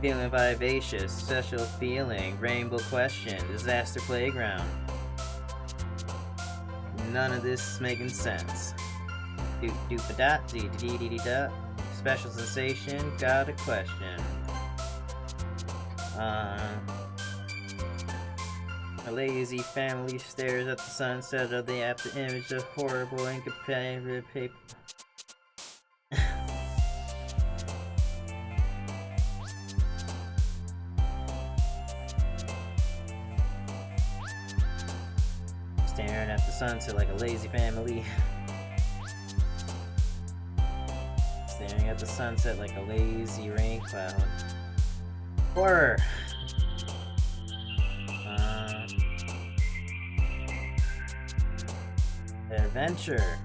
Feeling vivacious, special feeling, rainbow question, disaster playground. None of this is making sense. Doop doop a dot, dee dee dee dee dot. Special sensation, got a question. A lazy family stares at the sunset of the after image of horrible incompatible paper. Staring at the sunset like a lazy family. Staring at the sunset like a lazy rain cloud. Horror! Adventure.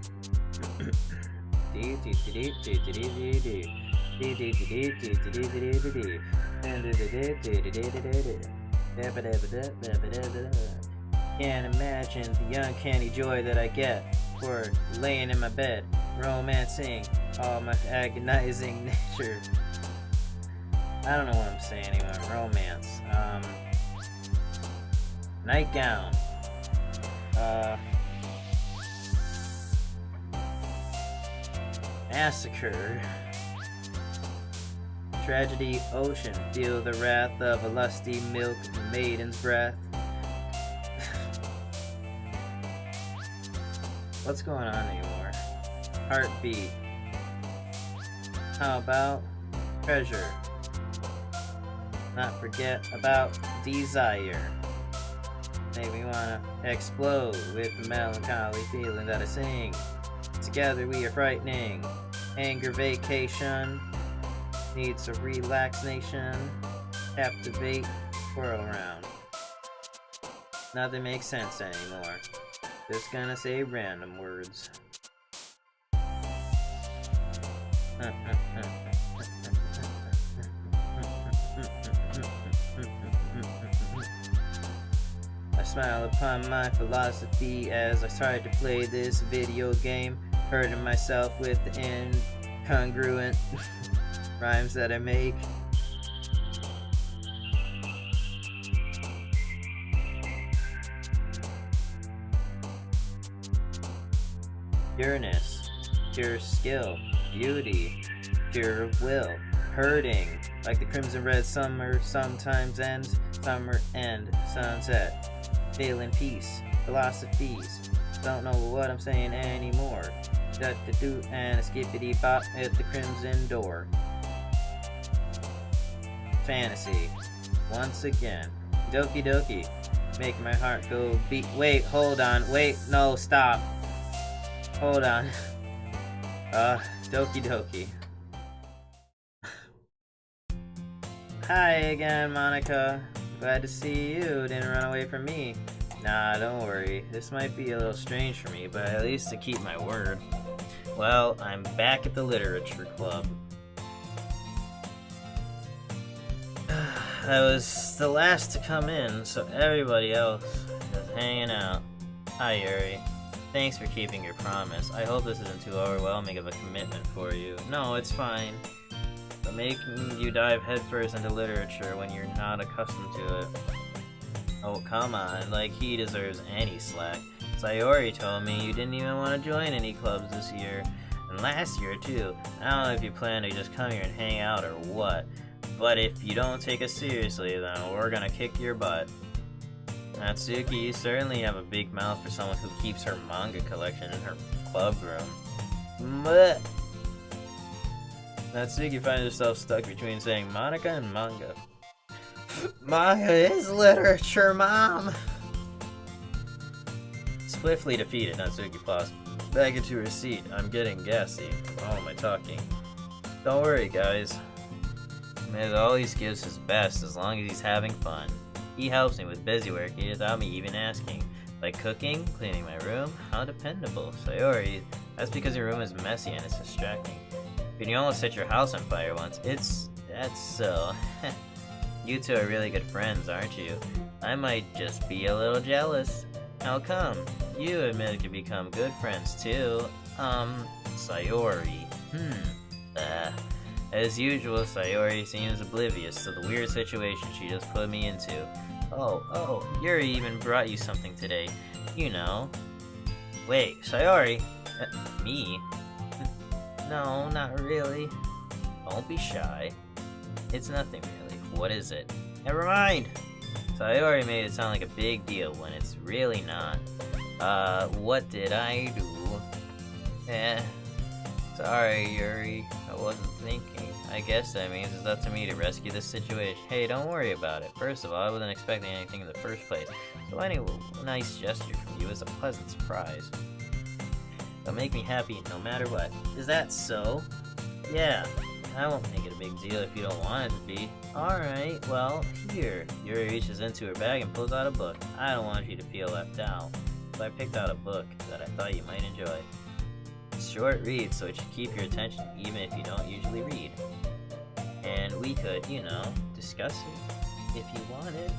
Can't imagine the uncanny joy that I get for laying in my bed, romancing all my agonizing nature. I don't know what I'm saying anymore. Romance. Nightgown. Massacre. Tragedy ocean. Feel the wrath of a lusty milk maiden's breath. What's going on anymore? Heartbeat. How about treasure? Not forget about desire. Make me wanna explode with the melancholy feeling that I sing. Together we are frightening. Anger vacation. Needs a relaxation. Captivate. Whirl around. Nothing makes sense anymore. Just gonna say random words. I smile upon my philosophy as I try to play this video game, hurting myself with the incongruent rhymes that I make. pureness, pure skill, beauty, pure will, hurting, like the crimson red summer sometimes ends, summer end, sunset, failing peace, philosophies, don't know what I'm saying anymore, do and a skippity bop at the crimson door. Fantasy, once again, doki doki, make my heart go beat, wait, hold on, wait, no, stop, hold on, doki doki. Hi again, Monica. Glad to see you. Didn't run away from me. Nah, don't worry. This might be a little strange for me, but at least to keep my word. Well, I'm back at the literature club. I was the last to come in, so everybody else is hanging out. Hi, Yuri. Thanks for keeping your promise. I hope this isn't too overwhelming of a commitment for you. No, it's fine. But making you dive headfirst into literature when you're not accustomed to it. Oh, come on, like he deserves any slack. Sayori told me you didn't even want to join any clubs this year. And last year, too. I don't know if you plan to just come here and hang out or what. But if you don't take us seriously, then we're gonna kick your butt. Natsuki, you certainly have a big mouth for someone who keeps her manga collection in her club room. But Natsuki finds herself stuck between saying Monica and manga. Manga is literature, Mom. Swiftly defeated, Natsuki paused. Back into her seat. I'm getting gassy. Oh, am I talking? Don't worry, guys. Miz always gives his best as long as he's having fun. He helps me with busy work without me even asking. Like cooking, cleaning my room. How dependable. Sayori, that's because your room is messy and it's distracting. But you almost set your house on fire once. That's so. You two are really good friends, aren't you? I might just be a little jealous. How come? You admitted to become good friends too. Sayori. As usual, Sayori seems oblivious to the weird situation she just put me into. Oh, Yuri even brought you something today. You know. Wait, Sayori? Me? No, not really. Don't be shy. It's nothing really. What is it? Never mind! Sayori made it sound like a big deal when it's really not. What did I do? Sorry, Yuri. I wasn't thinking. I guess that means it's up to me to rescue this situation. Hey, don't worry about it. First of all, I wasn't expecting anything in the first place. So any nice gesture from you is a pleasant surprise. It'll make me happy no matter what. Is that so? Yeah. I won't make it a big deal if you don't want it to be. Alright, well, here. Yuri reaches into her bag and pulls out a book. I don't want you to feel left out. So I picked out a book that I thought you might enjoy. It's short read, so it should keep your attention even if you don't usually read. And we could, discuss it if you wanted.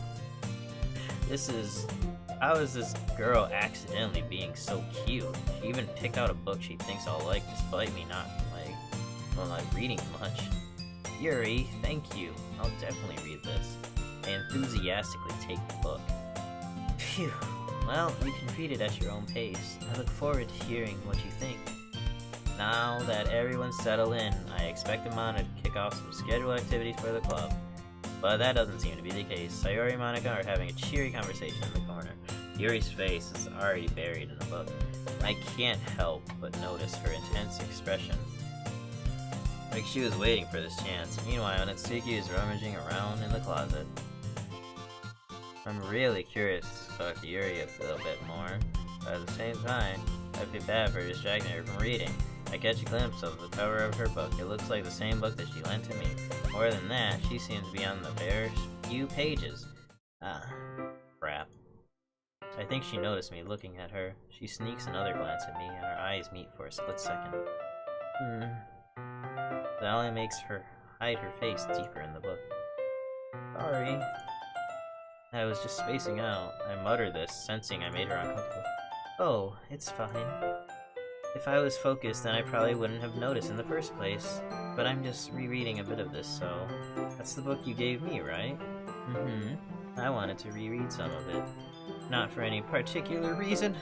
How is this girl accidentally being so cute? She even picked out a book she thinks I'll like despite me not reading much. Yuri, thank you. I'll definitely read this. I enthusiastically take the book. Phew. Well, you can read it at your own pace. I look forward to hearing what you think. Now that everyone's settled in, I expect Amana to kick off some scheduled activities for the club. But that doesn't seem to be the case. Sayori and Monica are having a cheery conversation in the corner. Yuri's face is already buried in the book. I can't help but notice her intense expression. Like she was waiting for this chance. Meanwhile, Natsuki is rummaging around in the closet. I'm really curious to talk to Yuri a little bit more, but at the same time, I feel bad for distracting her from reading. I catch a glimpse of the cover of her book. It looks like the same book that she lent to me. More than that, she seems to be on the bare few pages. Crap. I think she noticed me looking at her. She sneaks another glance at me, and our eyes meet for a split second. That only makes her hide her face deeper in the book. Sorry. I was just spacing out. I muttered this, sensing I made her uncomfortable. Oh, it's fine. If I was focused, then I probably wouldn't have noticed in the first place. But I'm just rereading a bit of this, so... That's the book you gave me, right? I wanted to reread some of it. Not for any particular reason.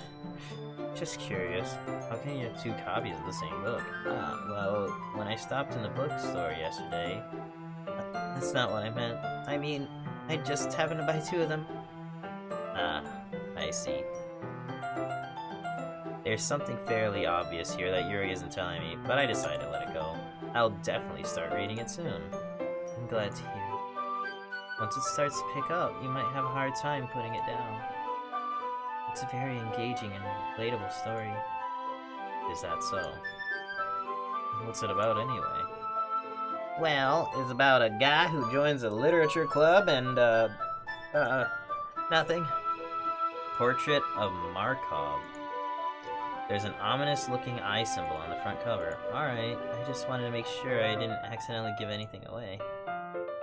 Just curious, how can you have two copies of the same book? Well, when I stopped in the bookstore yesterday... That's not what I meant. I mean, I just happened to buy two of them. Ah, I see. There's something fairly obvious here that Yuri isn't telling me, but I decided to let it go. I'll definitely start reading it soon. I'm glad to hear. Once it starts to pick up, you might have a hard time putting it down. It's a very engaging and relatable story. Is that so? What's it about anyway? Well, it's about a guy who joins a literature club and, nothing. Portrait of Markov. There's an ominous-looking eye symbol on the front cover. Alright, I just wanted to make sure I didn't accidentally give anything away.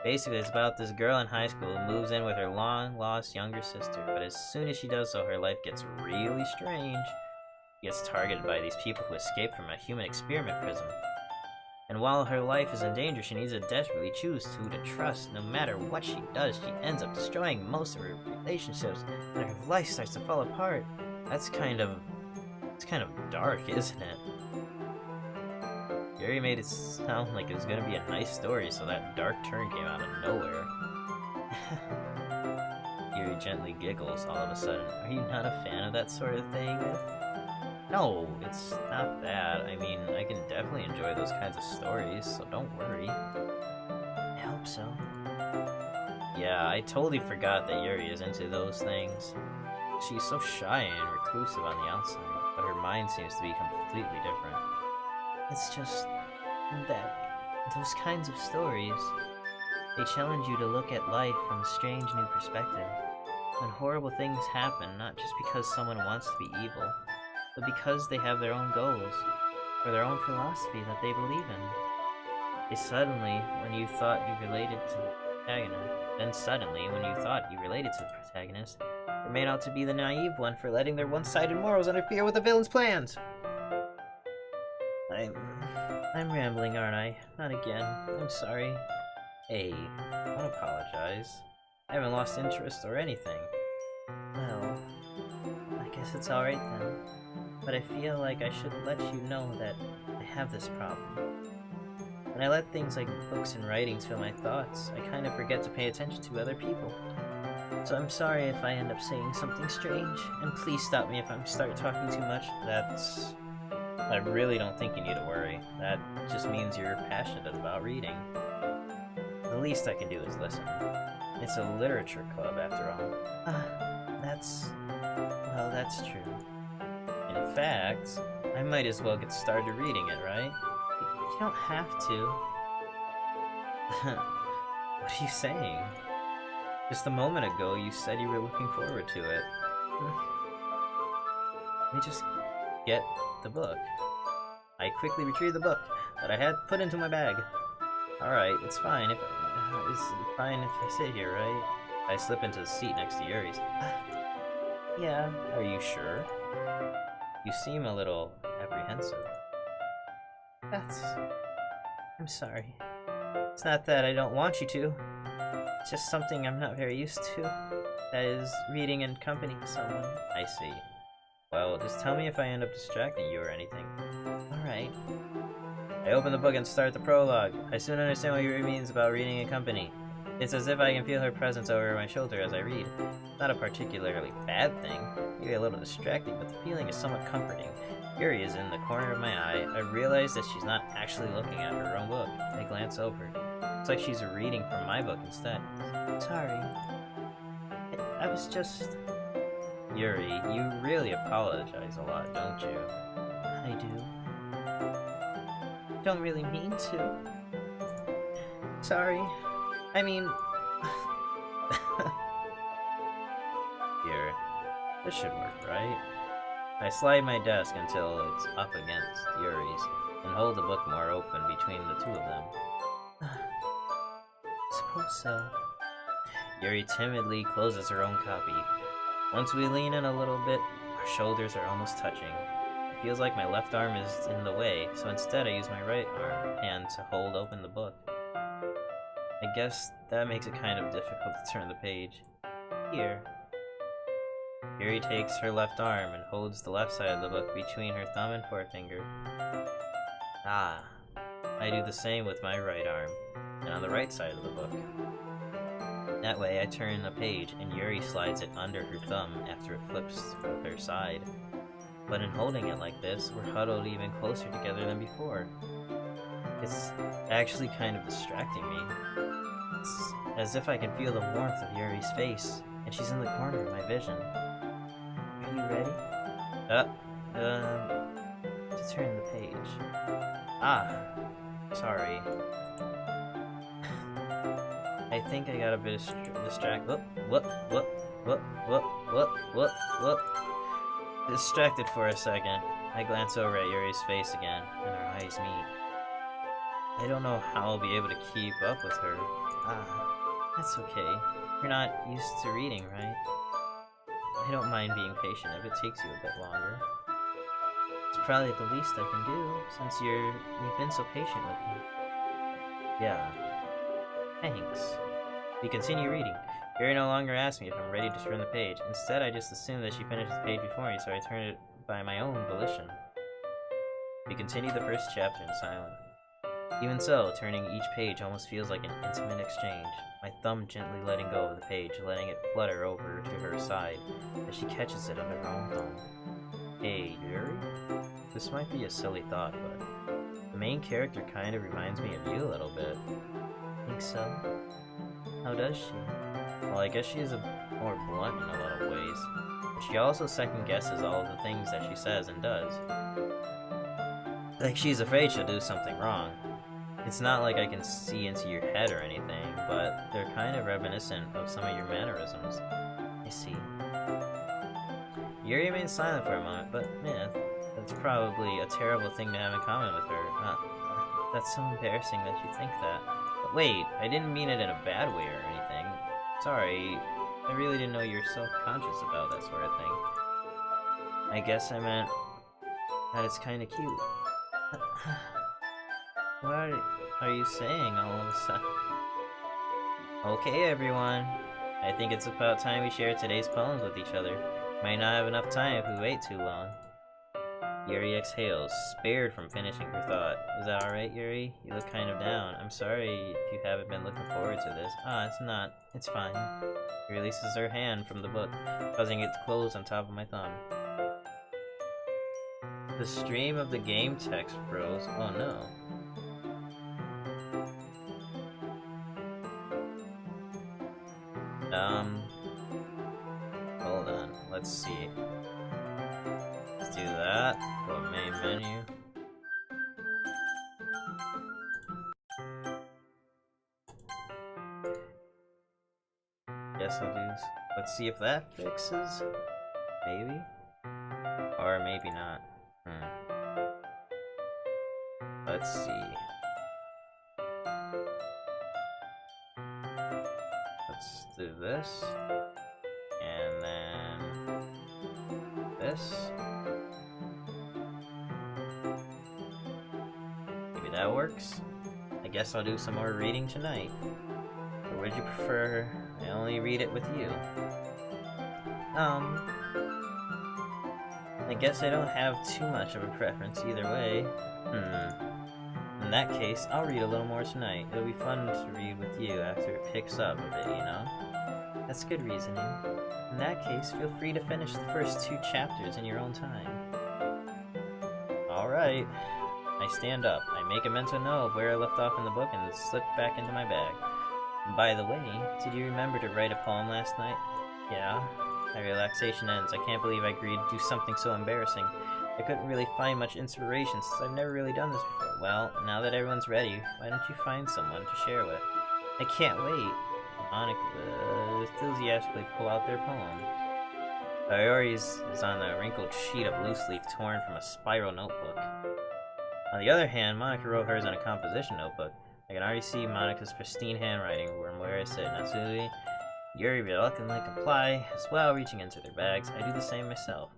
Basically, it's about this girl in high school who moves in with her long-lost younger sister, but as soon as she does so, her life gets really strange. She gets targeted by these people who escaped from a human experiment prison. And while her life is in danger, she needs to desperately choose who to trust. No matter what she does, she ends up destroying most of her relationships, and her life starts to fall apart. It's kind of dark, isn't it? Gary made it sound like it was gonna be a nice story, so that dark turn came out of nowhere. Yuri gently giggles all of a sudden. Are you not a fan of that sort of thing? No, it's not that. I mean, I can definitely enjoy those kinds of stories, so don't worry. I hope so. Yeah, I totally forgot that Yuri is into those things. She's so shy and reclusive on the outside, but her mind seems to be completely different. It's just that those kinds of stories, they challenge you to look at life from a strange new perspective. When horrible things happen, not just because someone wants to be evil, but because they have their own goals, or their own philosophy that they believe in. They suddenly, when you thought you related to the protagonist, they're made out to be the naive one for letting their one-sided morals interfere with the villain's plans. I'm rambling, aren't I? Not again. I'm sorry. Hey, don't apologize. I haven't lost interest or anything. Well, I guess it's alright then. But I feel like I should let you know that I have this problem. When I let things like books and writings fill my thoughts, I kind of forget to pay attention to other people. So I'm sorry if I end up saying something strange, and please stop me if I start talking too much. I really don't think you need to worry. That just means you're passionate about reading. The least I can do is listen. It's a literature club, after all. That's true. In fact, I might as well get started reading it, right? You don't have to. What are you saying? Just a moment ago, you said you were looking forward to it. Let me just get the book. I quickly retrieved the book that I had put into my bag. Alright, it's fine if I sit here, right? I slip into the seat next to Yuri's. Yeah. Are you sure? You seem a little apprehensive. I'm sorry. It's not that I don't want you to. It's just something I'm not very used to. That is, reading in company with someone. I see. Well, just tell me if I end up distracting you or anything. Alright. I open the book and start the prologue. I soon understand what Yuri means about reading in company. It's as if I can feel her presence over my shoulder as I read. Not a particularly bad thing, maybe a little distracting, but the feeling is somewhat comforting. Yuri is in the corner of my eye. I realize that she's not actually looking at her own book. I glance over. It's like she's reading from my book instead. Sorry. I was just... Yuri, you really apologize a lot, don't you? I do. Don't really mean to. Sorry. I mean... Here. This should work, right? I slide my desk until it's up against Yuri's, and hold the book more open between the two of them. Suppose so. Yuri timidly closes her own copy. Once we lean in a little bit, our shoulders are almost touching. It feels like my left arm is in the way, so instead I use my right hand to hold open the book. I guess that makes it kind of difficult to turn the page. Here. Yuri takes her left arm and holds the left side of the book between her thumb and forefinger. Ah, I do the same with my right arm, and on the right side of the book. That way I turn the page and Yuri slides it under her thumb after it flips with her side. But in holding it like this, we're huddled even closer together than before. It's actually kind of distracting me. It's as if I can feel the warmth of Yuri's face, and she's in the corner of my vision. Are you ready? To turn the page. Ah, sorry. I think I got a bit distracted. Distracted for a second. I glance over at Yuri's face again, and our eyes meet. I don't know how I'll be able to keep up with her. Ah, that's okay. You're not used to reading, right? I don't mind being patient if it takes you a bit longer. It's probably the least I can do, since you've been so patient with me. Yeah. Thanks. We continue reading. Yuri no longer asks me if I'm ready to turn the page. Instead, I just assume that she finished the page before me, so I turn it by my own volition. We continue the first chapter in silence. Even so, turning each page almost feels like an intimate exchange. My thumb gently letting go of the page, letting it flutter over to her side, as she catches it under her own thumb. Hey, Yuri? This might be a silly thought, but the main character kind of reminds me of you a little bit. Think so? How does she? Well, I guess she is more blunt in a lot of ways. But she also second-guesses all of the things that she says and does. Like she's afraid she'll do something wrong. It's not like I can see into your head or anything, but they're kind of reminiscent of some of your mannerisms. I see. Yuri remains silent for a moment, but man, that's probably a terrible thing to have in common with her. That's so embarrassing that you think that. But wait, I didn't mean it in a bad way or anything. Sorry, I really didn't know you were self-conscious about that sort of thing. I guess I meant that it's kind of cute. What are you saying all of a sudden? Okay, everyone. I think it's about time we share today's poems with each other. Might not have enough time if we wait too long. Yuri exhales, spared from finishing her thought. Is that alright, Yuri? You look kind of down. I'm sorry if you haven't been looking forward to this. It's not. It's fine. She releases her hand from the book, causing it to close on top of my thumb. The stream of the game text froze. Oh no. Hold on. Let's see. Let's do that. Go to main menu. Guess I'll do this. Let's see if that fixes. Maybe? Or maybe not. Let's see. Let's do this. And then this. Maybe that works. I guess I'll do some more reading tonight. Or would you prefer I only read it with you? I guess I don't have too much of a preference either way. In that case, I'll read a little more tonight. It'll be fun to read with you after it picks up a bit, you know? That's good reasoning. In that case, feel free to finish the first 2 chapters in your own time. Alright. I stand up. I make a mental note of where I left off in the book and slip back into my bag. And by the way, did you remember to write a poem last night? Yeah. My relaxation ends. I can't believe I agreed to do something so embarrassing. I couldn't really find much inspiration since I've never really done this before. Well, now that everyone's ready, why don't you find someone to share with? I can't wait. Monica enthusiastically pull out their poem. Priorities is on a wrinkled sheet of loose leaf torn from a spiral notebook. On the other hand, Monica wrote hers on a composition notebook. I can already see Monica's pristine handwriting from where I sit. Now, Susie, Yuri reluctantly comply as well, reaching into their bags. I do the same myself.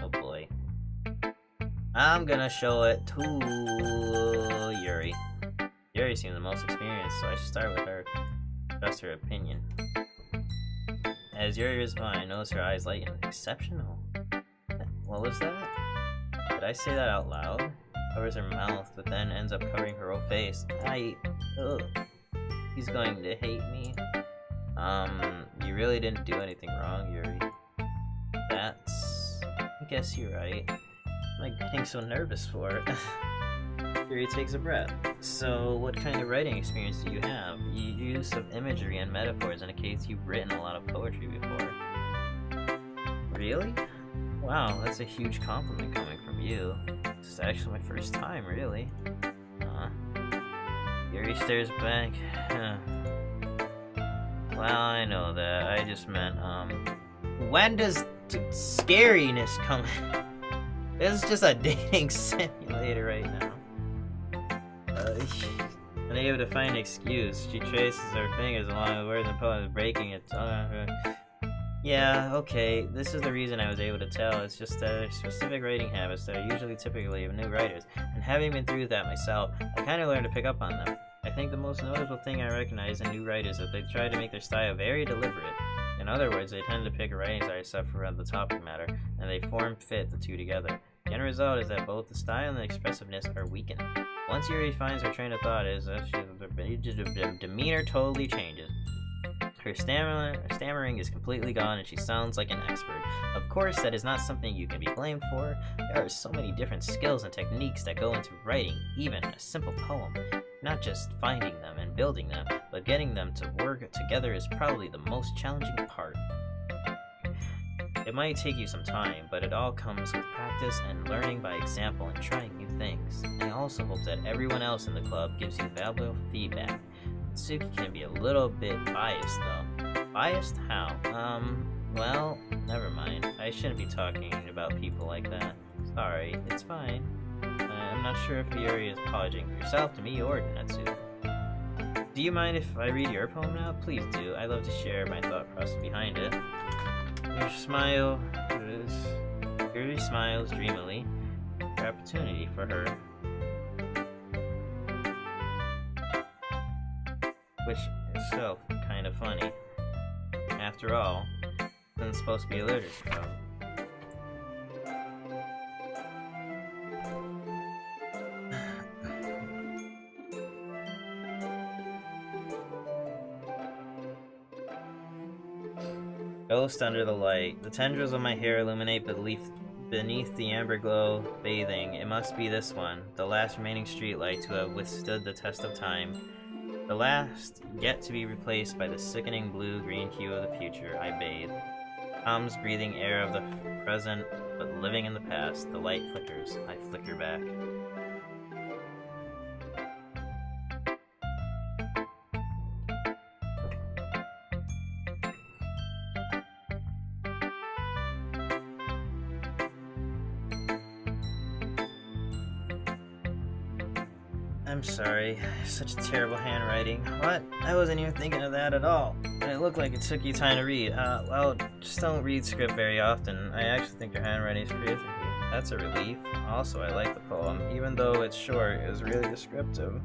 Oh boy. I'm gonna show it to Yuri. Yuri seems the most experienced, so I should start with her. Trust her opinion. As Yuri responds, notice her eyes lighten. Exceptional? What was that? Did I say that out loud? Covers her mouth, but then ends up covering her whole face. Ugh. He's going to hate me. You really didn't do anything wrong, Yuri. I guess you're right. What am I getting so nervous for? Yuri takes a breath. So, what kind of writing experience do you have? Use of imagery and metaphors in a case you've written a lot of poetry before. Really? Wow, that's a huge compliment coming from you. This is actually my first time, really. Yuri stares back. Well, I know that. I just meant, when does scariness come? This is just a dating simulator right now. Unable to find an excuse, she traces her fingers along the words and poems, breaking it. Yeah, okay, this is the reason I was able to tell. It's just specific writing habits that are usually typically of new writers, and having been through that myself, I kind of learned to pick up on them. I think the most noticeable thing I recognize in new writers is that they try to make their style very deliberate. In other words, they tend to pick a writing style except for the topic matter, and they fit the two together. The end result is that both the style and the expressiveness are weakened. Once Yuri finds her train of thought is that her demeanor totally changes. Her stammering is completely gone and she sounds like an expert. Of course, that is not something you can be blamed for. There are so many different skills and techniques that go into writing, even a simple poem. Not just finding them and building them, but getting them to work together is probably the most challenging part. It might take you some time, but it all comes with practice and learning by example and trying new things. I also hope that everyone else in the club gives you valuable feedback. Suki can be a little bit biased though. Biased? How? Well, never mind. I shouldn't be talking about people like that. Sorry, it's fine. I'm not sure if Yuri is apologizing for yourself, to me, or to Natsu. Do you mind if I read your poem now? Please do. I love to share my thought process behind it. Yuri smiles dreamily. An opportunity for her. Which is itself kind of funny. After all, it's supposed to be a literature club. Ghost under the light. The tendrils of my hair illuminate beneath the amber glow bathing. It must be this one, the last remaining streetlight to have withstood the test of time. The last, yet to be replaced by the sickening blue-green hue of the future. I bathe. Tom's breathing air of the present, but living in the past. The light flickers. I flicker back. I'm sorry. Such terrible handwriting. What? I wasn't even thinking of that at all. And it looked like it took you time to read. Well, just don't read script very often. I actually think your handwriting is pretty. That's a relief. Also, I like the poem. Even though it's short, it was really descriptive.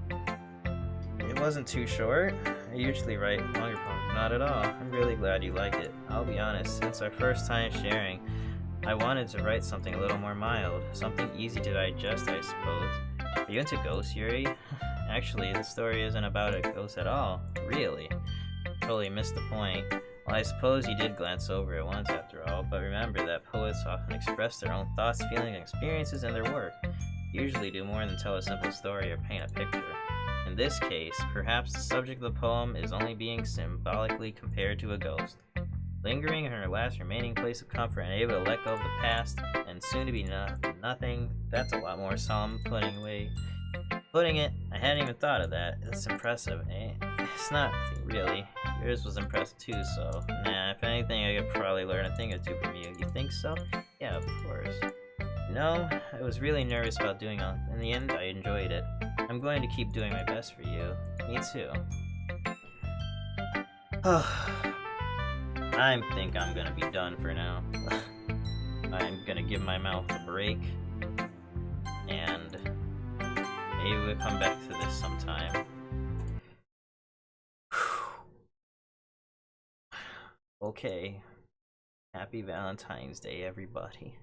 It wasn't too short. I usually write longer poems. Not at all. I'm really glad you liked it. I'll be honest, since our first time sharing, I wanted to write something a little more mild. Something easy to digest, I suppose. Are you into ghosts, Yuri? Actually, the story isn't about a ghost at all. Really. Totally missed the point. Well, I suppose you did glance over it once after all, but remember that poets often express their own thoughts, feelings, and experiences in their work. Usually do more than tell a simple story or paint a picture. In this case, perhaps the subject of the poem is only being symbolically compared to a ghost. Lingering in her last remaining place of comfort and able to let go of the past and soon to be nothing, that's a lot more solemn putting it. I hadn't even thought of that. It's impressive, eh? It's not really. Yours was impressive too, so nah, if anything, I could probably learn a thing or two from you. You think so? Yeah, of course. No, I was really nervous about doing it. In the end, I enjoyed it. I'm going to keep doing my best for you. Me too. I think I'm gonna be done for now. I'm gonna give my mouth a break, and maybe we'll come back to this sometime. Okay. Happy Valentine's Day, everybody.